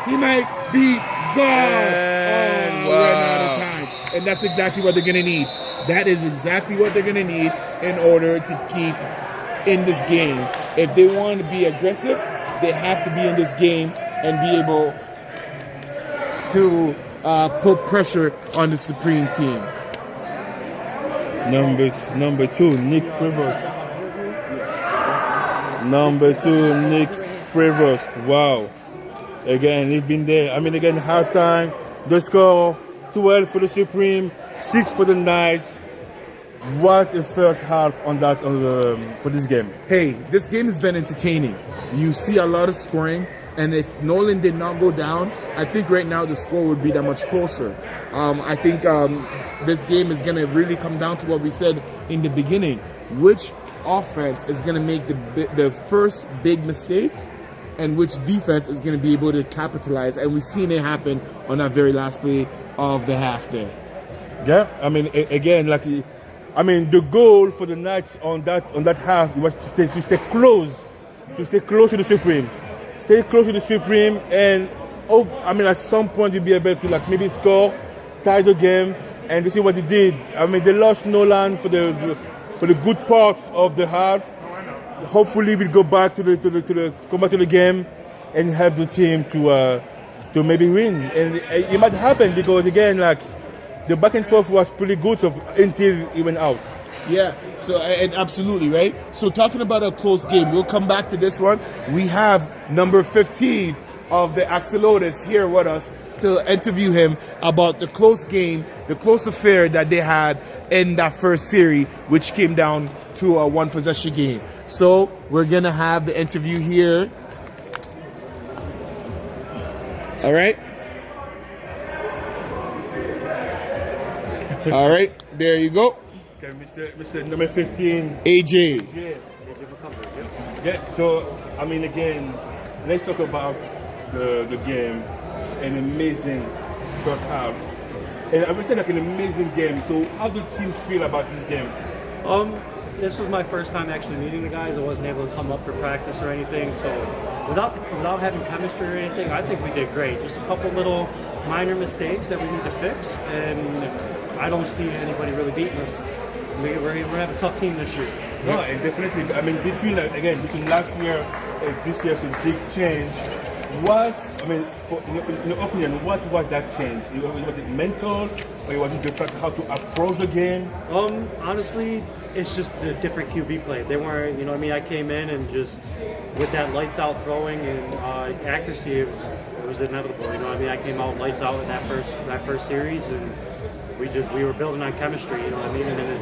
He might be gone. And we're running out of time. And that's exactly what they're going to need. That is exactly what they're going to need in order to keep in this game. If they want to be aggressive, they have to be in this game and be able to put pressure on the Supreme team. Number 2, Nick Prevost. Number 2, Nick Prevost. Wow. Again, he's been there. I mean, again, halftime, the score, 12 for the Supreme, 6 for the Knights. What a first half on that for this game. Hey, this game has been entertaining. You see a lot of scoring, and if Nolan did not go down, I think right now the score would be that much closer. I think this game is going to really come down to what we said in the beginning. Which offense is going to make the first big mistake, and which defense is going to be able to capitalize? And we've seen it happen on that very last play of the half there. Yeah, I mean, again, the goal for the Knights on that half was to stay close to the Supreme. Stay close to the Supreme, and at some point you'll be able to maybe score, tie the game, and to see what they did. I mean, they lost Nolan for the good part of the half. Hopefully, we'll go back to the game and help the team to maybe win. And it might happen because again, the back and forth was pretty good until it went out. Yeah, so and absolutely, right? So talking about a close game, we'll come back to this one. We have number 15 of the Axolotls here with us to interview him about the close game, the close affair that they had in that first series, which came down to a 1-possession game. So we're going to have the interview here. All right. All right, there you go. Okay, Mr. Number 15. AJ. Yeah, so, I mean, again, let's talk about the game. An amazing first half. And I would say like an amazing game. So how did the team feel about this game? This was my first time actually meeting the guys. I wasn't able to come up for practice or anything. So without having chemistry or anything, I think we did great. Just a couple little minor mistakes that we need to fix. And I don't see anybody really beating us. We're going to have a tough team this year. No, and definitely. I mean, between last year and this year, it's a big change. What, I mean, in your opinion, what was that change? Was it mental, or was it the fact how to approach the game? Honestly, it's just the different QB play. They weren't, you know what I mean? I came in and just with that lights out throwing and accuracy, it was inevitable. You know what I mean? I came out lights out in that first series, and we were building on chemistry. You know what I mean? And then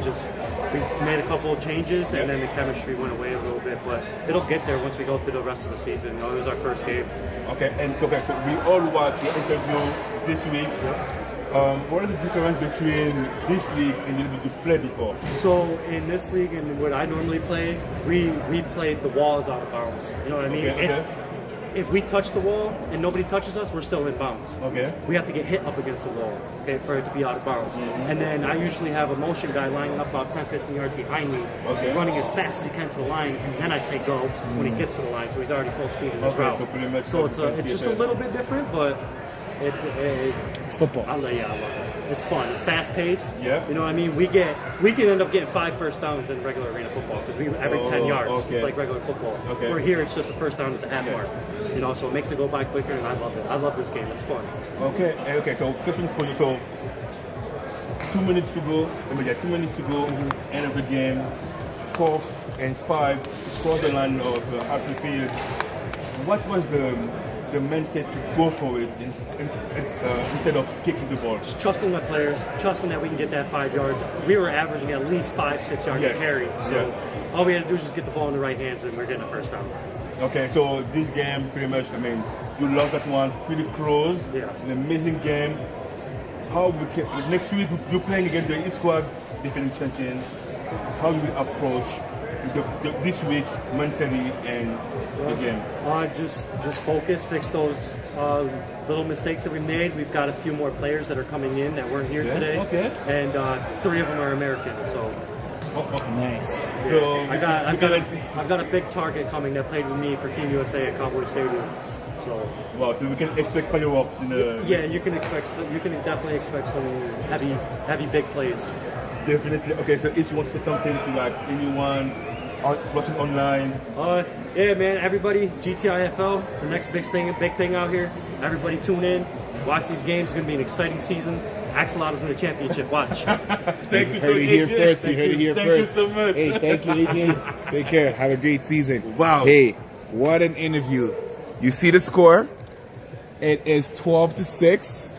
we made a couple of changes, and then the chemistry went away a little bit. But it'll get there once we go through the rest of the season. You know, it was our first game. Okay, and so we all watched your interview this week. What is the difference between this league and the league you played before? So in this league and what I normally play, we played the walls out of bounds. You know what I mean? Okay. If we touch the wall and nobody touches us, we're still in bounds. Okay. We have to get hit up against the wall, okay, for it to be out of bounds. Mm-hmm. And then I usually have a motion guy lining up about 10, 15 yards behind me, running as fast as he can to the line, and then I say go when he gets to the line, so he's already full speed in his route. So pretty much So it's just a little bit different, but it's football. I love it. It's fun. It's fast paced. Yeah. You know what I mean? We can end up getting 5 first downs in regular arena football because every 10 yards. Okay. It's like regular football. Okay. We're here. It's just a first down at the half mark. You know, so it makes it go by quicker, and I love it. I love this game. It's fun. Okay. So question for you. So 2 minutes to go. 2 minutes to go. End of the game. 4th and 5. Cross the line of half the field. What was the mindset to go for it instead of kicking the ball? Just trusting my players, trusting that we can get that 5 yards. We were averaging at least 5-6 yards a carry. So all we had to do was just get the ball in the right hands, and we're getting a first down. Okay, so this game pretty much, I mean, you lost that one pretty close. Yeah. An amazing game. Next week you're playing against the East Squad defending champion. How do we approach this week mentally and the game? Just focus, fix those little mistakes that we made. We've got a few more players that are coming in that weren't here today. Okay. And 3 of them are American. So Nice. yeah. So I've got a big target coming that played with me for Team USA at Cowboy Stadium. So wow, so we can expect fireworks in the you can definitely expect some heavy big plays. Definitely. Okay, so if you want to say something to like anyone watching online. Yeah, man, everybody, GTIFL, it's the next big thing out here. Everybody tune in, watch these games. It's going to be an exciting season. Axolotls in the championship. Watch. Thank you so Heard it here AJ. first. You heard it here Thank first. you so much. Hey, thank you, AJ. Take care. Have a great season. Wow. Hey, what an interview. You see the score? It is 12-6.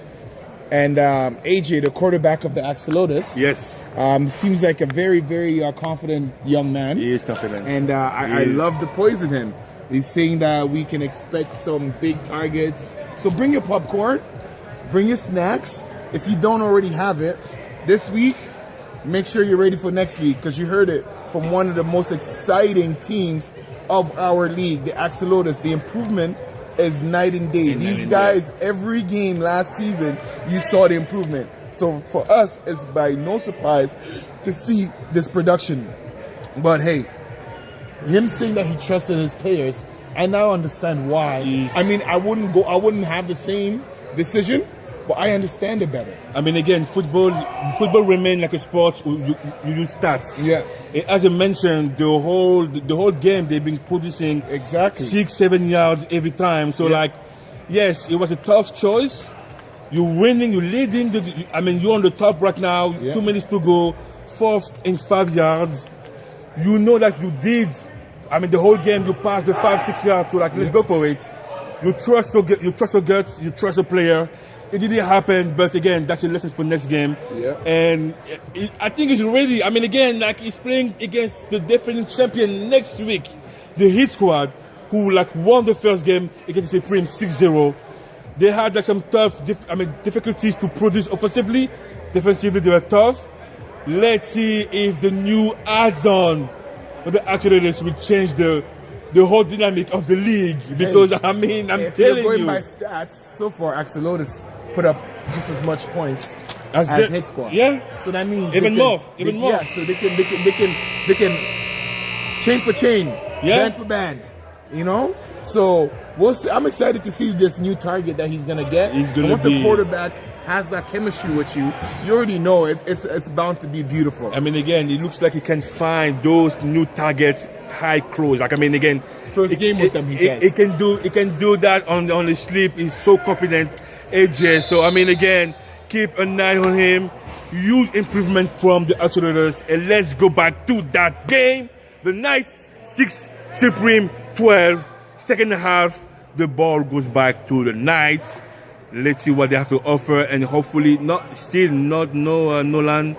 And AJ, the quarterback of the Axolotls, Yes. seems like a very, very confident young man. He is confident. And I love the poise in him. He's saying that we can expect some big targets. So bring your popcorn, bring your snacks. If you don't already have it, this week, make sure you're ready for next week because you heard it from one of the most exciting teams of our league, the Axolotls. The improvement is night and day. These guys, every game last season, you saw the improvement. So for us, it's by no surprise to see this production. But hey, him saying that he trusted his players, I now understand why. Yes. I mean, I wouldn't have the same decision, but I understand it better. I mean, again, football remains like a sport. You use stats. Yeah. As I mentioned, the whole game they've been producing Exactly. 6-7 yards every time. So like, yes, it was a tough choice. You're winning. You're leading. You're on the top right now. Yeah. 2 minutes to go. 4th and 5 yards. You know that you did. I mean, the whole game you passed the 5-6 yards. So like, let's go for it. You trust your guts. You trust the player. It didn't happen, but again, that's a lesson for next game. Yeah. And I think it's ready. I mean, again, like he's playing against the defending champion next week, the Heat Squad, who like won the first game against the Supreme 6-0. They had like some tough, difficulties to produce offensively. Defensively, they were tough. Let's see if the new add-on for the Axolotls will change the the whole dynamic of the league. Because I mean, I'm if you're telling going you, by stats, so far Axolotls put up just as much points as as the- Hit Squad. yeah. So that means Even they can- more, even more. Yeah, so they can chain for chain, Yeah. band for band. You know? So we'll see. I'm excited to see this new target that he's gonna get. He's gonna And once be- a quarterback has that chemistry with you, you already know it's bound to be beautiful. I mean, again, it looks like he can find those new targets, high close. Like I mean, again, First game with them, he says. He can do that on the sleep. He's so confident, AJ. So I mean, again, keep an eye on him. Huge improvement from the Axolotls, and let's go back to that game. The Knights 6, Supreme 12. Second half, the ball goes back to the Knights. Let's see what they have to offer, and hopefully no Nolan.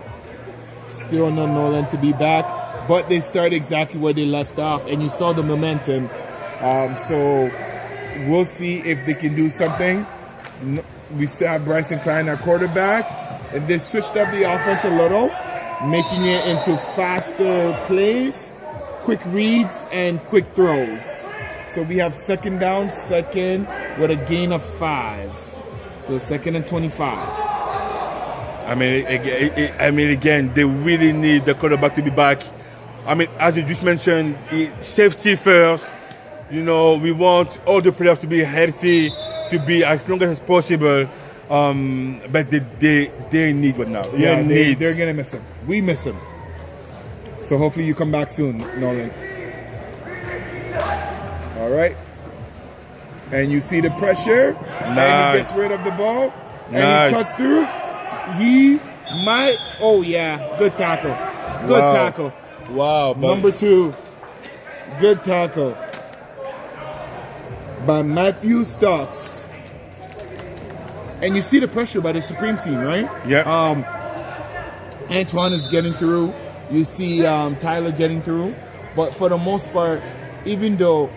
Still not Nolan to be back, but they start exactly where they left off, and you saw the momentum. So we'll see if they can do something. We still have Bryson Klein at quarterback, and they switched up the offense a little, making it into faster plays, quick reads, and quick throws. So we have second down, second with a gain of 5. So second and 25. I mean, again, they really need the quarterback to be back. I mean, as you just mentioned, safety first. You know, we want all the players to be healthy, to be as long as possible. But they need one now. Yeah, they're gonna miss him. We miss him. So hopefully you come back soon, Nolan. All right. And you see the pressure. And he gets rid of the ball. And he cuts through. He might. Oh, yeah. Good tackle. Good tackle. Wow. Number 2. Good tackle. By Matthew Stocks. And you see the pressure by the Supreme team, right? Yeah. Antoine is getting through. You see Tyler getting through. But for the most part, even though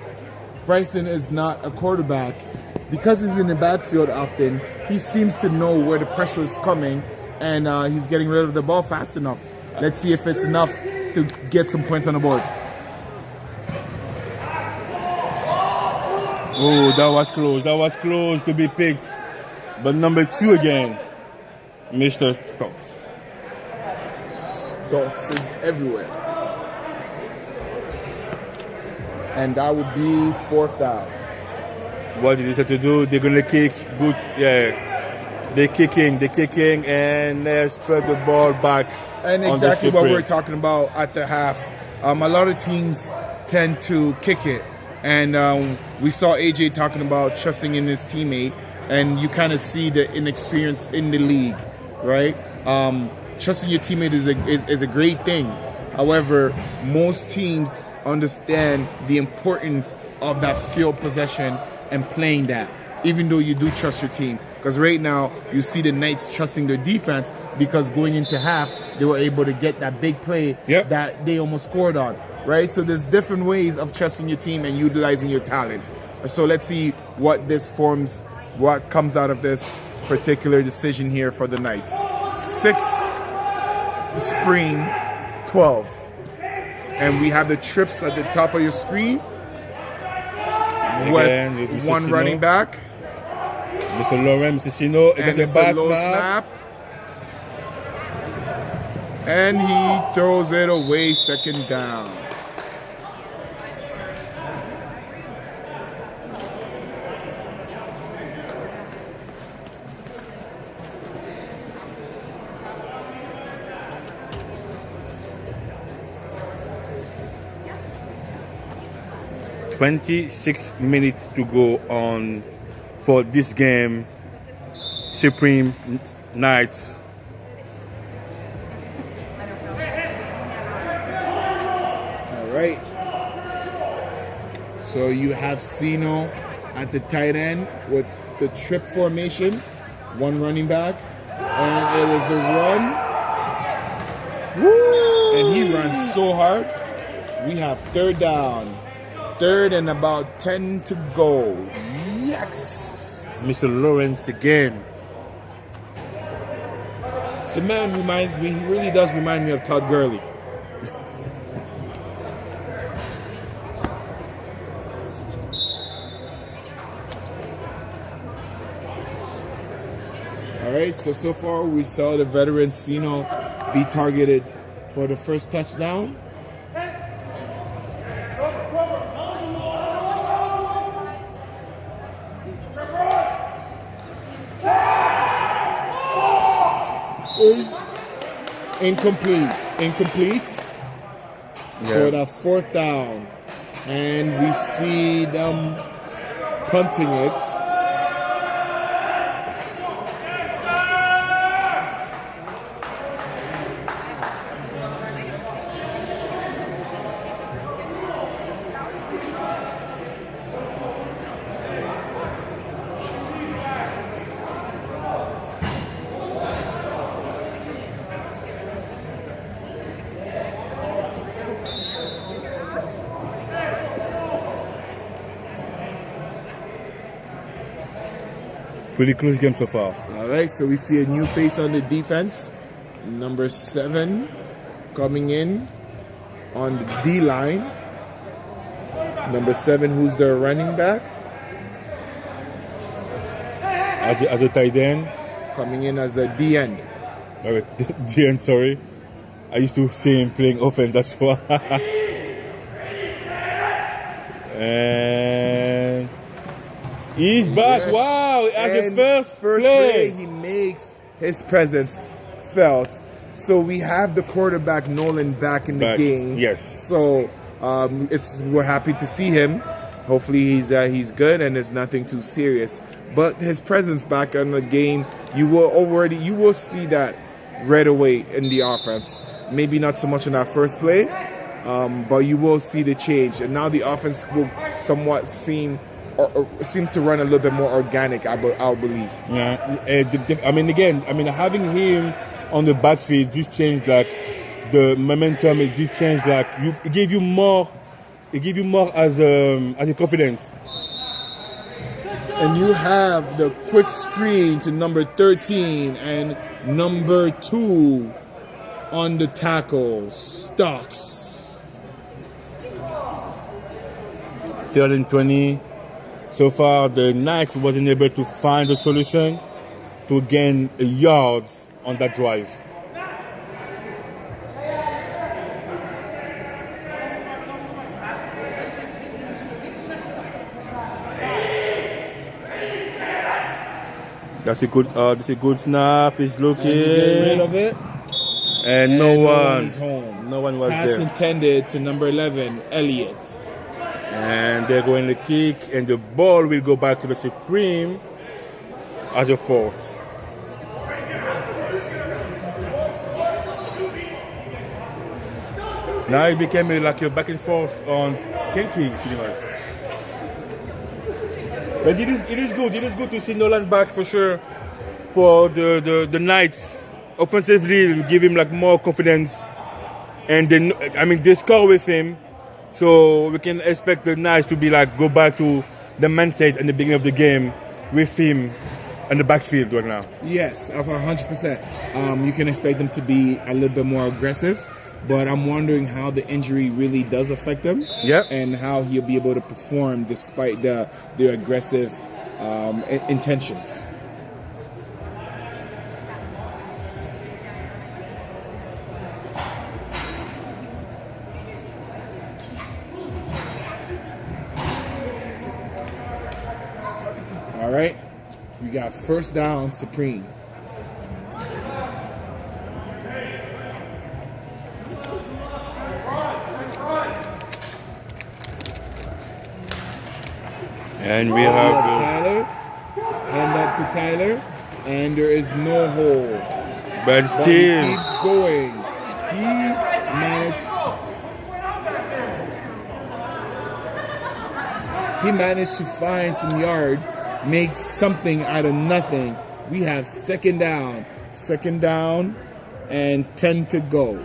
Bryson is not a quarterback, because he's in the backfield often, he seems to know where the pressure is coming, and he's getting rid of the ball fast enough. Let's see if it's enough to get some points on the board. Oh, that was close. That was close to be picked. But number 2 again, Mr. Stokes. Stokes is everywhere. And that would be 4th down. What did they decide to do? They're gonna kick. Good, yeah. They're kicking, and they spread the ball back. And on exactly the what Supreme. we're talking about at the half. A lot of teams tend to kick it. And we saw AJ talking about trusting in his teammate. And you kind of see the inexperience in the league, right? Trusting your teammate is a great thing. However, most teams understand the importance of that field possession and playing that, even though you do trust your team. Because right now, you see the Knights trusting their defense because going into half, they were able to get that big play that they almost scored on, right? So there's different ways of trusting your team and utilizing your talent. So let's see what comes out of this particular decision here for the Knights. 6, Spring, 12. And we have the trips at the top of your screen. Again, with Mr. one Sino. running back. Mr. Lauren, Mr. Sino, And the it's back a low snap. And he throws it away, second down. – 26 minutes to go on for this game. Supreme Knights. All right. So you have Sino at the tight end with the trip formation, one running back, and it was a run. Woo! And he runs so hard. We have third down. Third and about 10 to go. Yes! Mr. Lawrence again. The man reminds me, he really does remind me of Todd Gurley. right, so far we saw the veteran Sino be targeted for the first touchdown. Incomplete for the fourth down, and we see them punting it. Pretty close game so far. All right, so we see a new face on the defense. Number 7 coming in on the D line. Number 7, who's the running back? As a tight end. Coming in as a D end. D end, sorry. I used to see him playing offense, that's why. And he's back. Yes. Wow, as the And first play, he makes his presence felt. So we have the quarterback Nolan back in the game. Yes. So we're happy to see him. Hopefully he's good and it's nothing too serious. But his presence back in the game, you will see that right away in the offense. Maybe not so much in that first play, but you will see the change. And now the offense will somewhat seem to run a little bit more organic, I believe. Yeah. Having him on the backfield just changed like the momentum. It just changed like it gave you more as a confidence. And you have the quick screen to number 13 and number 2 on the tackle, Stocks. 3rd and 20. So far, the Knights wasn't able to find a solution to gain a yard on that drive. That's a good snap. He's looking. Get rid of it. And no one is home. No one was Pass there. intended to number 11, Elliott. And they're going to kick, and the ball will go back to the Supreme as a 4th. Now it became like a back and forth on kicking, pretty much. But it is good. It is good to see Nolan back for sure. For the Knights, offensively, give him like more confidence, and then they score with him. So we can expect the Knights to be like go back to the mindset in the beginning of the game with him in the backfield right now. Yes, 100%. You can expect them to be a little bit more aggressive, but I'm wondering how the injury really does affect them. Yeah. And how he'll be able to perform despite the aggressive intentions. All right, we got first down, Supreme. And we have Tyler, hand up to Tyler, and there is no hole. but He still, keeps going. He managed to find some yards, make something out of nothing. We have second down, and 10 to go.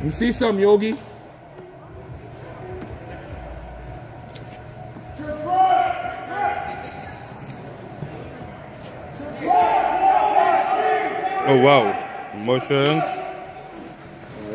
You see some, Yogi? oh wow, motions.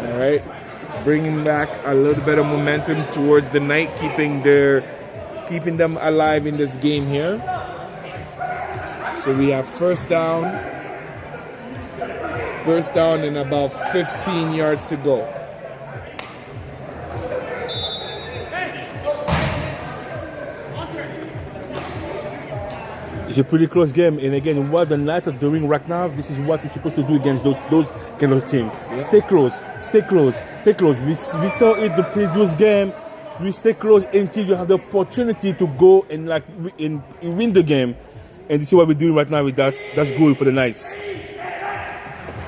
All right, bringing back a little bit of momentum towards the night, keeping them alive in this game here. So we have first down and about 15 yards to go. It's a pretty close game, and again, what the Knights are doing right now, this is what you're supposed to do against those kind of teams. Yeah. Stay close, stay close, stay close. We saw it the previous game. You stay close until you have the opportunity to go and win the game. And this is what we're doing right now with that. That's good for the Knights.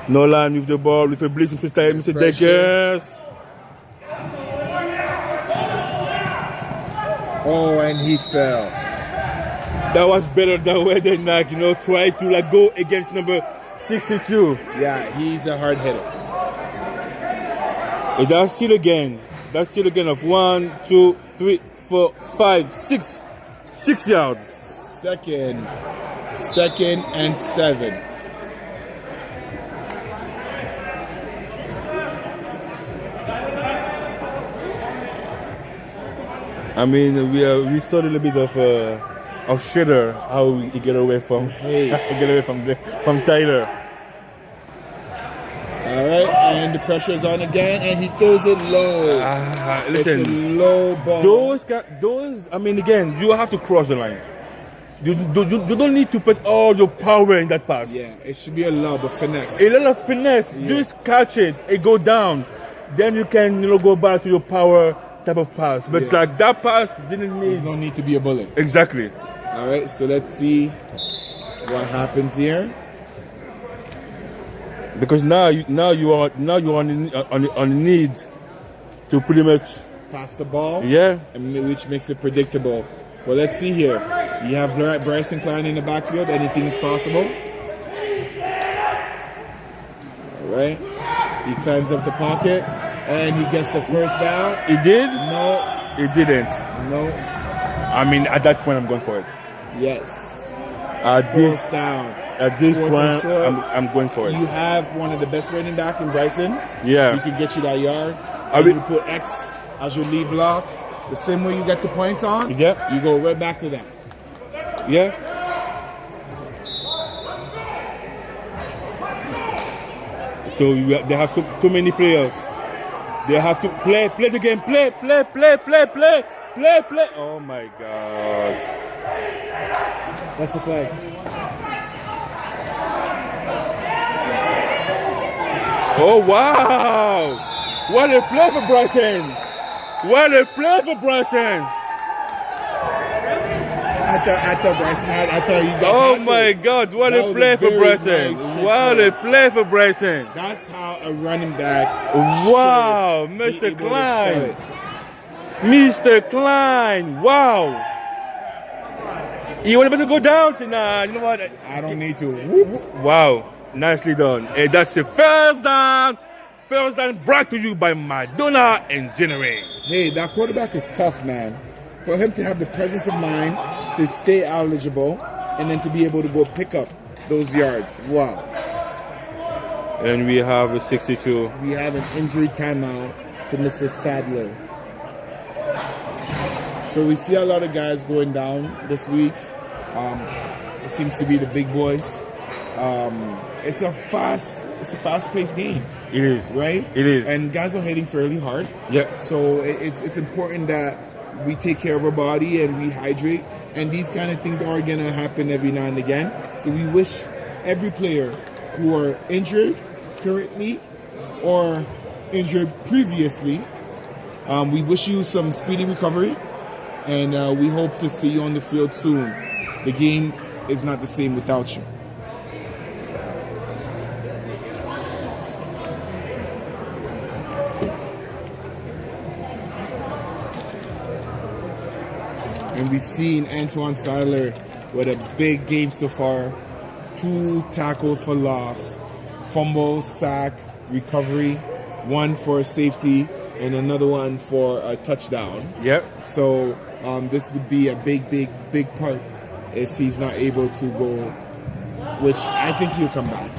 Nolan with the ball, with a blitz, Mr. Deckers. Oh, and he fell. That was better than way than try to go against number 62. Yeah, he's a hard hitter. And that's still again. That's still again of 1, 2, 3, 4, 5, 6. 6 yards. Second and 7. I mean, we saw a little bit of Shredder, how he get away from Tyler. All right, and the pressure is on again, and he throws it low. Listen, it's a low ball. Those. I mean, again, you have to cross the line. You don't need to put all your power in that pass. Yeah, it should be a lot of finesse. A lot of finesse. Yeah. Just catch it, go down, then you can go back to your power type of pass. But that pass didn't need. There's no need to be a bullet. Exactly. All right, so let's see what happens here. Because now you are on the need to pretty much pass the ball. Yeah, which makes it predictable. Well, let's see here. You have Bryson Klein in the backfield. Anything is possible. All right, he climbs up the pocket and he gets the first down. He did? No, he didn't. No. I mean, at that point, I'm going for it. Yes. At this point, sure. I'm going for it. You have one of the best running back in Bryson. Yeah. He can get you that yard. You put X as your lead block. The same way you get the points on. Yeah. You go right back to that. Yeah. So they have too many players. They have to play the game. Play. Oh my God. That's the flag. Oh wow! What a play for Bryson! What a play for Bryson! I thought Bryson had. I thought he got. Oh my God! What a play for Bryson! What a play for Bryson! That's how a running back. Wow, Mr. Klein! Mr. Klein! Wow! He was able to go down. Nah, you know what? I don't need to. Wow! Nicely done. And that's the first down. First down brought to you by Madonna Engineering. Hey, that quarterback is tough, man. For him to have the presence of mind to stay eligible and then to be able to go pick up those yards. Wow. And we have a 62. We have an injury timeout to Mr. Sadler. So we see a lot of guys going down this week. It seems to be the big boys. It's a fast-paced game. It is, right? It is, and guys are hitting fairly hard. Yeah. So it's important that we take care of our body and we hydrate. And these kind of things are gonna happen every now and again. So we wish every player who are injured currently or injured previously, we wish you some speedy recovery, and we hope to see you on the field soon. The game is not the same without you. And we've seen Antoine Sadler with a big game so far. 2 tackles for loss, fumble, sack, recovery, 1 for a safety, and another one for a touchdown. Yep. So this would be a big part if he's not able to go, which I think he'll come back.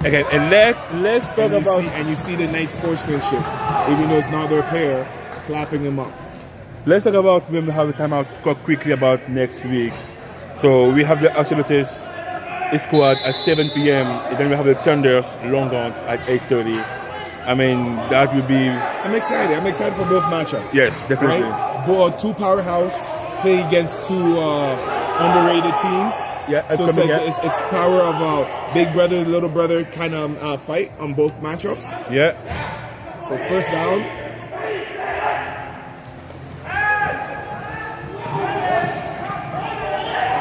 Okay, and let's talk about... And you see the night sportsmanship, even though it's not their player, clapping him up. Let's talk about, when we have a timeout, talk quickly about next week. So we have the Axolotls squad at 7 p.m. and then we have the Thunders Longhorns at 8:30. I mean, that will be... I'm excited for both matchups. Yes, definitely. Right? Both 2 powerhouse play against 2 underrated teams. Yeah, so it's power of a big brother, little brother kind of fight on both matchups. Yeah. So first down.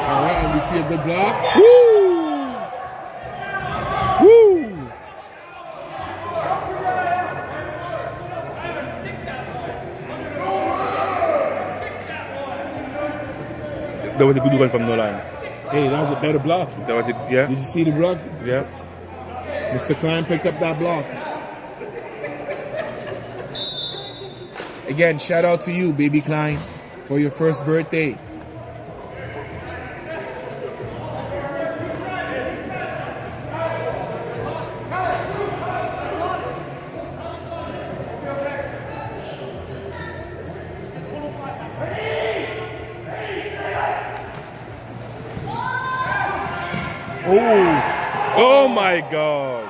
All right, and we see a good block. Woo! Woo! That was a good one from Nolan. Hey, that was a better block. That was it, yeah. Did you see the block? Yeah. Mr. Klein picked up that block. Again, shout out to you, baby Klein, for your first birthday. Oh my God.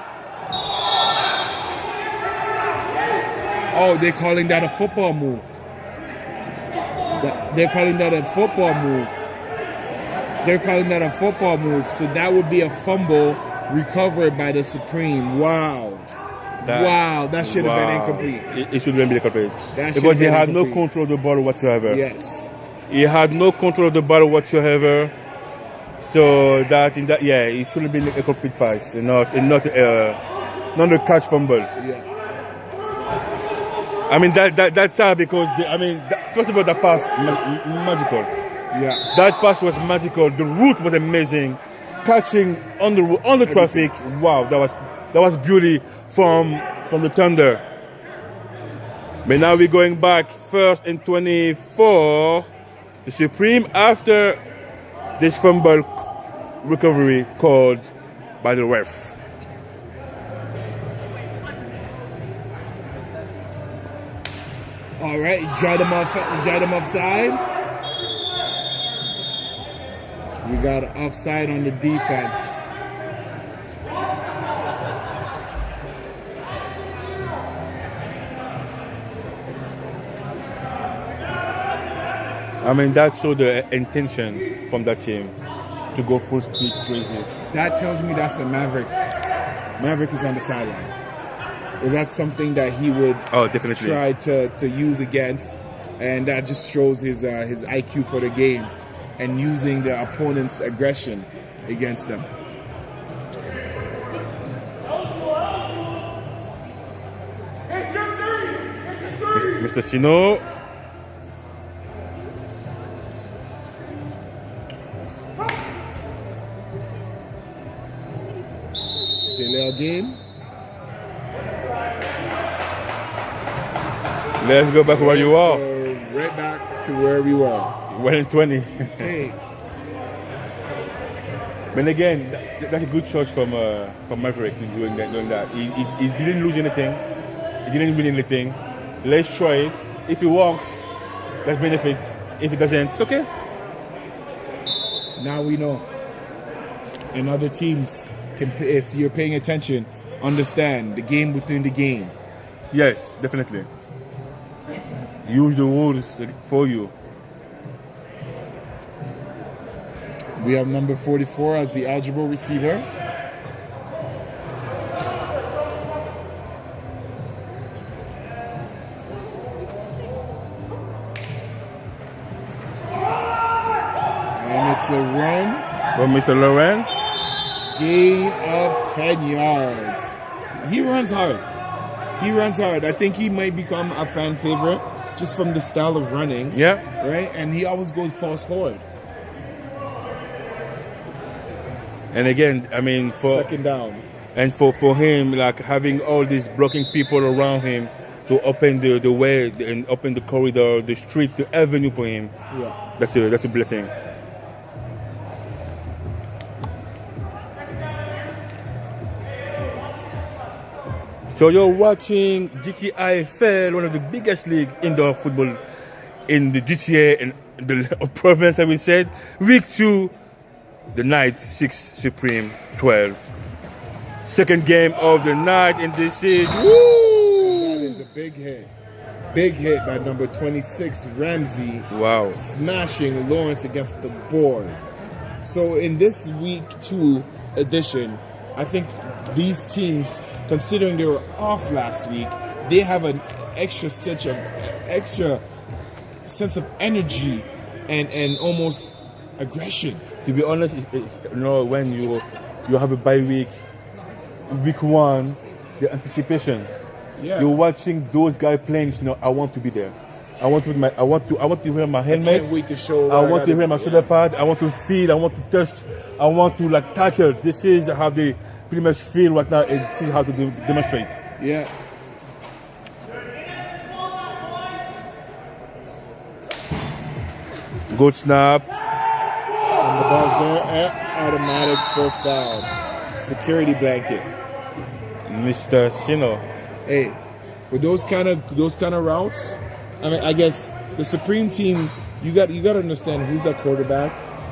Oh, they're calling that a football move. They're calling that a football move. They're calling that a football move. So that would be a fumble recovered by the Supreme. Wow. That should have been incomplete. It should have been incomplete. Because he had no control of the ball whatsoever. Yes. He had no control of the ball whatsoever. So that it shouldn't be a complete pass, and not a catch fumble. Yeah. I mean that's sad because first of all, that pass magical. Yeah. That pass was magical. The route was amazing. Catching on the traffic. Wow, that was beauty from the Thunder. But now we're going back, 1st and 24. The Supreme after this fumble recovery called by the ref. All right, drive them offside. We got offside on the defense. I mean, that showed the intention from that team to go full speed crazy. That tells me that's a Maverick. Maverick is on the sideline. Is that something that he would definitely try to use against? And that just shows his IQ for the game and using the opponent's aggression against them. Mr. Sino. GTIFL game. Let's go back where you are. So right back to where we were. 1-20. Hey. But again, that's a good choice from Maverick in doing that. He didn't lose anything. He didn't win anything. Let's try it. If it works, that's benefit. If it doesn't, it's okay. Now we know. And other teams, if you're paying attention, understand the game within the game. Yes, definitely. Use the rules for you. We have number 44 as the eligible receiver. And it's a run. From Mr. Lawrence. Gain of 10 yards. He runs hard. He runs hard. I think he might become a fan favorite just from the style of running. Yeah. Right? And he always goes fast forward. And again, I mean, second down. And for him, like having all these blocking people around him to open the way and open the corridor, the street, the avenue for him. Yeah. That's a blessing. So you're watching GTIFL, one of the biggest league indoor football in the GTA and the province, I will say. Week 2, the night 6 Supreme 12. Second game of the night, and this is woo! That is a big hit. Big hit by number 26, Ramsey. Wow. Smashing Lawrence against the board. So in this week 2 edition, I think these teams, considering they were off last week, they have an extra sense of energy and almost aggression. To be honest, it's when you have a bye week, week 1, the anticipation. Yeah. You're watching those guys playing. I want to be there. I want to wear my helmet. I can't wait to show. I want to wear my shoulder pad. I want to feel. I want to touch. I want to tackle. This is how they pretty much feel right now, and see how to demonstrate. Yeah. Good snap. And the ball's there. Automatic first down. Security blanket. Mr. Sino. Hey, for those kind of routes, I mean, I guess the Supreme team, you got to understand who's a quarterback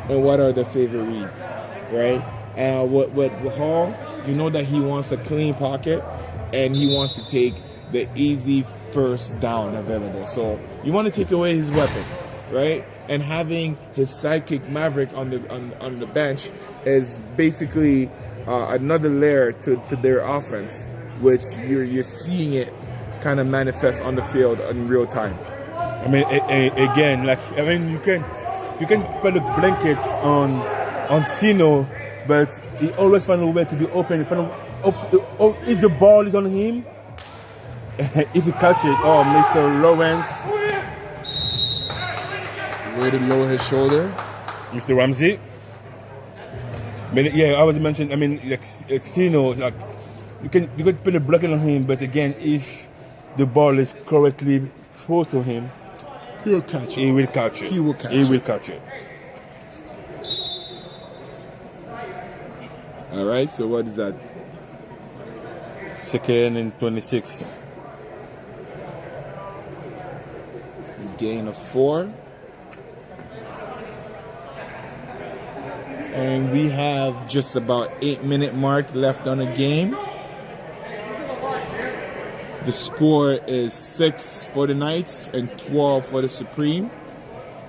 and what are their favorite reads, right? And with Hall, you know that he wants a clean pocket and he wants to take the easy first down available. So you want to take away his weapon, right? And having his sidekick Maverick on the bench is basically another layer to their offense, which you're seeing it kind of manifest on the field in real time. I mean, again, you can put a blanket on Sino, but he always finds a way to be open. If the ball is on him, if he catch it, Mr. Lawrence. Way to lower his shoulder. Mr. Ramsey. I mean, yeah, I was mentioning, I mean, Sino, you can put a blanket on him, but again, if the ball is correctly thrown to him, he will catch it. He will catch it. He will catch it. All right, so what is that? 2nd and 26. Gain of 4. And we have just about 8-minute mark left on the game. The score is 6 for the Knights and 12 for the Supreme.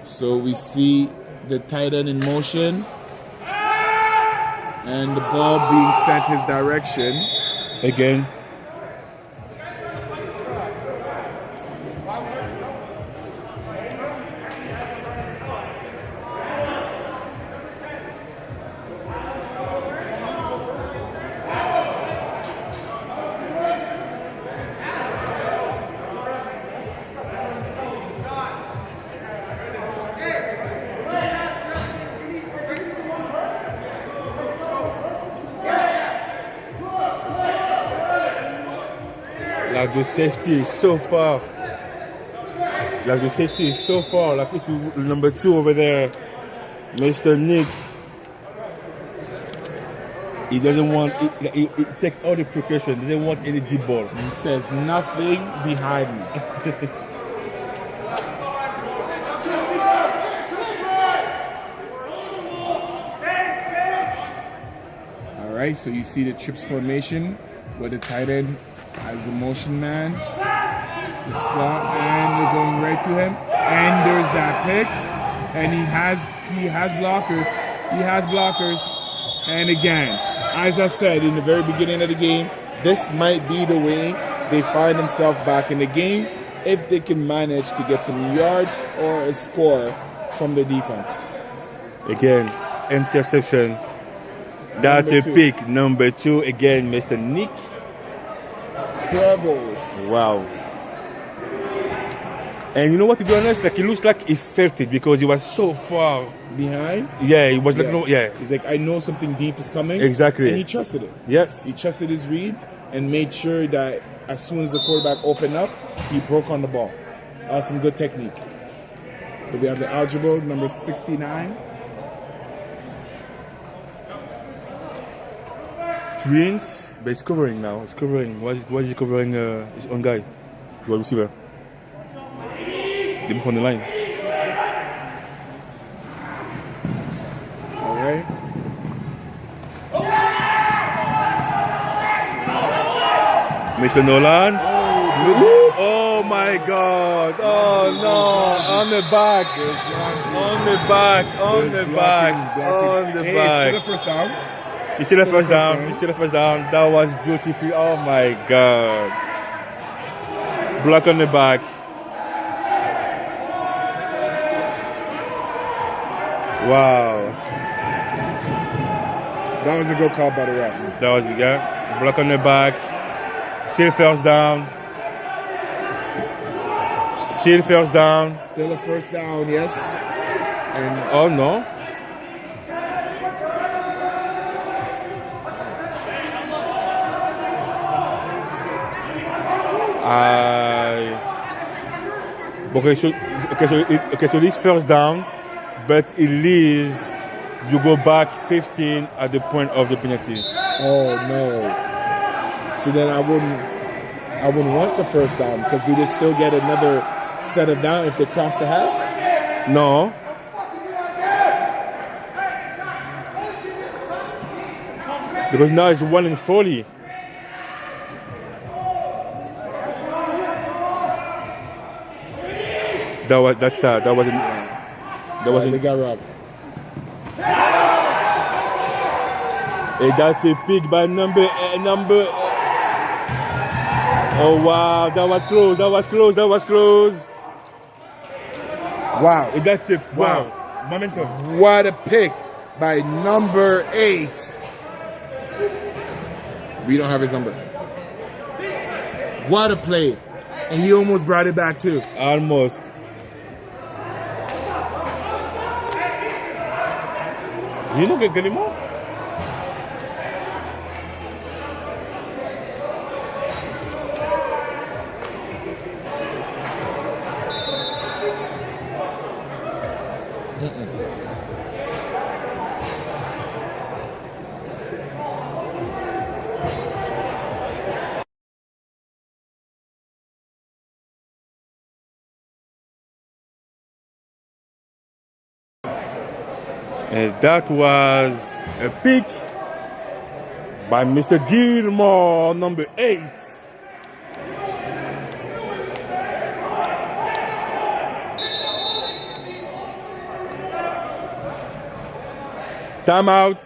So we see the tight end in motion. And the ball being sent his direction. Again. Like the safety is so far. Like the safety is so far. Like it's number 2 over there, Mr. Nick. He doesn't want. He take all the precautions. Doesn't want any deep ball. He says nothing behind me. All right, so you see the trips formation where the tight end has the motion man, the slot, and we're going right to him. And there's that pick, and he has blockers. He has blockers, and again, as I said in the very beginning of the game, this might be the way they find themselves back in the game if they can manage to get some yards or a score from the defense. Again, interception. That's Number a 2. pick. Number 2 again, Mr. Nick. Travels. Wow. And you know what? To be honest, like it looks like he felt it because he was so far Behind. Yeah, he was like no. Yeah, He's like, I know something deep is coming. Exactly. And he trusted it. Yes. He trusted his read and made sure that as soon as the quarterback opened up, he broke on the ball. Some good technique. So we have the algebra, number 69. Twins, but he's covering now. He's covering. Why is he covering his own guy? Wide receiver. Get him on the line. All right. Mr. Nolan. Oh my God. Oh no. On the back. On the back. On the back. On the back. Still a first down. He's still a first down. He's still a first down. That was beautiful. Oh my God. Block on the back. Wow. That was a good call by the refs. That was, yeah. Block on the back. Still first down. Still first down. Still a first down, yes. And Oh no. So this first down, but it leaves you go back 15 at the point of the penalty. oh no. So then I wouldn't want the first down because do they still get another set of down if they cross the half? No. Because now it's 1 and 40. That wasn't. They got robbed. That's a pick by number. Oh wow, that was close. That was close. Wow. That's it. Wow. Wow. Momentum. What a pick by number 8. We don't have his number. What a play. And he almost brought it back too. Almost. You don't get anymore? And that was a pick by Mr. Gilmore, number 8. Timeout.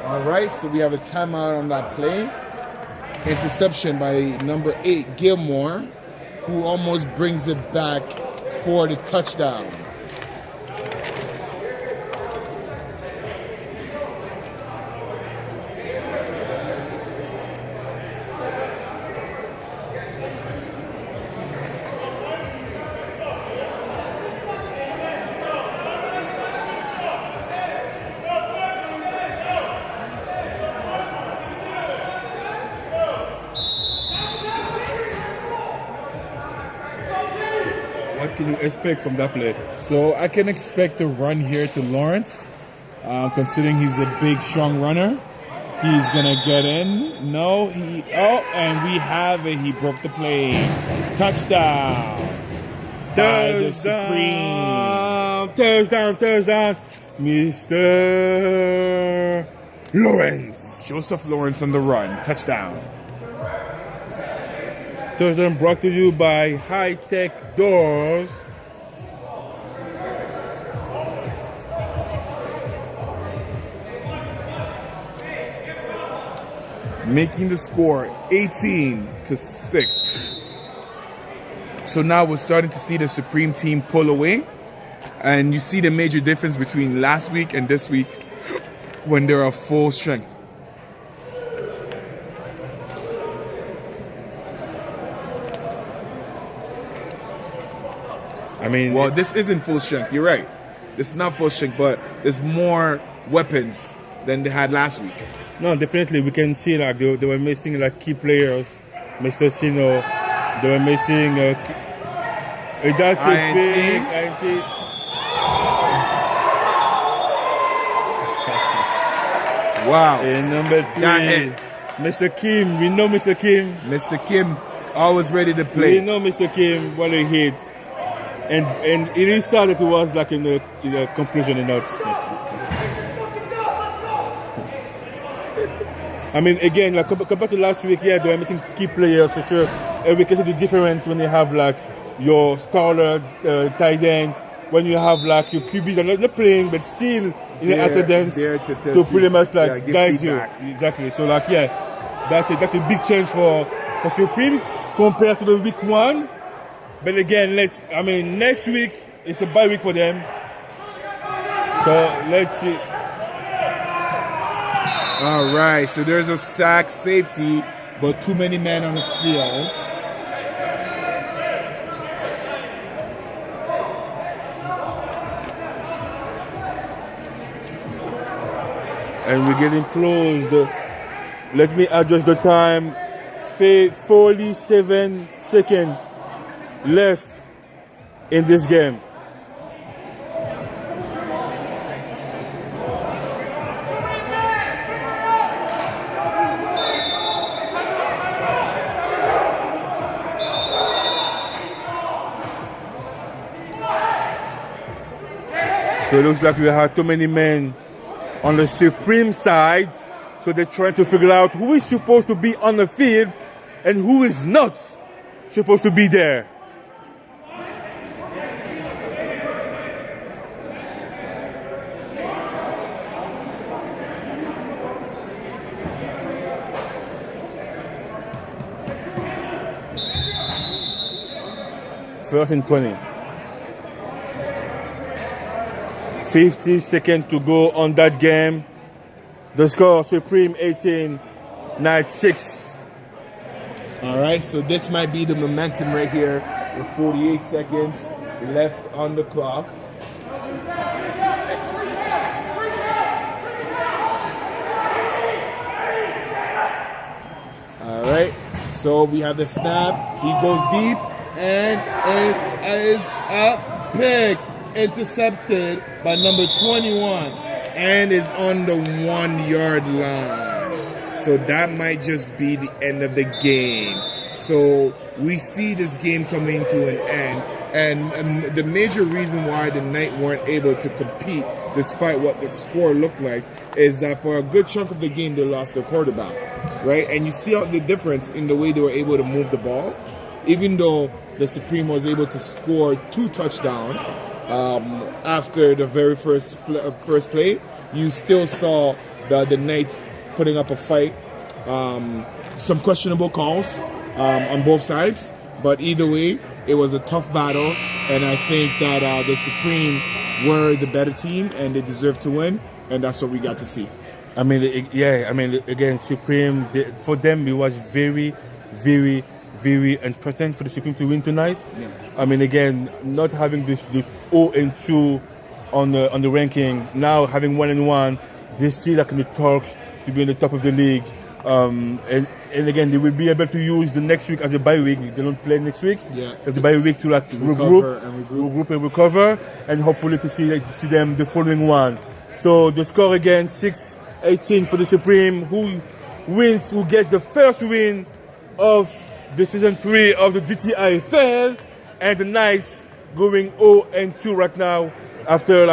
All right, so we have a timeout on that play. Interception by number 8, Gilmore, who almost brings it back for the touchdown. what can you expect from that play? So I can expect a run here to Lawrence, considering he's a big, strong runner. He's gonna get in. No, and we have it. He broke the play. Touchdown. By the Supreme. Touchdown, Mr. Lawrence. Joseph Lawrence on the run. Touchdown. Touchdown brought to you by High Tech Doors. Making the score 18-6. So now we're starting to see the Supreme team pull away. And you see the major difference between last week and this week when they're at full strength. I mean, well, this isn't full strength. You're right. This is not full strength, but there's more weapons than they had last week. No, definitely. We can see like they were missing like key players. Mr. Sino, they were missing that's a big INT. Wow. And number 3, Mr. Kim. We know Mr. Kim. Mr. Kim, always ready to play. We know Mr. Kim, what a hit. And it is sad that it was like in the conclusion and not. I mean, again, like compared to last week, yeah, they were missing key players for sure. And we can see the difference when you have like your starter tight end, when you have like your QB that are not playing but still in the attendance to pretty much like guide you. Exactly. So like that's a big change for Supreme compared to the week 1. But again, next week it's a bye week for them. So let's see. All right, so there's a sack safety, but too many men on the field. And we're getting close. Let me adjust the time. 47 seconds left in this game. So it looks like we have too many men on the Supreme side. So they're trying to figure out who is supposed to be on the field and who is not supposed to be there. First and 20. 50 seconds to go on that game. The score, Supreme 18, Knight 6. All right, so this might be the momentum right here with 48 seconds left on the clock. All right, so we have the snap. He goes deep, and it is a pick. Intercepted by number 21 and is on the 1 yard line. So that might just be the end of the game. So we see this game coming to an end. And the major reason why the Knight weren't able to compete, despite what the score looked like, is that for a good chunk of the game, they lost their quarterback, right? And you see the difference in the way they were able to move the ball. Even though the Supreme was able to score 2 touchdowns, after the very first play, you still saw the Knights putting up a fight. Some questionable calls on both sides, but either way, it was a tough battle, and I think that the Supreme were the better team, and they deserve to win, and that's what we got to see. I mean, again, Supreme, for them, it was very, very, very important for the Supreme to win tonight. Yeah. I mean, again, not having this 0-2 on the ranking, now having 1-1, they see like in the talks to be in the top of the league. And again, they will be able to use the next week as a bye week. They don't play next week. Yeah. As the bye week to like regroup and recover, and hopefully to see them the following one. So the score again, 6-18 for the Supreme, who gets the first win of the season 3 of the GTIFL, and the Knights going 0-2 right now after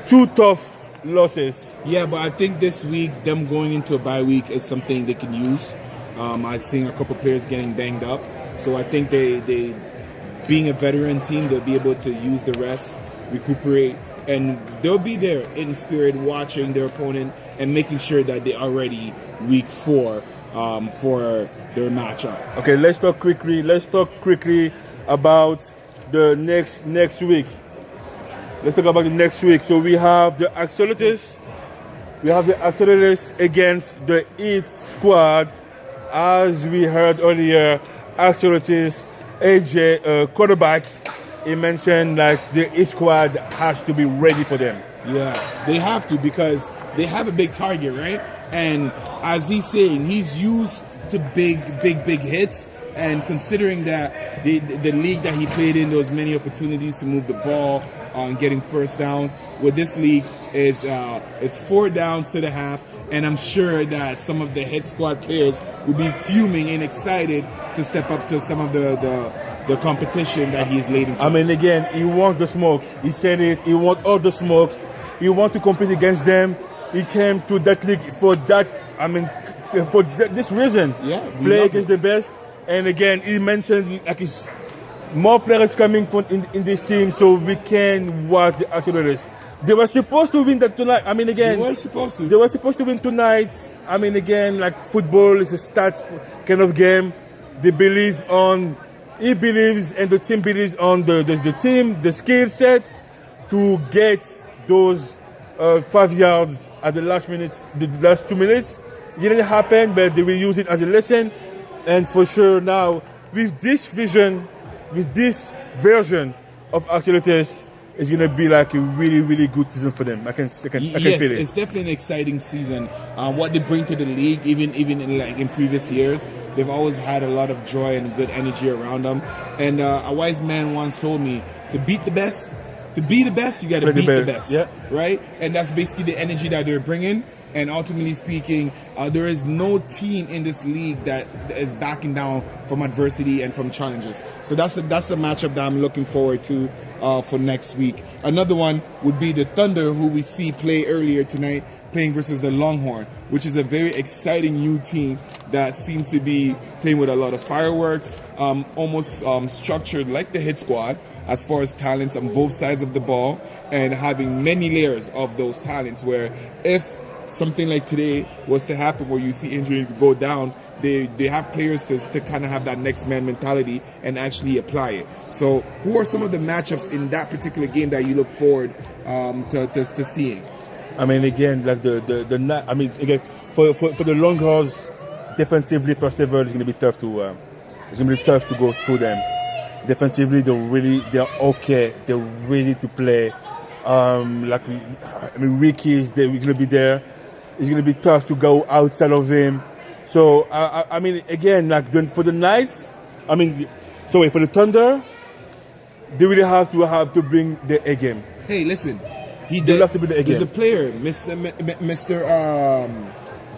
two tough losses. Yeah, but I think this week, them going into a bye week is something they can use. I've seen a couple players getting banged up. So I think they being a veteran team, they'll be able to use the rest, recuperate, and they'll be there in spirit watching their opponent and making sure that they are ready week 4 for their matchup. Okay, let's talk quickly about the next week. Let's talk about the next week. So we have the Axolotls. We have the Axolotls against the Heat squad. As we heard earlier, Axolotls, AJ, quarterback, he mentioned that the Heat squad has to be ready for them. Yeah, they have to, because they have a big target, right? And as he's saying, he's used to big hits. And considering that the league that he played in, there was many opportunities to move the ball on getting first downs. With this league, it's 4 downs to the half, and I'm sure that some of the hit squad players will be fuming and excited to step up to some of the competition that he's laid in front. I mean, again, he wants the smoke. He said it. He wants all the smoke. He wants to compete against them. He came to that league for that. I mean, for this reason. Yeah, play against the best. And again, he mentioned like it's more players coming from in this team, so we can watch the Axolotls. They were supposed to win that tonight. I mean, again, they were supposed to win tonight. I mean, again, like football is a stats kind of game. He believes, and the team believes on the team, the skill set to get those 5 yards at the last 2 minutes. It didn't happen, but they will use it as a lesson. And for sure now, with this vision, with this version of Axolotls, it's going to be like a really, really good season for them. I can feel it. It's definitely an exciting season. What they bring to the league, even in previous years, they've always had a lot of joy and good energy around them. And a wise man once told me, to beat the best, to be the best, you got to beat the best. Yeah. Right? And that's basically the energy that they're bringing. And ultimately speaking, there is no team in this league that is backing down from adversity and from challenges. So that's the matchup that I'm looking forward to for next week. Another one would be the Thunder, who we see play earlier tonight, playing versus the Longhorn, which is a very exciting new team that seems to be playing with a lot of fireworks, almost structured like the hit squad as far as talents on both sides of the ball, and having many layers of those talents, where if something like today was to happen where you see injuries go down, they have players to kind of have that next man mentality and actually apply it. So who are some of the matchups in that particular game that you look forward to seeing? I mean, again, like again, for the Longhorns, defensively, first of all, it's going to be tough to go through them. Defensively, they're okay. They're ready to play. Ricky's going to be there. It's going to be tough to go outside of him. So, I mean, again, like for the Knights, for the Thunder, they really have to bring the A game. Hey, listen, They'll have to bring the A game. There's a player, Mr.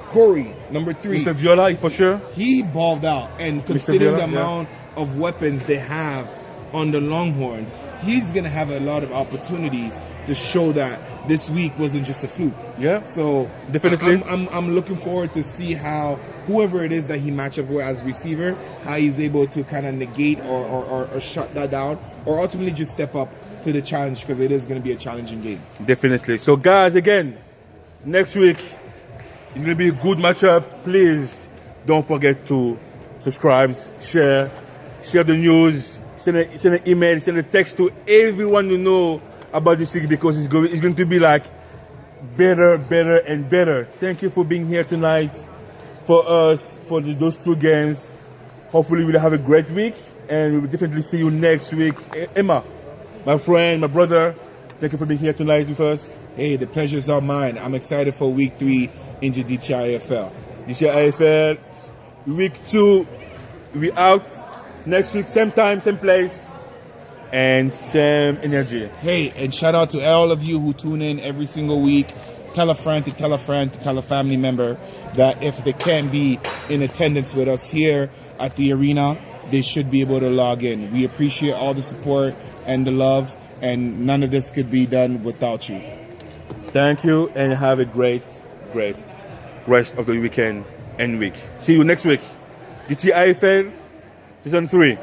Corey, number 3. Mr. Viola, for sure. He balled out, and considering the amount of weapons they have on the Longhorns, he's going to have a lot of opportunities to show that this week wasn't just a fluke. Yeah. So definitely, I'm looking forward to see how whoever it is that he match up with as receiver, how he's able to kind of negate or shut that down, or ultimately just step up to the challenge, because it is going to be a challenging game. Definitely. So guys, again, next week it's going to be a good matchup. Please don't forget to subscribe, share the news. Send an email, send a text to everyone you know about this league, because it's going to be like better and better. Thank you for being here tonight for us, for those 2 games. Hopefully we'll have a great week, and we will definitely see you next week. Emma, my friend, my brother, thank you for being here tonight with us. Hey, the pleasure's all mine. I'm excited for week 3 into GTIFL. GTIFL, week 2, we out. Next week, same time, same place, and same energy. Hey, and shout out to all of you who tune in every single week. Tell a friend to tell a friend to tell a family member that if they can't be in attendance with us here at the arena, they should be able to log in. We appreciate all the support and the love, and none of this could be done without you. Thank you, and have a great rest of the weekend and week. See you next week. GTIFL Season 3.